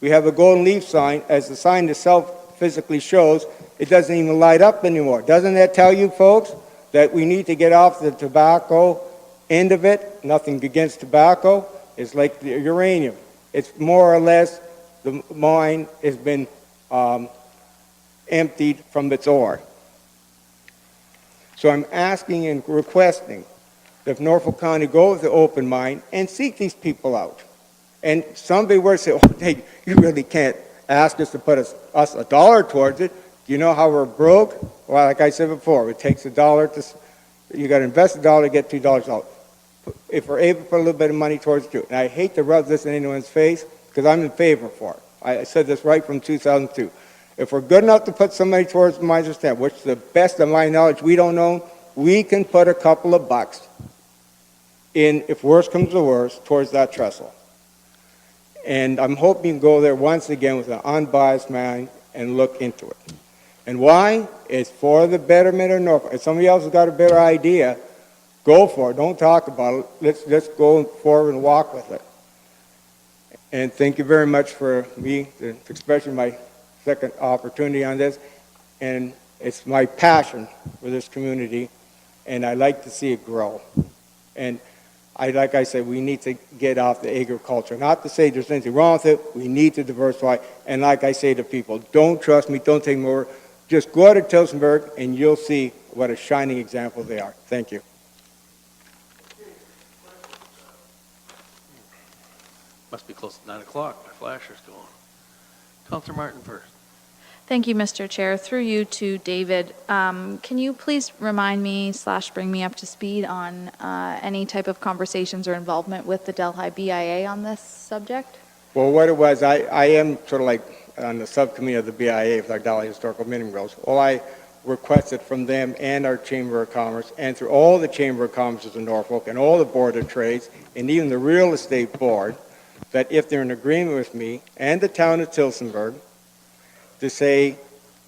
We have a golden leaf sign. As the sign itself physically shows, it doesn't even light up anymore. Doesn't that tell you folks that we need to get off the tobacco end of it? Nothing against tobacco. It's like the uranium. It's more or less the mine has been emptied from its ore. So I'm asking and requesting that if Norfolk County go with the open mine and seek these people out. And somebody were to say, oh, hey, you really can't ask us to put us $1 towards it. Do you know how we're broke? Well, like I said before, it takes $1 to, you got to invest $1 to get $2 out. If we're able to put a little bit of money towards it, and I hate to rub this in anyone's face because I'm in favor for it. I said this right from 2002. If we're good enough to put somebody towards the mines of stamp, which to the best of my knowledge we don't know, we can put a couple of bucks in, if worse comes to worse, towards that trestle. And I'm hoping to go there once again with an unbiased mind and look into it. And why? It's for the betterment of Norfolk. If somebody else has got a better idea, go for it. Don't talk about it. Let's go forward and walk with it. And thank you very much for me, especially my second opportunity on this. And it's my passion for this community, and I like to see it grow. And like I said, we need to get off the agriculture. Not to say there's anything wrong with it. We need to diversify. And like I say to people, don't trust me. Don't take me over. Just go out to Tillsonburg, and you'll see what a shining example they are. Thank you. Must be close to 9 o'clock. My flasher's going. Councillor Martin first. Thank you, Mr. Chair. Through you to David, can you please remind me / bring me up to speed on any type of conversations or involvement with the Delhi BIA on this subject? Well, what it was, I am sort of like on the subcommittee of the BIA for our Delhi Historical Mineral Grows. All I requested from them and our Chamber of Commerce and through all the Chamber of Commerce in Norfolk and all the Board of Trades and even the Real Estate Board, that if they're in agreement with me and the town of Tillsonburg, to say,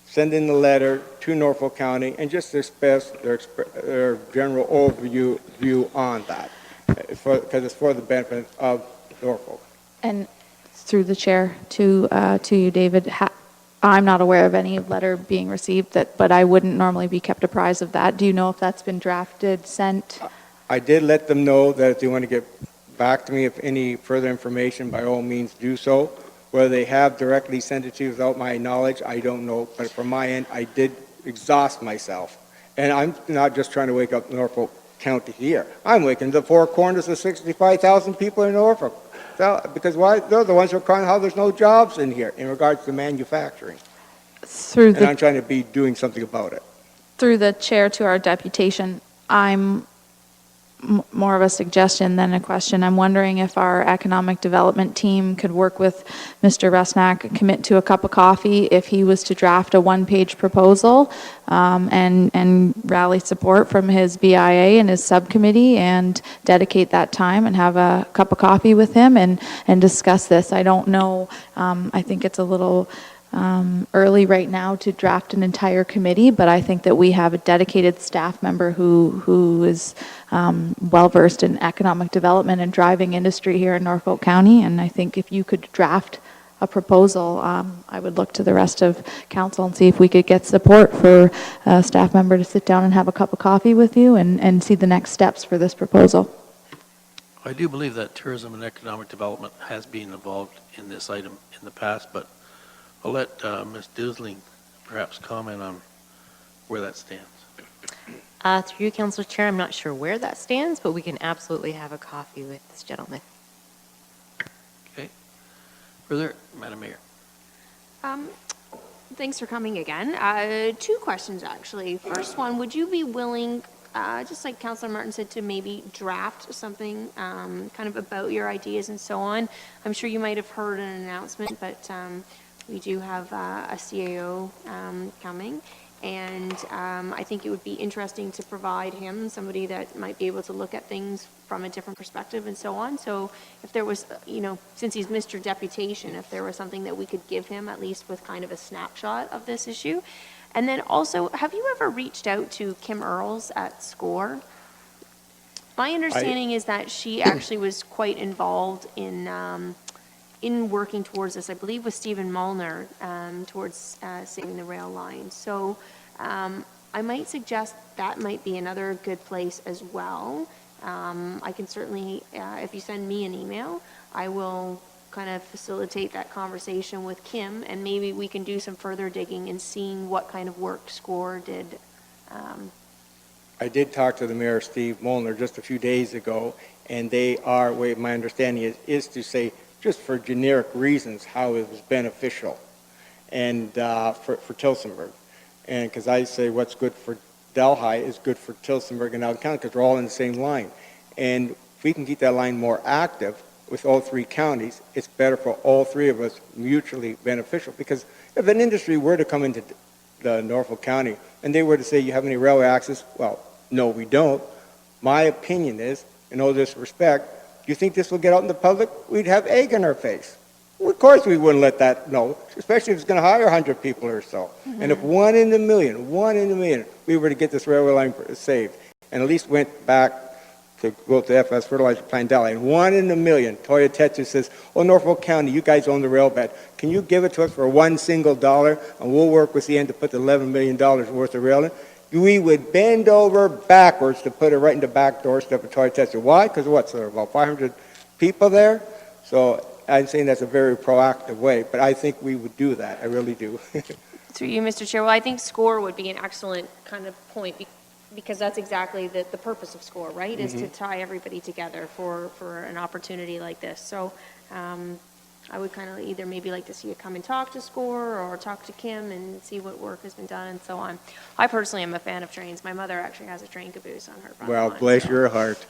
send in the letter to Norfolk County and just express their general overview on that, because it's for the benefit of Norfolk. And through the chair to you, David, I'm not aware of any letter being received, but I wouldn't normally be kept apprised of that. Do you know if that's been drafted, sent? I did let them know that if they want to get back to me if any further information, by all means do so. Whether they have directly sent it to you without my knowledge, I don't know. But from my end, I did exhaust myself. And I'm not just trying to wake up Norfolk County here. I'm waking the four corners of 65,000 people in Norfolk. So, because why? They're the ones who are crying how there's no jobs in here in regards to manufacturing. And I'm trying to be doing something about it. Through the chair to our deputation, I'm more of a suggestion than a question. I'm wondering if our economic development team could work with Mr. Resnack, commit to a cup of coffee if he was to draft a one-page proposal, and rally support from his BIA and his subcommittee, and dedicate that time and have a cup of coffee with him and discuss this. I don't know, I think it's a little early right now to draft an entire committee, but I think that we have a dedicated staff member who is well-versed in economic development and driving industry here in Norfolk County, and I think if you could draft a proposal, I would look to the rest of council and see if we could get support for a staff member to sit down and have a cup of coffee with you and see the next steps for this proposal. I do believe that tourism and economic development has been involved in this item in the past, but I'll let Ms. Dusling perhaps comment on where that stands. Through you, Councilor Chair, I'm not sure where that stands, but we can absolutely have a coffee with this gentleman. Okay. Further, Madam Mayor. Thanks for coming again. Two questions, actually. First one, would you be willing, just like Councilor Martin said, to maybe draft something kind of about your ideas and so on? I'm sure you might have heard an announcement, but we do have a CAO coming, and I think it would be interesting to provide him somebody that might be able to look at things from a different perspective and so on. So if there was, since he's Mr. Deputation, if there was something that we could give him at least with kind of a snapshot of this issue. And then also, have you ever reached out to Kim Earls at SCORE? My understanding is that she actually was quite involved in working towards this, I believe with Stephen Molnar, towards saving the rail line. So I might suggest that might be another good place as well. I can certainly, if you send me an email, I will kind of facilitate that conversation with Kim, and maybe we can do some further digging and seeing what kind of work SCORE did. I did talk to the Mayor, Steve Molnar, just a few days ago, and they are, my understanding is to say, just for generic reasons, how it was beneficial, and for Tillsonburg. And because I say what's good for Delhi is good for Tillsonburg and Allen County, because we're all in the same line. And if we can keep that line more active with all three counties, it's better for all three of us, mutually beneficial. Because if an industry were to come into the Norfolk County and they were to say, you have any railway access? Well, no, we don't. My opinion is, in all this respect, do you think this will get out in the public? We'd have egg in our face. Well, of course we wouldn't let that know, especially if it's going to hire 100 people or so. Mm-hmm. And if 1 in a million, we were to get this railway line saved, and at least went back to go to FS Fertilizer Plant Delhi, and 1 in a million, Toya Tetsu says, oh, Norfolk County, you guys own the rail bed. Can you give it to us for $1 single, and we'll work with the end to put the $11 million worth of rail in? We would bend over backwards to put it right in the back doorstep of Toya Tetsu. Why? Because what, so there are about 500 people there? So I'm saying that's a very proactive way, but I think we would do that. I really do. Through you, Mr. Chair. Well, I think SCORE would be an excellent kind of point, because that's exactly the purpose of SCORE, right? Is to tie everybody together for an opportunity like this. So I would kind of either maybe like to see you come and talk to SCORE or talk to Kim and see what work has been done and so on. I personally am a fan of trains. My mother actually has a train caboose on her front lawn. Well, bless your heart.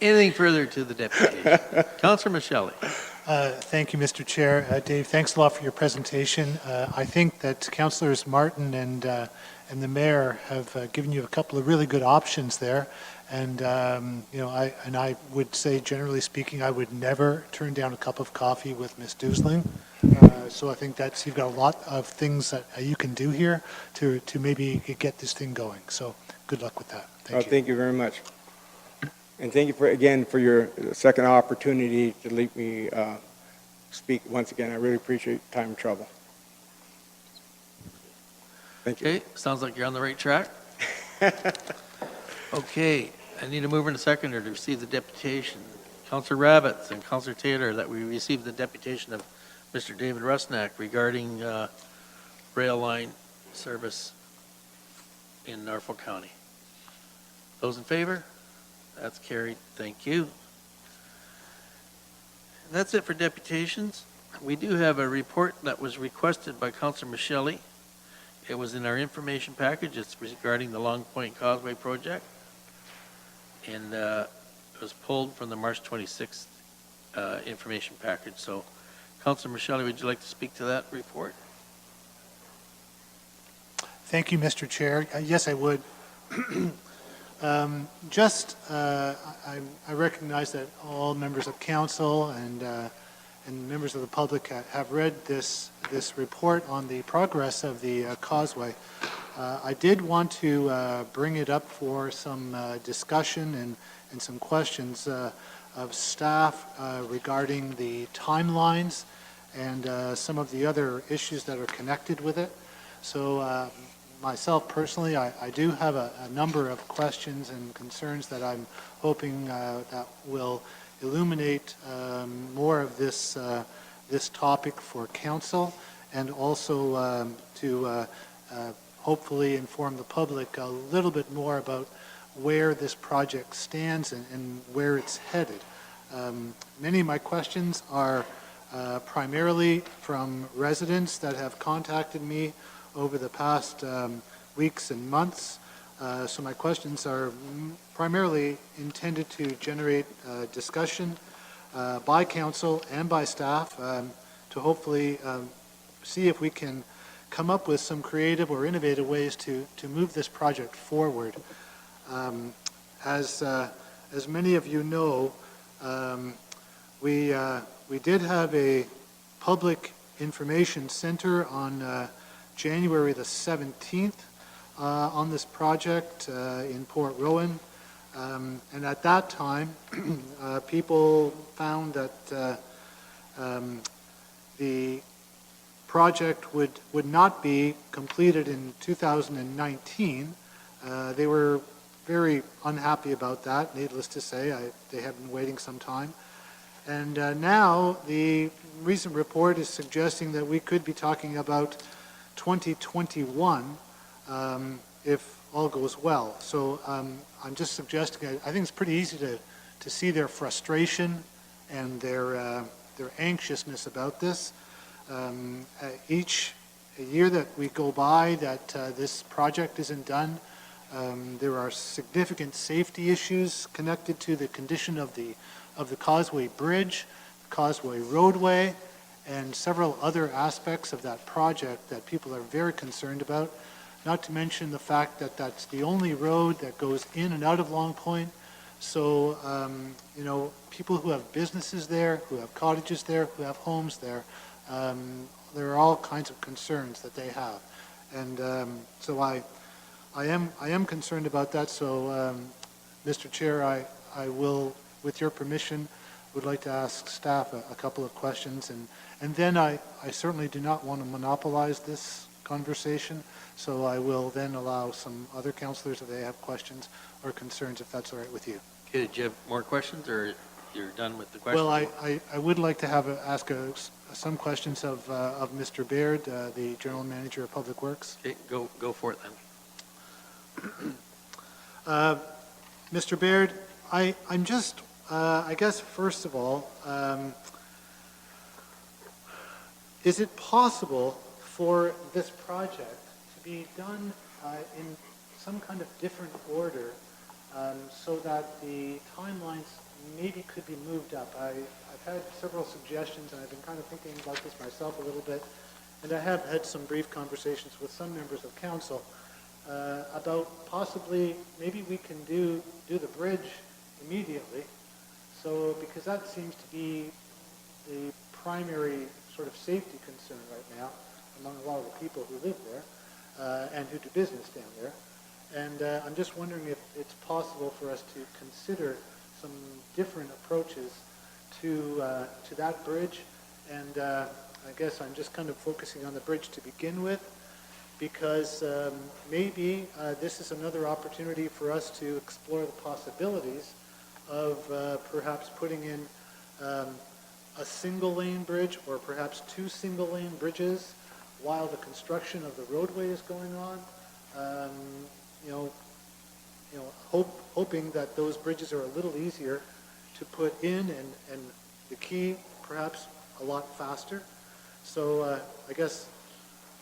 Anything further to the deputation? Councillor Michele. Thank you, Mr. Chair. Dave, thanks a lot for your presentation. I think that Councillors Martin and the Mayor have given you a couple of really good options there. And I would say, generally speaking, I would never turn down a cup of coffee with Ms. Dusling. So I think you've got a lot of things that you can do here to maybe get this thing going. So good luck with that. Thank you. Thank you very much. And thank you again for your second opportunity to let me speak once again. I really appreciate your time and trouble. Thank you. Okay, sounds like you're on the right track. Okay, I need a mover and a seconder to receive the deputation. Councillor Rabbits and Councillor Taylor, that we receive the deputation of Mr. David Rusnak regarding rail line service in Norfolk County. Those in favor? That's carried. Thank you. And that's it for deputations. We do have a report that was requested by Councillor Michele. It was in our information package. It's regarding the Long Point Causeway project. And it was pulled from the March 26th information package. So, Councillor Michele, would you like to speak to that report? Thank you, Mr. Chair. Yes, I would. I recognize that all members of council and members of the public have read this report on the progress of the causeway. I did want to bring it up for some discussion and some questions of staff regarding the timelines and some of the other issues that are connected with it. So myself personally, I do have a number of questions and concerns that I'm hoping that will illuminate more of this topic for council, and also to hopefully inform the public a little bit more about where this project stands and where it's headed. Many of my questions are primarily from residents that have contacted me over the past weeks and months. So my questions are primarily intended to generate discussion by council and by staff to hopefully see if we can come up with some creative or innovative ways to move this project forward. As many of you know, we did have a public information center on January the 17th on this project in Port Rowan. And at that time, people found that the project would not be completed in 2019. They were very unhappy about that, needless to say. They have been waiting some time. And now the recent report is suggesting that we could be talking about 2021 if all goes well. So I'm just suggesting, I think it's pretty easy to see their frustration and their anxiousness about this. Each year that we go by that this project isn't done, there are significant safety issues connected to the condition of the Causeway Bridge, Causeway Roadway, and several other aspects of that project that people are very concerned about. Not to mention the fact that that's the only road that goes in and out of Long Point. So, you know, people who have businesses there, who have cottages there, who have homes there, there are all kinds of concerns that they have. And so I am concerned about that. So, Mr. Chair, I will, with your permission, would like to ask staff a couple of questions. And then I certainly do not want to monopolize this conversation. So I will then allow some other councillors if they have questions or concerns, if that's all right with you. Okay, did you have more questions, or you're done with the questions? Well, I would like to ask some questions of Mr. Baird, the General Manager of Public Works. Okay, go for it then. Mr. Baird, I'm just, I guess, first of all, is it possible for this project to be done in some kind of different order so that the timelines maybe could be moved up? I've had several suggestions, and I've been kind of thinking about this myself a little bit, and I have had some brief conversations with some members of council about possibly maybe we can do the bridge immediately. So, because that seems to be the primary sort of safety concern right now among a lot of the people who live there and who do business down there. And I'm just wondering if it's possible for us to consider some different approaches to that bridge. And I guess I'm just kind of focusing on the bridge to begin with. because maybe this is another opportunity for us to explore the possibilities of perhaps putting in a single-lane bridge or perhaps two single-lane bridges while the construction of the roadway is going on. Hoping that those bridges are a little easier to put in and the key perhaps a lot faster. So I guess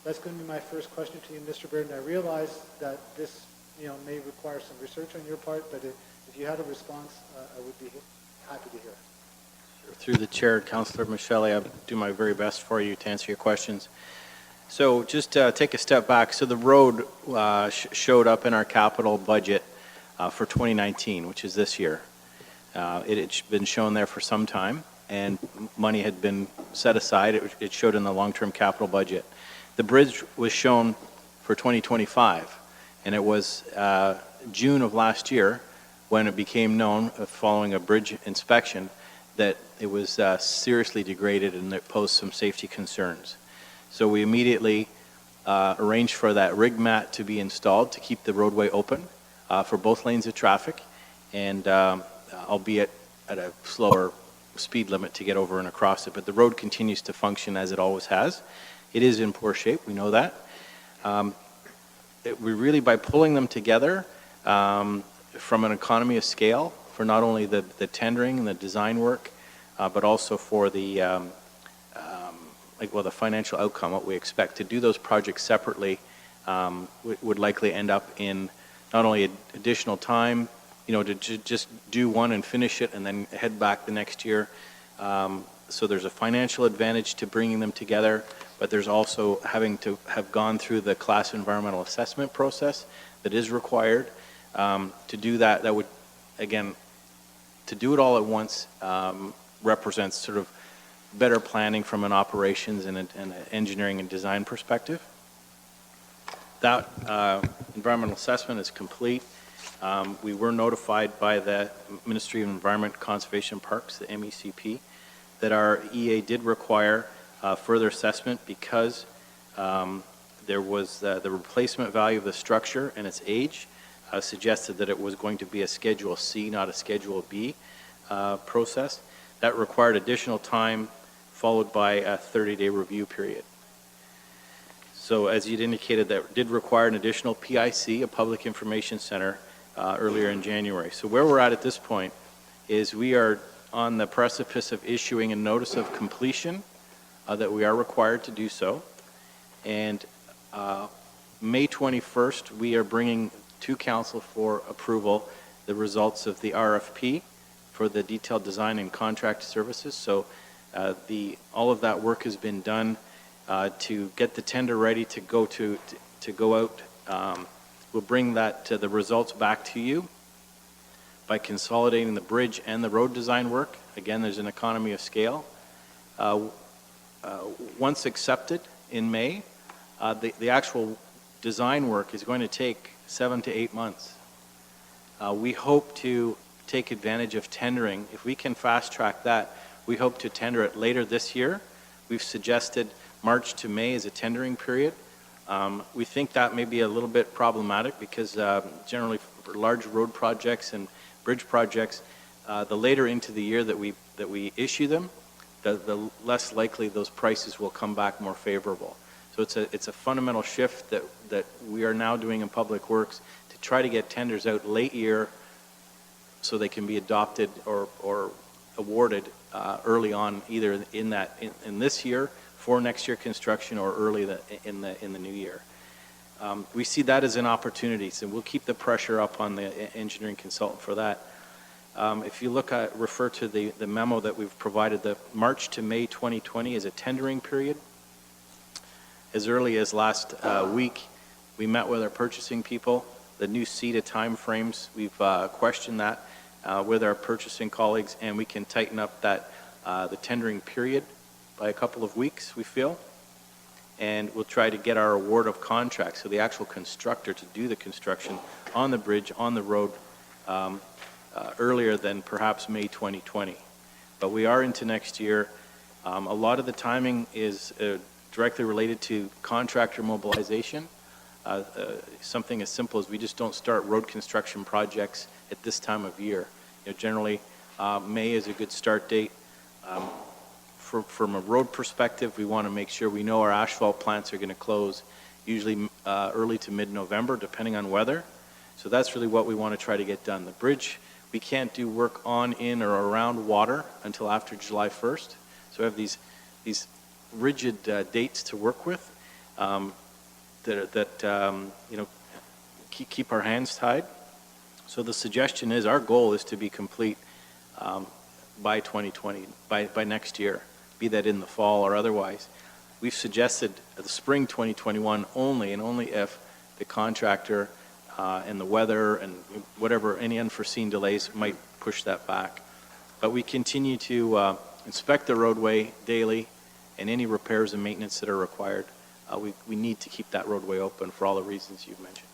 that's going to be my first question to you, Mr. Burden. I realize that this may require some research on your part, but if you had a response, I would be happy to hear it. Through the chair, Councillor Michelle, I'll do my very best for you to answer your questions. So just take a step back. So the road showed up in our capital budget for 2019, which is this year. It had been shown there for some time, and money had been set aside. It showed in the long-term capital budget. The bridge was shown for 2025, and it was June of last year when it became known, following a bridge inspection, that it was seriously degraded and it posed some safety concerns. So we immediately arranged for that rig mat to be installed to keep the roadway open for both lanes of traffic, and albeit at a slower speed limit to get over and across it. But the road continues to function as it always has. It is in poor shape, we know that. We really, by pulling them together from an economy of scale, for not only the tendering and the design work, but also for the the financial outcome, what we expect. To do those projects separately would likely end up in not only additional time, to just do one and finish it and then head back the next year. So there's a financial advantage to bringing them together, but there's also having to have gone through the class environmental assessment process that is required. To do that, that would, again, to do it all at once represents sort of better planning from an operations and an engineering and design perspective. That environmental assessment is complete. We were notified by the Ministry of Environment, Conservation Parks, the MECP, that our EA did require further assessment because there was the replacement value of the structure and its age suggested that it was going to be a Schedule C, not a Schedule B process. That required additional time, followed by a 30-day review period. So as you'd indicated, that did require an additional PIC, a Public Information Center, earlier in January. So where we're at this point is we are on the precipice of issuing a notice of completion that we are required to do so. And May 21st, we are bringing to Council for approval the results of the RFP for the detailed design and contract services. So all of that work has been done to get the tender ready to go out. We'll bring the results back to you by consolidating the bridge and the road design work. Again, there's an economy of scale. Once accepted in May, the actual design work is going to take 7 to 8 months. We hope to take advantage of tendering. If we can fast track that, we hope to tender it later this year. We've suggested March to May as a tendering period. We think that may be a little bit problematic because generally for large road projects and bridge projects, the later into the year that we issue them, the less likely those prices will come back more favorable. So it's a fundamental shift that we are now doing in Public Works to try to get tenders out late year so they can be adopted or awarded early on, either in this year for next year construction or early in the new year. We see that as an opportunity, so we'll keep the pressure up on the engineering consultant for that. If you refer to the memo that we've provided, the March to May 2020 is a tendering period. As early as last week, we met with our purchasing people. The new CETA timeframes, we've questioned that with our purchasing colleagues, and we can tighten up the tendering period by a couple of weeks, we feel. And we'll try to get our award of contracts, so the actual constructor to do the construction on the bridge, on the road, earlier than perhaps May 2020. But we are into next year. A lot of the timing is directly related to contractor mobilization. something as simple as we just don't start road construction projects at this time of year. Generally, May is a good start date. From a road perspective, we want to make sure we know our asphalt plants are going to close usually early to mid-November, depending on weather. So that's really what we want to try to get done. The bridge, we can't do work on, in, or around water until after July 1st. So we have these rigid dates to work with keep our hands tied. So the suggestion is, our goal is to be complete by 2020, by next year, be that in the fall or otherwise. We've suggested the spring 2021 only, and only if the contractor and the weather and whatever, any unforeseen delays might push that back. But we continue to inspect the roadway daily, and any repairs and maintenance that are required. We need to keep that roadway open for all the reasons you've mentioned.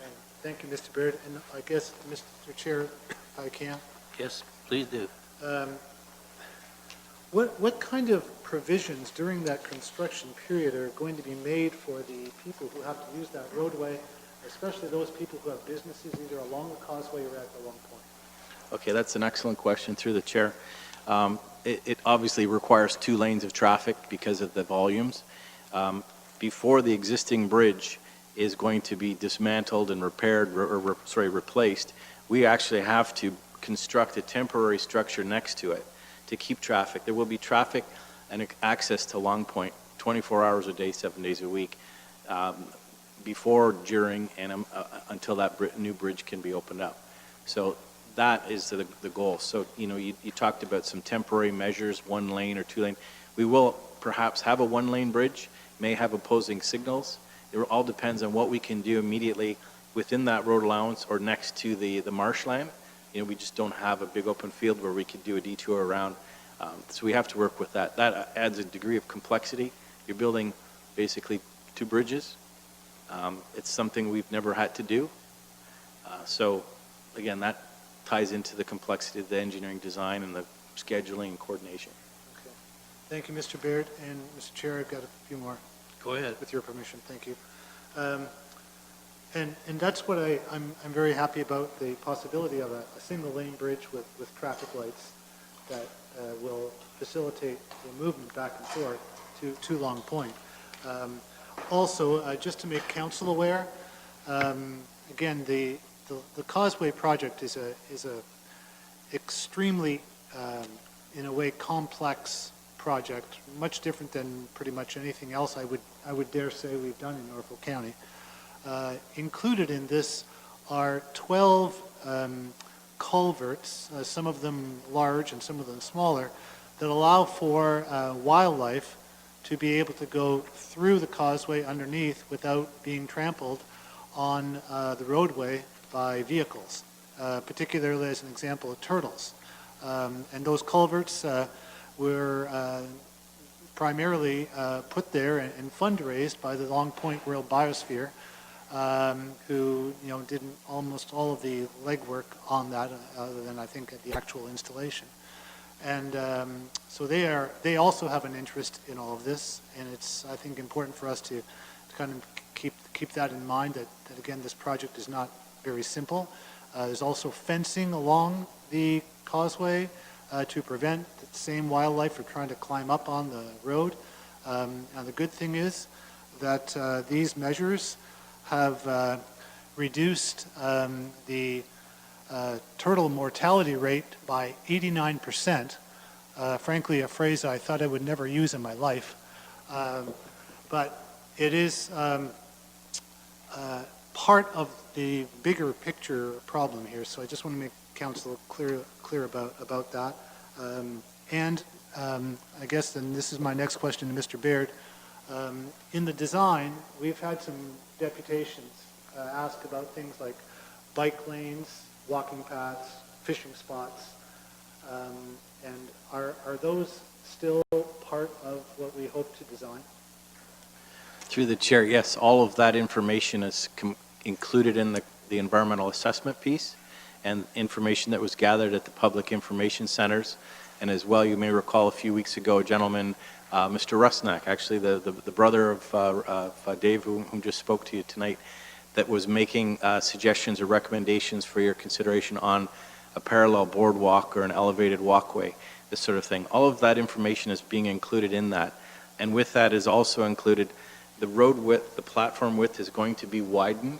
And thank you, Mr. Baird. And I guess, Mr. Chair, if I can. Yes, please do. What kind of provisions during that construction period are going to be made for the people who have to use that roadway, especially those people who have businesses either along the causeway or at the long point? Okay, that's an excellent question through the chair. It obviously requires 2 lanes of traffic because of the volumes. Before the existing bridge is going to be dismantled and repaired, replaced, we actually have to construct a temporary structure next to it to keep traffic. There will be traffic and access to Long Point 24 hours a day, 7 days a week, before, during, and until that new bridge can be opened up. So that is the goal. So, you talked about some temporary measures, 1 lane or 2 lane. We will perhaps have a 1-lane bridge, may have opposing signals. It all depends on what we can do immediately within that road allowance or next to the marshland. We just don't have a big open field where we could do a detour around. So we have to work with that. That adds a degree of complexity. You're building basically 2 bridges. It's something we've never had to do. So again, that ties into the complexity of the engineering design and the scheduling and coordination. Okay. Thank you, Mr. Baird. And Mr. Chair, I've got a few more. Go ahead. With your permission. Thank you. And that's what I'm very happy about, the possibility of a single lane bridge with traffic lights that will facilitate the movement back and forth to Long Point. Also, just to make council aware, again, the Causeway project is a extremely, in a way, complex project, much different than pretty much anything else I would dare say we've done in Norfolk County. Included in this are 12 culverts, some of them large and some of them smaller, that allow for wildlife to be able to go through the causeway underneath without being trampled on the roadway by vehicles, particularly as an example of turtles. And those culverts were primarily put there and fundraised by the Long Point World Biosphere, who did almost all of the legwork on that, other than I think the actual installation. And so they also have an interest in all of this, and it's, I think, important for us to kind of keep that in mind, that again, this project is not very simple. There's also fencing along the causeway to prevent the same wildlife from trying to climb up on the road. And the good thing is that these measures have reduced the turtle mortality rate by 89%. Frankly, a phrase I thought I would never use in my life. But it is part of the bigger picture problem here. So I just want to make council clear about that. And I guess then this is my next question to Mr. Baird. In the design, we've had some deputations ask about things like bike lanes, walking paths, fishing spots, and are those still part of what we hope to design? Through the chair, yes, all of that information is included in the environmental assessment piece, and information that was gathered at the public information centers And as well, you may recall a few weeks ago, a gentleman, Mr. Rusnak, actually the brother of Dave, whom just spoke to you tonight, that was making suggestions or recommendations for your consideration on a parallel boardwalk or an elevated walkway, this sort of thing. All of that information is being included in that. And with that is also included the road width, the platform width is going to be widened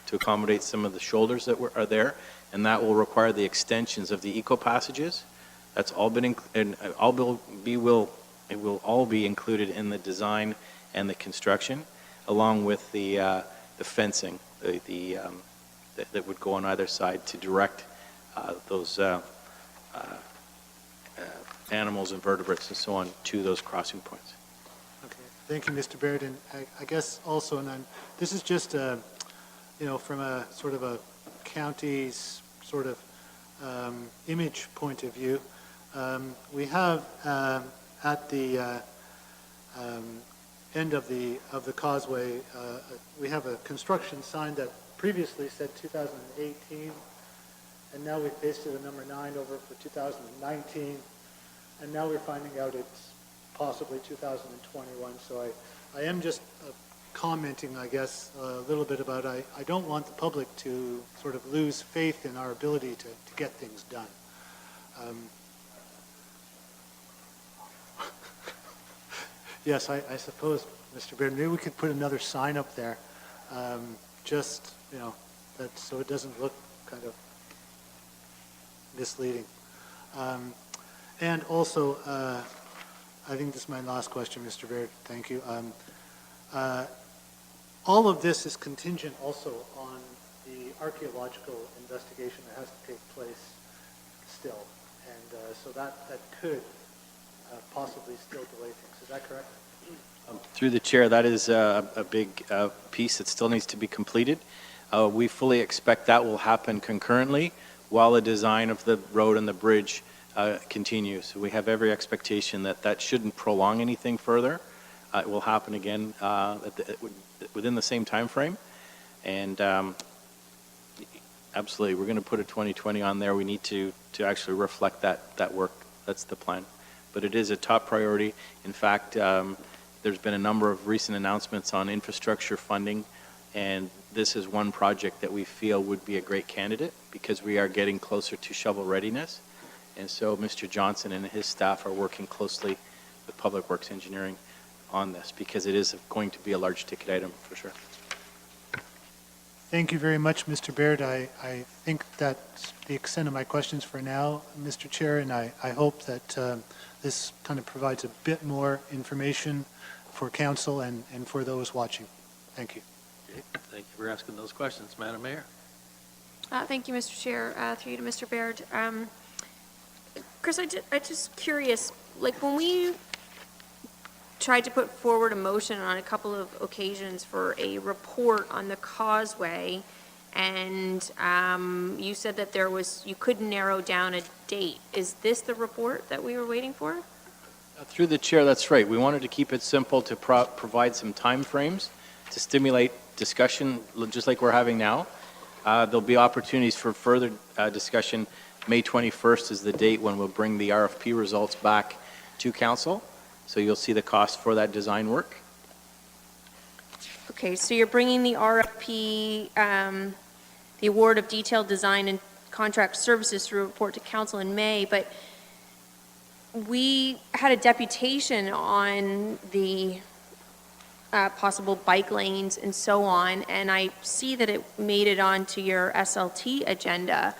to accommodate some of the shoulders that are there, and that will require the extensions of the eco passages. That's all been, it will all be included in the design and the construction, along with the fencing that would go on either side to direct those animals and vertebrates and so on to those crossing points. Okay, thank you, Mr. Baird. And I guess also, and this is just from a sort of a county's sort of image point of view. We have at the end of the causeway, we have a construction sign that previously said 2018, and now we've pasted a number 9 over for 2019, and now we're finding out it's possibly 2021. So I am just commenting, I guess, a little bit about I don't want the public to sort of lose faith in our ability to get things done. Yes, I suppose, Mr. Baird, maybe we could put another sign up there, just, that so it doesn't look kind of misleading. And also, I think this is my last question, Mr. Baird. Thank you. All of this is contingent also on the archaeological investigation that has to take place still. And so that could possibly still delay things. Is that correct? Through the chair, that is a big piece that still needs to be completed. We fully expect that will happen concurrently while the design of the road and the bridge continues. So we have every expectation that that shouldn't prolong anything further. It will happen again within the same time frame. And absolutely, we're going to put a 2020 on there. We need to actually reflect that work. That's the plan. But it is a top priority. In fact, there's been a number of recent announcements on infrastructure funding, and this is one project that we feel would be a great candidate because we are getting closer to shovel readiness. And so Mr. Johnson and his staff are working closely with Public Works Engineering on this because it is going to be a large ticket item for sure. Thank you very much, Mr. Baird. I think that's the extent of my questions for now, Mr. Chair, and I hope that this kind of provides a bit more information for council and for those watching. Thank you. Okay. Thank you for asking those questions, Madam Mayor. Thank you, Mr. Chair. Through you to Mr. Baird. Chris, I'm just curious, like when we tried to put forward a motion on a couple of occasions for a report on the causeway, and you said that you couldn't narrow down a date. Is this the report that we were waiting for? Through the chair, that's right. We wanted to keep it simple to provide some time frames to stimulate discussion, just like we're having now. There'll be opportunities for further discussion. May 21st is the date when we'll bring the RFP results back to council. So you'll see the cost for that design work. Okay, so you're bringing the RFP, the award of detailed design and contract services through a report to council in May, but we had a deputation on the possible bike lanes and so on, and I see that it made it onto your SLT agenda,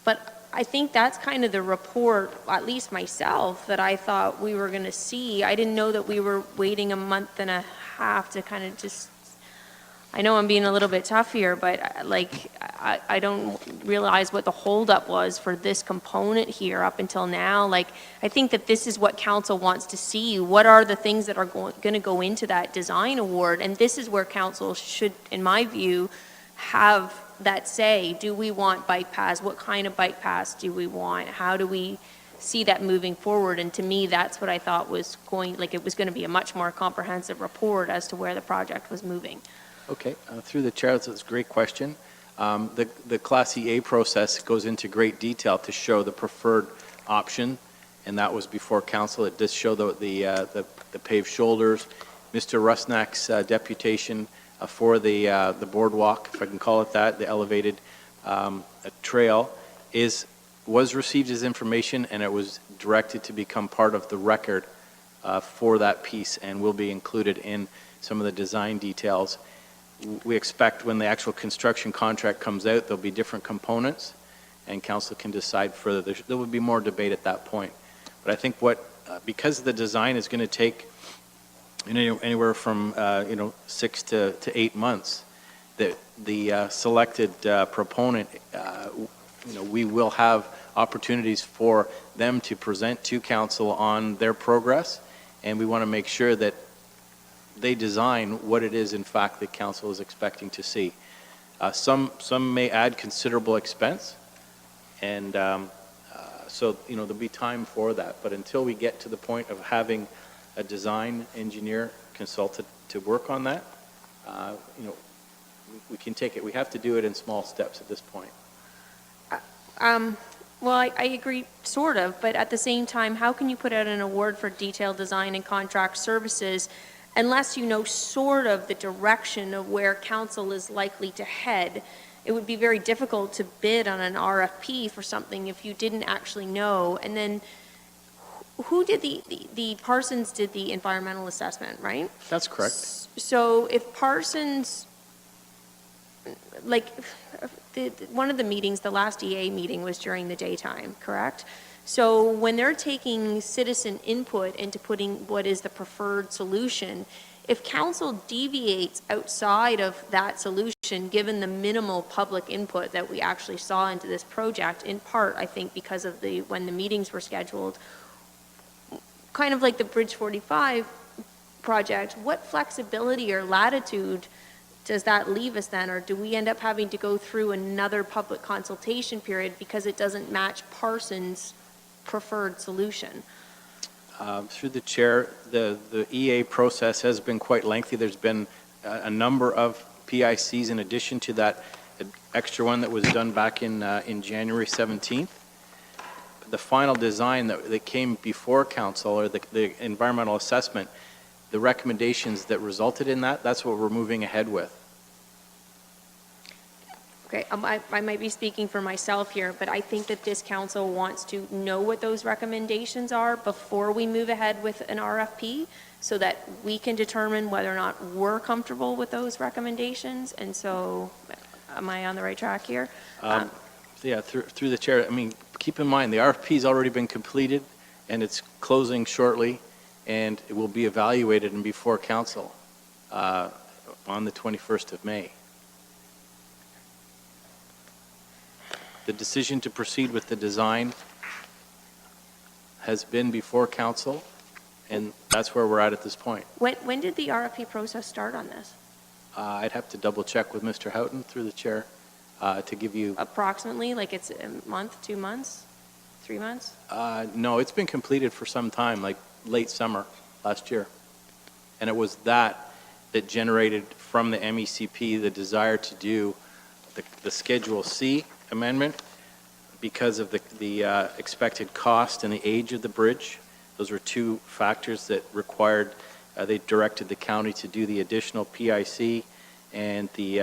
but I think that's kind of the report, at least myself, that I thought we were going to see. I didn't know that we were waiting a month and a half to kind of just, I know I'm being a little bit tough here, but like I don't realize what the holdup was for this component here up until now. Like, I think that this is what council wants to see. What are the things that are going to go into that design award? And this is where council should, in my view, have that say. Do we want bike paths? What kind of bike paths do we want? How do we see that moving forward? And to me, that's what I thought was it was going to be a much more comprehensive report as to where the project was moving. Okay, through the chair, that's a great question. The Class EA process goes into great detail to show the preferred option and that was before council. It does show the paved shoulders. Mr. Rusnak's deputation for the boardwalk, if I can call it that, the elevated trail, was received as information, and it was directed to become part of the record for that piece and will be included in some of the design details. We expect when the actual construction contract comes out, there'll be different components, and council can decide further. There will be more debate at that point. But I think because the design is going to take anywhere from 6 to 8 months, the selected proponent, we will have opportunities for them to present to council on their progress, and we want to make sure that they design what it is in fact that council is expecting to see. Some may add considerable expense, and so there'll be time for that. But until we get to the point of having a design engineer consultant to work on that, we can take it. We have to do it in small steps at this point. Well, I agree, sort of, but at the same time, how can you put out an award for detailed design and contract services unless you know sort of the direction of where council is likely to head? It would be very difficult to bid on an RFP for something if you didn't actually know. And then who did the Parsons did the environmental assessment, right? That's correct. So if Parsons, one of the meetings, the last EA meeting was during the daytime, correct? So when they're taking citizen input into putting what is the preferred solution, if council deviates outside of that solution, given the minimal public input that we actually saw into this project, in part, I think, because of when the meetings were scheduled, kind of like the Bridge 45 project, what flexibility or latitude does that leave us then? Or do we end up having to go through another public consultation period because it doesn't match Parsons' preferred solution? Through the chair, the EA process has been quite lengthy. There's been a number of PICs in addition to that extra one that was done back in January 17th. The final design that came before council, or the environmental assessment, the recommendations that resulted in that's what we're moving ahead with. Okay, I might be speaking for myself here, but I think that this council wants to know what those recommendations are before we move ahead with an RFP, so that we can determine whether or not we're comfortable with those recommendations. And so, am I on the right track here? Yeah, through the chair, I mean, keep in mind, the RFP's already been completed, and it's closing shortly, and it will be evaluated and before council on the 21st of May. The decision to proceed with the design has been before council, and that's where we're at this point. When did the RFP process start on this? I'd have to double check with Mr. Houghton through the chair to give you... Approximately, like it's a month, 2 months, 3 months? No, it's been completed for some time, like late summer last year. And it was that generated from the MECP the desire to do the Schedule C amendment because of the expected cost and the age of the bridge. Those were two factors that required, they directed the county to do the additional PIC and the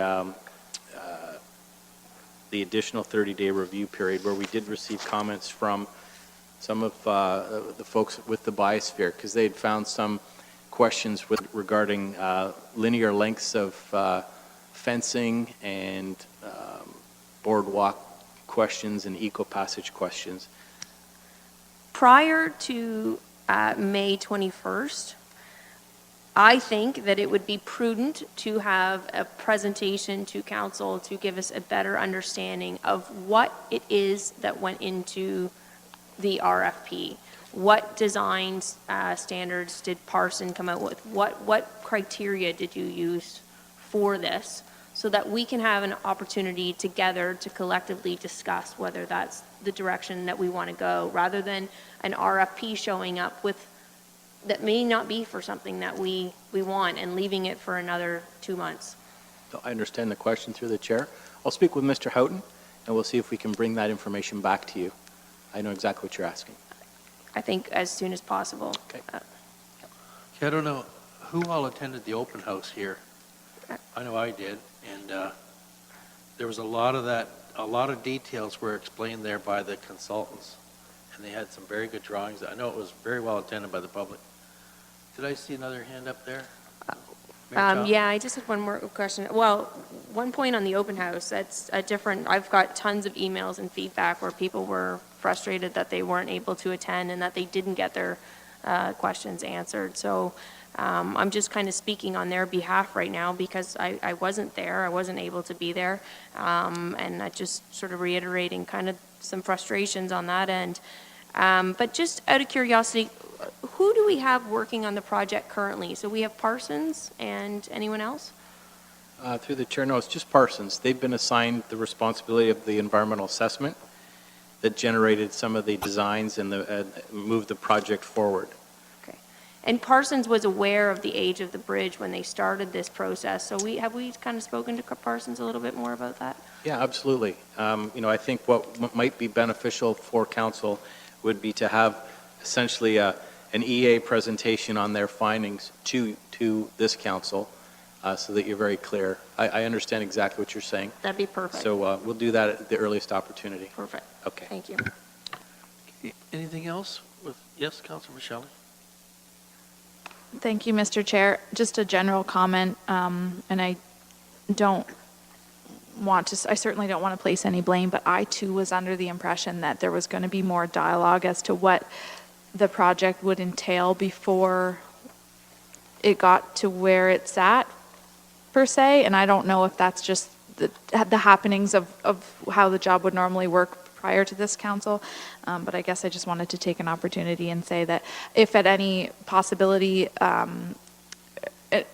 additional 30-day review period, where we did receive comments from some of the folks with the biosphere, because they had found some questions regarding linear lengths of fencing and boardwalk questions and eco-passage questions. Prior to May 21st, I think that it would be prudent to have a presentation to council to give us a better understanding of what it is that went into the RFP. What design standards did Parson come out with? What criteria did you use for this, so that we can have an opportunity together to collectively discuss whether that's the direction that we want to go, rather than an RFP showing up with that may not be for something that we want and leaving it for another 2 months. So I understand the question through the chair. I'll speak with Mr. Houghton, and we'll see if we can bring that information back to you. I know exactly what you're asking. I think as soon as possible. Okay, I don't know, who all attended the open house here? I know I did, and there was a lot of details were explained there by the consultants, and they had some very good drawings. I know it was very well attended by the public. Did I see another hand up there? Mayor Chop? Yeah, I just had one more question. Well, one point on the open house, that's a different, I've got tons of emails and feedback where people were frustrated that they weren't able to attend and that they didn't get their questions answered. So I'm just kind of speaking on their behalf right now because I wasn't there, I wasn't able to be there. And I just sort of reiterating kind of some frustrations on that end. But just out of curiosity, who do we have working on the project currently? So we have Parsons and anyone else? Through the chair, no, it's just Parsons. They've been assigned the responsibility of the environmental assessment that generated some of the designs and moved the project forward. Okay. And Parsons was aware of the age of the bridge when they started this process. So have we kind of spoken to Parsons a little bit more about that? Yeah, absolutely. I think what might be beneficial for council would be to have essentially an EA presentation on their findings to this council so that you're very clear. I understand exactly what you're saying. That'd be perfect. So we'll do that at the earliest opportunity. Perfect. Okay. Thank you. Anything else? Yes, Councilor Michelle? Thank you, Mr. Chair. Just a general comment, and I certainly don't want to place any blame, but I too was under the impression that there was going to be more dialogue as to what the project would entail before it got to where it's at, per se, and I don't know if that's just the happenings of how the job would normally work prior to this council, but I guess I just wanted to take an opportunity and say that if at any possibility,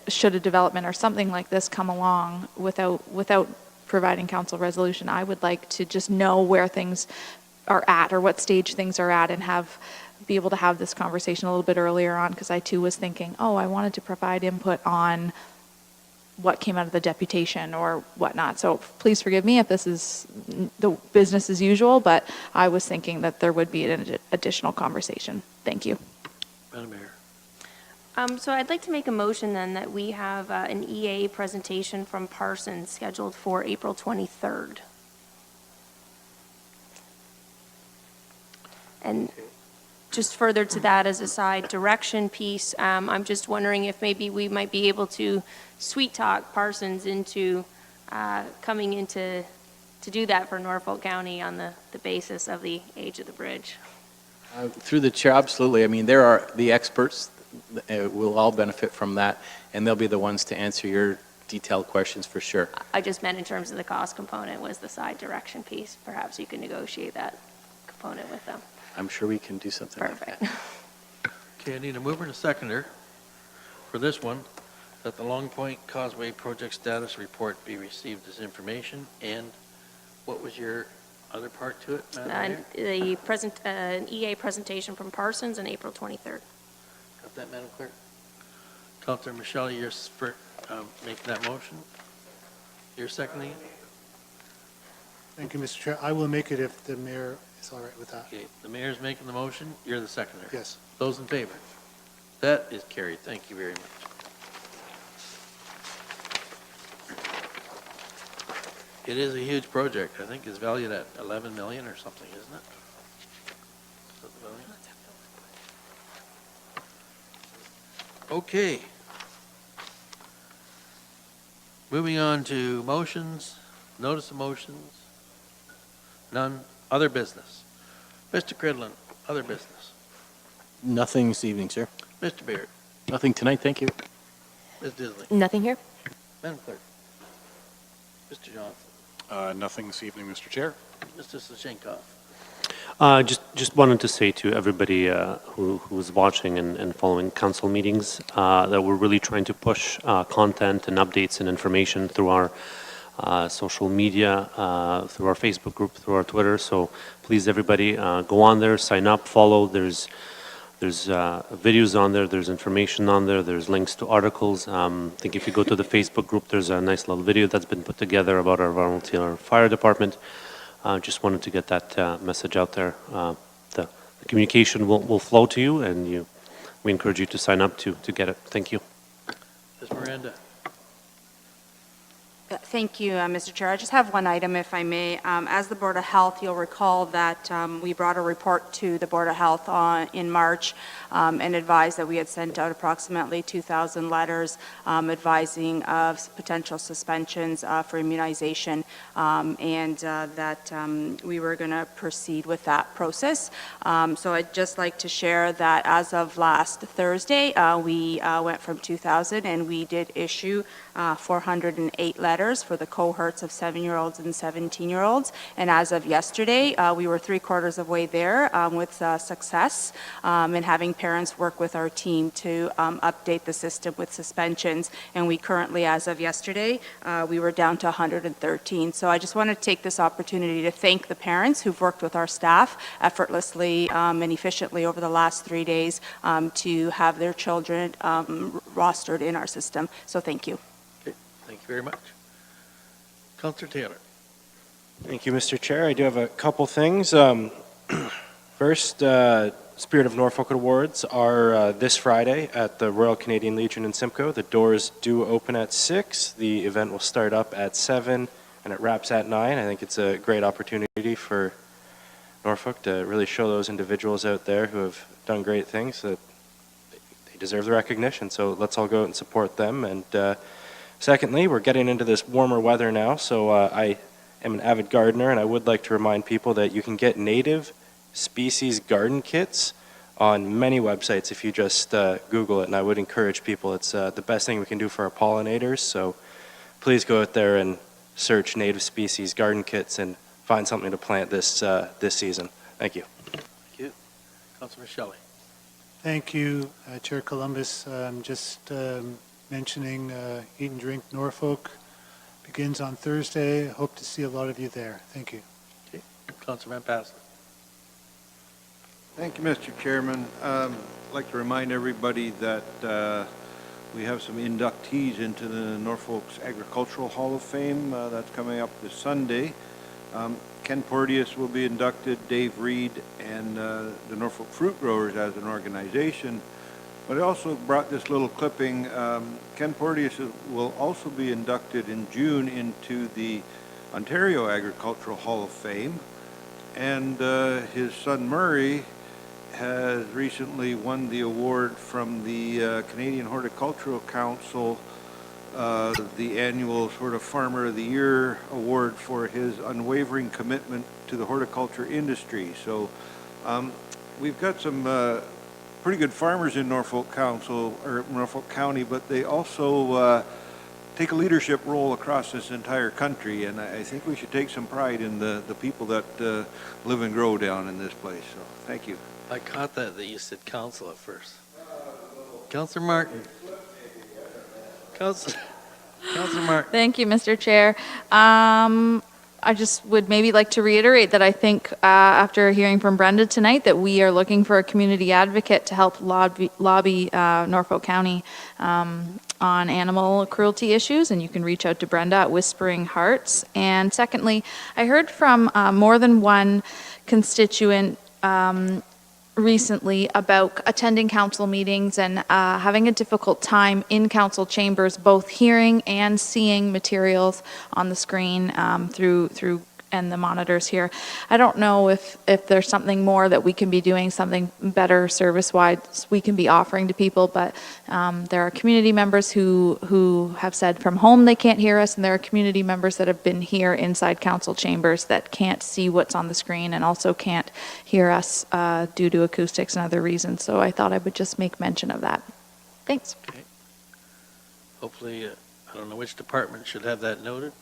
should a development or something like this come along without providing council resolution, I would like to just know where things are at or what stage things are at and be able to have this conversation a little bit earlier on, because I too was thinking, I wanted to provide input on what came out of the deputation or whatnot. So please forgive me if this is the business as usual, but I was thinking that there would be an additional conversation. Thank you. Madam Mayor. So I'd like to make a motion then that we have an EA presentation from Parsons scheduled for April 23rd. And just further to that as a side direction piece, I'm just wondering if maybe we might be able to sweet talk Parsons into coming into to do that for Norfolk County on the basis of the age of the bridge. Through the chair, absolutely. I mean, there are the experts. We'll all benefit from that, and they'll be the ones to answer your detailed questions for sure. I just meant in terms of the cost component was the side direction piece. Perhaps you can negotiate that component with them. I'm sure we can do something Perfect. like that. Okay, I need a mover and a seconder for this one, that the Long Point Causeway Project Status Report be received as information. And what was your other part to it, Madam Mayor? An EA presentation from Parsons on April 23rd. Got that, Madam Clerk? Councilor Michelle, you're for making that motion? You're seconding it? Thank you, Mr. Chair. I will make it if the mayor is all right with that. Okay, the mayor's making the motion, you're the seconder. Yes. Those in favor? That is carried. Thank you very much. It is a huge project. I think it's valued at 11 million or something, isn't it? Is that the value? Okay. Moving on to motions, notice of motions. None. Other business. Mr. Cridlin, other business. Nothing this evening, sir. Mr. Beard. Nothing tonight, thank you. Ms. Disley. Nothing here. Madam Clerk. Mr. Johnson. Nothing this evening, Mr. Chair. Mr. Sashenkov. Just wanted to say to everybody who's watching and following council meetings that we're really trying to push content and updates and information through our social media, through our Facebook group, through our Twitter. So please, everybody, go on there, sign up, follow. There's videos on there, there's information on there, there's links to articles. I think if you go to the Facebook group, there's a nice little video that's been put together about our volunteer fire department. Just wanted to get that message out there. The the communication will flow to you, and we encourage you to sign up to get it. Thank you. Ms. Miranda. Thank you, Mr. Chair. I just have one item, if I may. As the Board of Health, you'll recall that we brought a report to the Board of Health in March and advised that we had sent out approximately 2,000 letters advising of potential suspensions for immunization, and that we were going to proceed with that process. So I'd just like to share that as of last Thursday, we went from 2,000 and we did issue 408 letters for the cohorts of 7-year-olds and 17-year-olds. And as of yesterday, we were 3/4 of the way there with success in having parents work with our team to update the system with suspensions. And we currently, as of yesterday, we were down to 113. So I just want to take this opportunity to thank the parents who've worked with our staff effortlessly and efficiently over the last 3 days to have their children rostered in our system. So thank you. Okay, thank you very much. Councillor Taylor. Thank you, Mr. Chair. I do have a couple things. First, Spirit of Norfolk Awards are this Friday at the Royal Canadian Legion in Simcoe. The doors do open at 6. The event will start up at 7 and it wraps at 9. I think it's a great opportunity for Norfolk to really show those individuals out there who have done great things that they deserve the recognition. So let's all go out and support them. And secondly, we're getting into this warmer weather now, so I am an avid gardener, and I would like to remind people that you can get native species garden kits on many websites if you just Google it, and I would encourage people. It's the best thing we can do for our pollinators, so please go out there and search native species garden kits and find something to plant this season. Thank you. Thank you. Councillor Shelley. Thank you, Chair Columbus. Just mentioning Eat and Drink Norfolk begins on Thursday. I hope to see a lot of you there. Thank you. Okay. Councillor Van Passen. Thank you, Mr. Chairman. I'd like to remind everybody that we have some inductees into the Norfolk's Agricultural Hall of Fame. That's coming up this Sunday. Ken Porteous will be inducted, Dave Reed, and the Norfolk Fruit Growers as an organization. But I also brought this little clipping. Ken Porteous will also be inducted in June into the Ontario Agricultural Hall of Fame. And his son Murray has recently won the award from the Canadian Horticultural Council, the annual sort of Farmer of the Year award for his unwavering commitment to the horticulture industry. So we've got some pretty good farmers in Norfolk County, but they also take a leadership role across this entire country, and I think we should take some pride in the people that live and grow down in this place. So thank you. I caught that you said council at first. Councillor Martin. Councillor Martin. Thank you, Mr. Chair. I just would maybe like to reiterate that I think after hearing from Brenda tonight that we are looking for a community advocate to help lobby Norfolk County on animal cruelty issues, and you can reach out to Brenda at Whispering Hearts. And secondly, I heard from more than one constituent recently about attending council meetings and having a difficult time in council chambers, both hearing and seeing materials on the screen through and the monitors here. I don't know if there's something more that we can be doing, something better service-wise we can be offering to people, but there are community members who have said from home they can't hear us, and there are community members that have been here inside council chambers that can't see what's on the screen and also can't hear us due to acoustics and other reasons. So I thought I would just make mention of that. Thanks. Okay. Hopefully, I don't know which department should have that noted.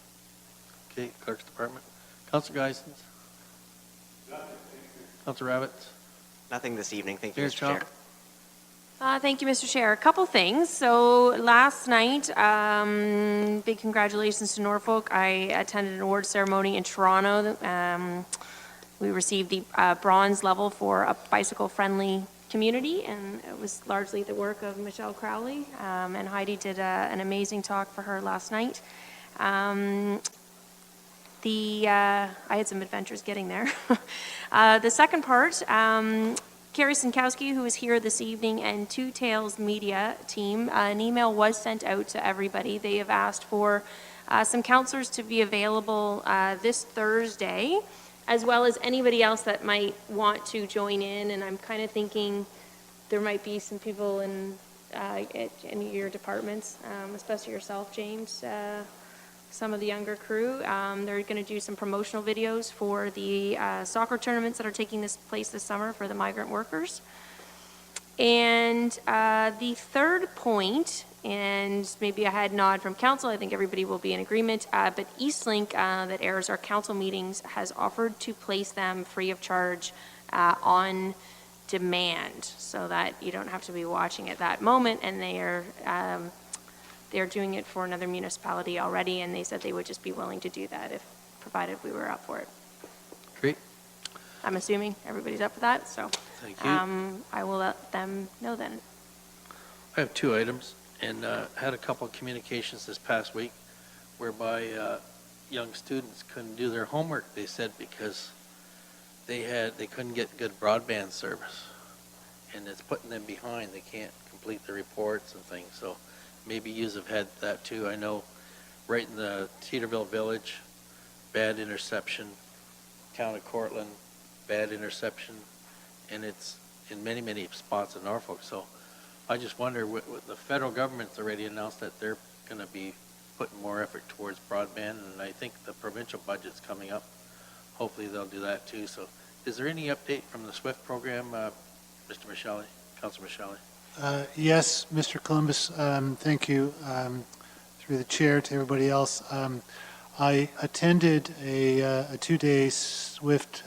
Okay, Clerk's Department. Councillor Geisens? Councillor Rabbits? Nothing this evening. Thank you, Mayor Mr. Chair. Chop? Thank you, Mr. Chair. A couple things. So last night, big congratulations to Norfolk. I attended an award ceremony in Toronto. We received the bronze level for a bicycle-friendly community, and it was largely the work of Michelle Crowley. And Heidi did an amazing talk for her last night. I had some adventures getting there. The second part, Carrie Sinkowski, who is here this evening, and Two Tails Media team. An email was sent out to everybody. They have asked for some counselors to be available this Thursday, as well as anybody else that might want to join in. And I'm kind of thinking there might be some people in your departments, especially yourself, James, some of the younger crew. They're going to do some promotional videos for the soccer tournaments that are taking place this summer for the migrant workers. And the third point, and maybe a head nod from council, I think everybody will be in agreement, but Eastlink, that airs our council meetings, has offered to place them free of charge on demand, so that you don't have to be watching at that moment. And they're doing it for another municipality already, and they said they would just be willing to do that if provided we were up for it. Great. I'm assuming everybody's up for that, so Thank you. I will let them know then. I have two items, and had a couple of communications this past week whereby young students couldn't do their homework, they said, because they couldn't get good broadband service, and it's putting them behind. They can't complete the reports and things, so maybe yous have had that too. I know right in the Cedarville Village, bad interception, town of Cortland, bad interception, and it's in many, many spots in Norfolk. So I just wonder, what the federal government's already announced that they're going to be putting more effort towards broadband, and I think the provincial budget's coming up. Hopefully they'll do that too. So is there any update from the SWIFT program, Mr. Michele, Councilor Michele? Yes, Mr. Columbus, thank you. Through the chair to everybody else. I attended a two-day SWIFT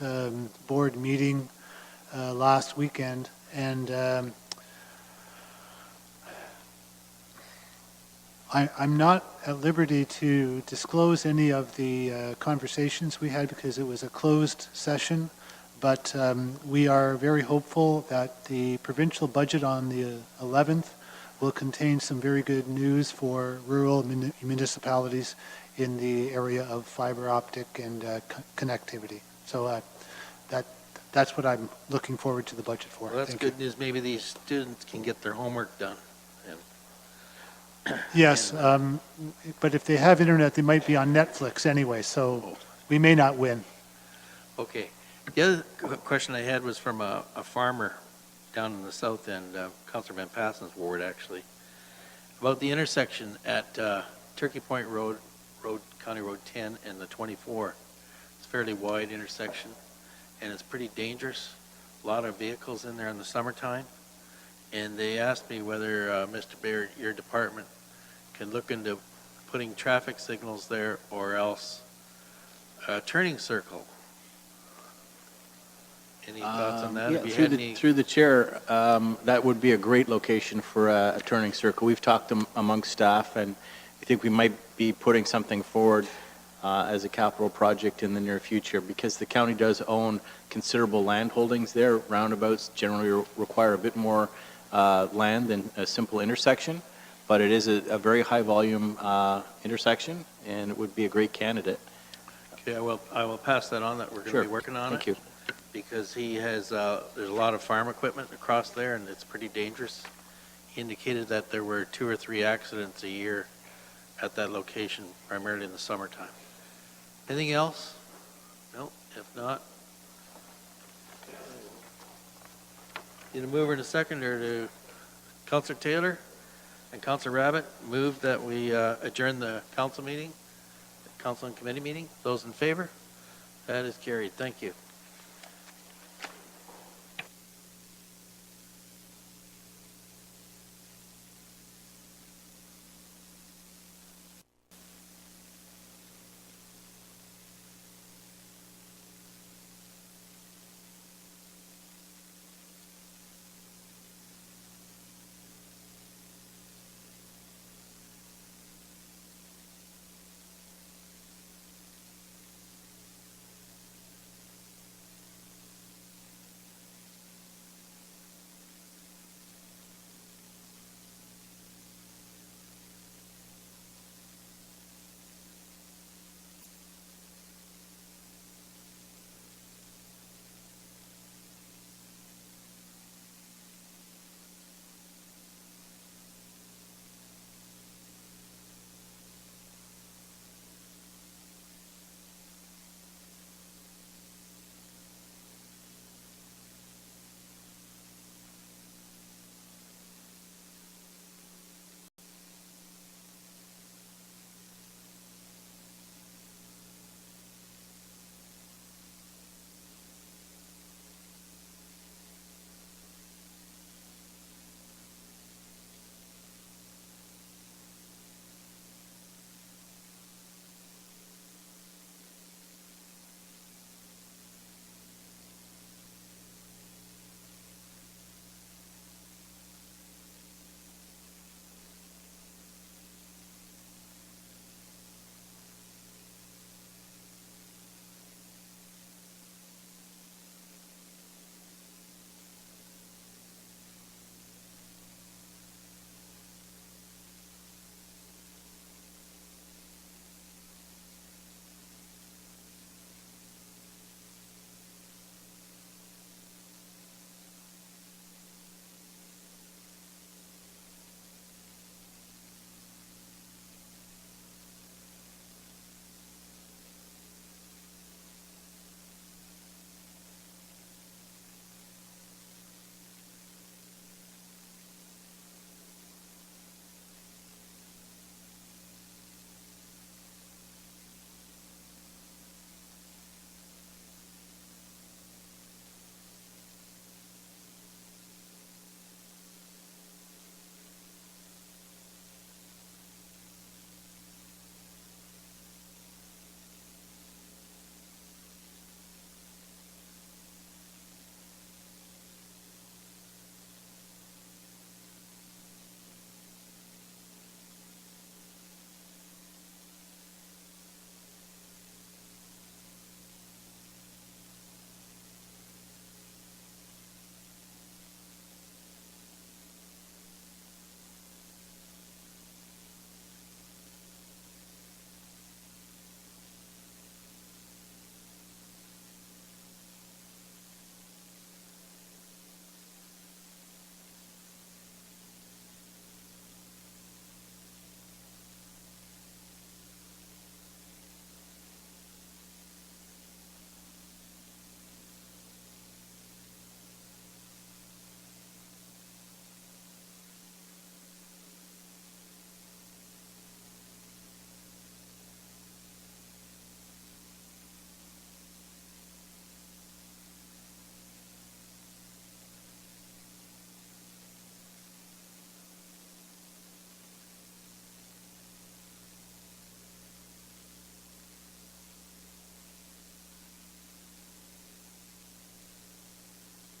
board meeting last weekend, and I'm not at liberty to disclose any of the conversations we had because it was a closed session. But we are very hopeful that the provincial budget on the 11th will contain some very good news for rural municipalities in the area of fiber optic and connectivity. So that's what I'm looking forward to the budget for. Well, that's Thank good news. Maybe these students can get their homework done. Yes, but if they have internet, they might be on Netflix anyway, so we may not win. Okay. The other question I had was from a farmer down in the south end, Councilor Van Passen's ward, actually, about the intersection at Turkey Point Road, County Road 10 and the 24. It's a fairly wide intersection, and it's pretty dangerous. A lot of vehicles in there in the summertime. And they asked me whether, Mr. Baird, your department can look into putting traffic signals there, or else a turning circle. Any thoughts on that? Yeah, Have you had any? through the chair, that would be a great location for a turning circle. We've talked amongst staff, and I think we might be putting something forward as a capital project in the near future, because the county does own considerable land holdings there. Roundabouts generally require a bit more land than a simple intersection, but it is a very high volume intersection, and it would be a great candidate. Okay, I will pass that on, that we're going to be working on it. Thank you. Because he has, there's a lot of farm equipment across there, and it's pretty dangerous. He indicated that there were 2 or 3 accidents a year at that location, primarily in the summertime. Anything else? No, if not. Need a mover and a seconder to Councilor Taylor and Councilor Rabbit move that we adjourn the council meeting, the Council-in-Committe meeting. Those in favor? That is carried. Thank you.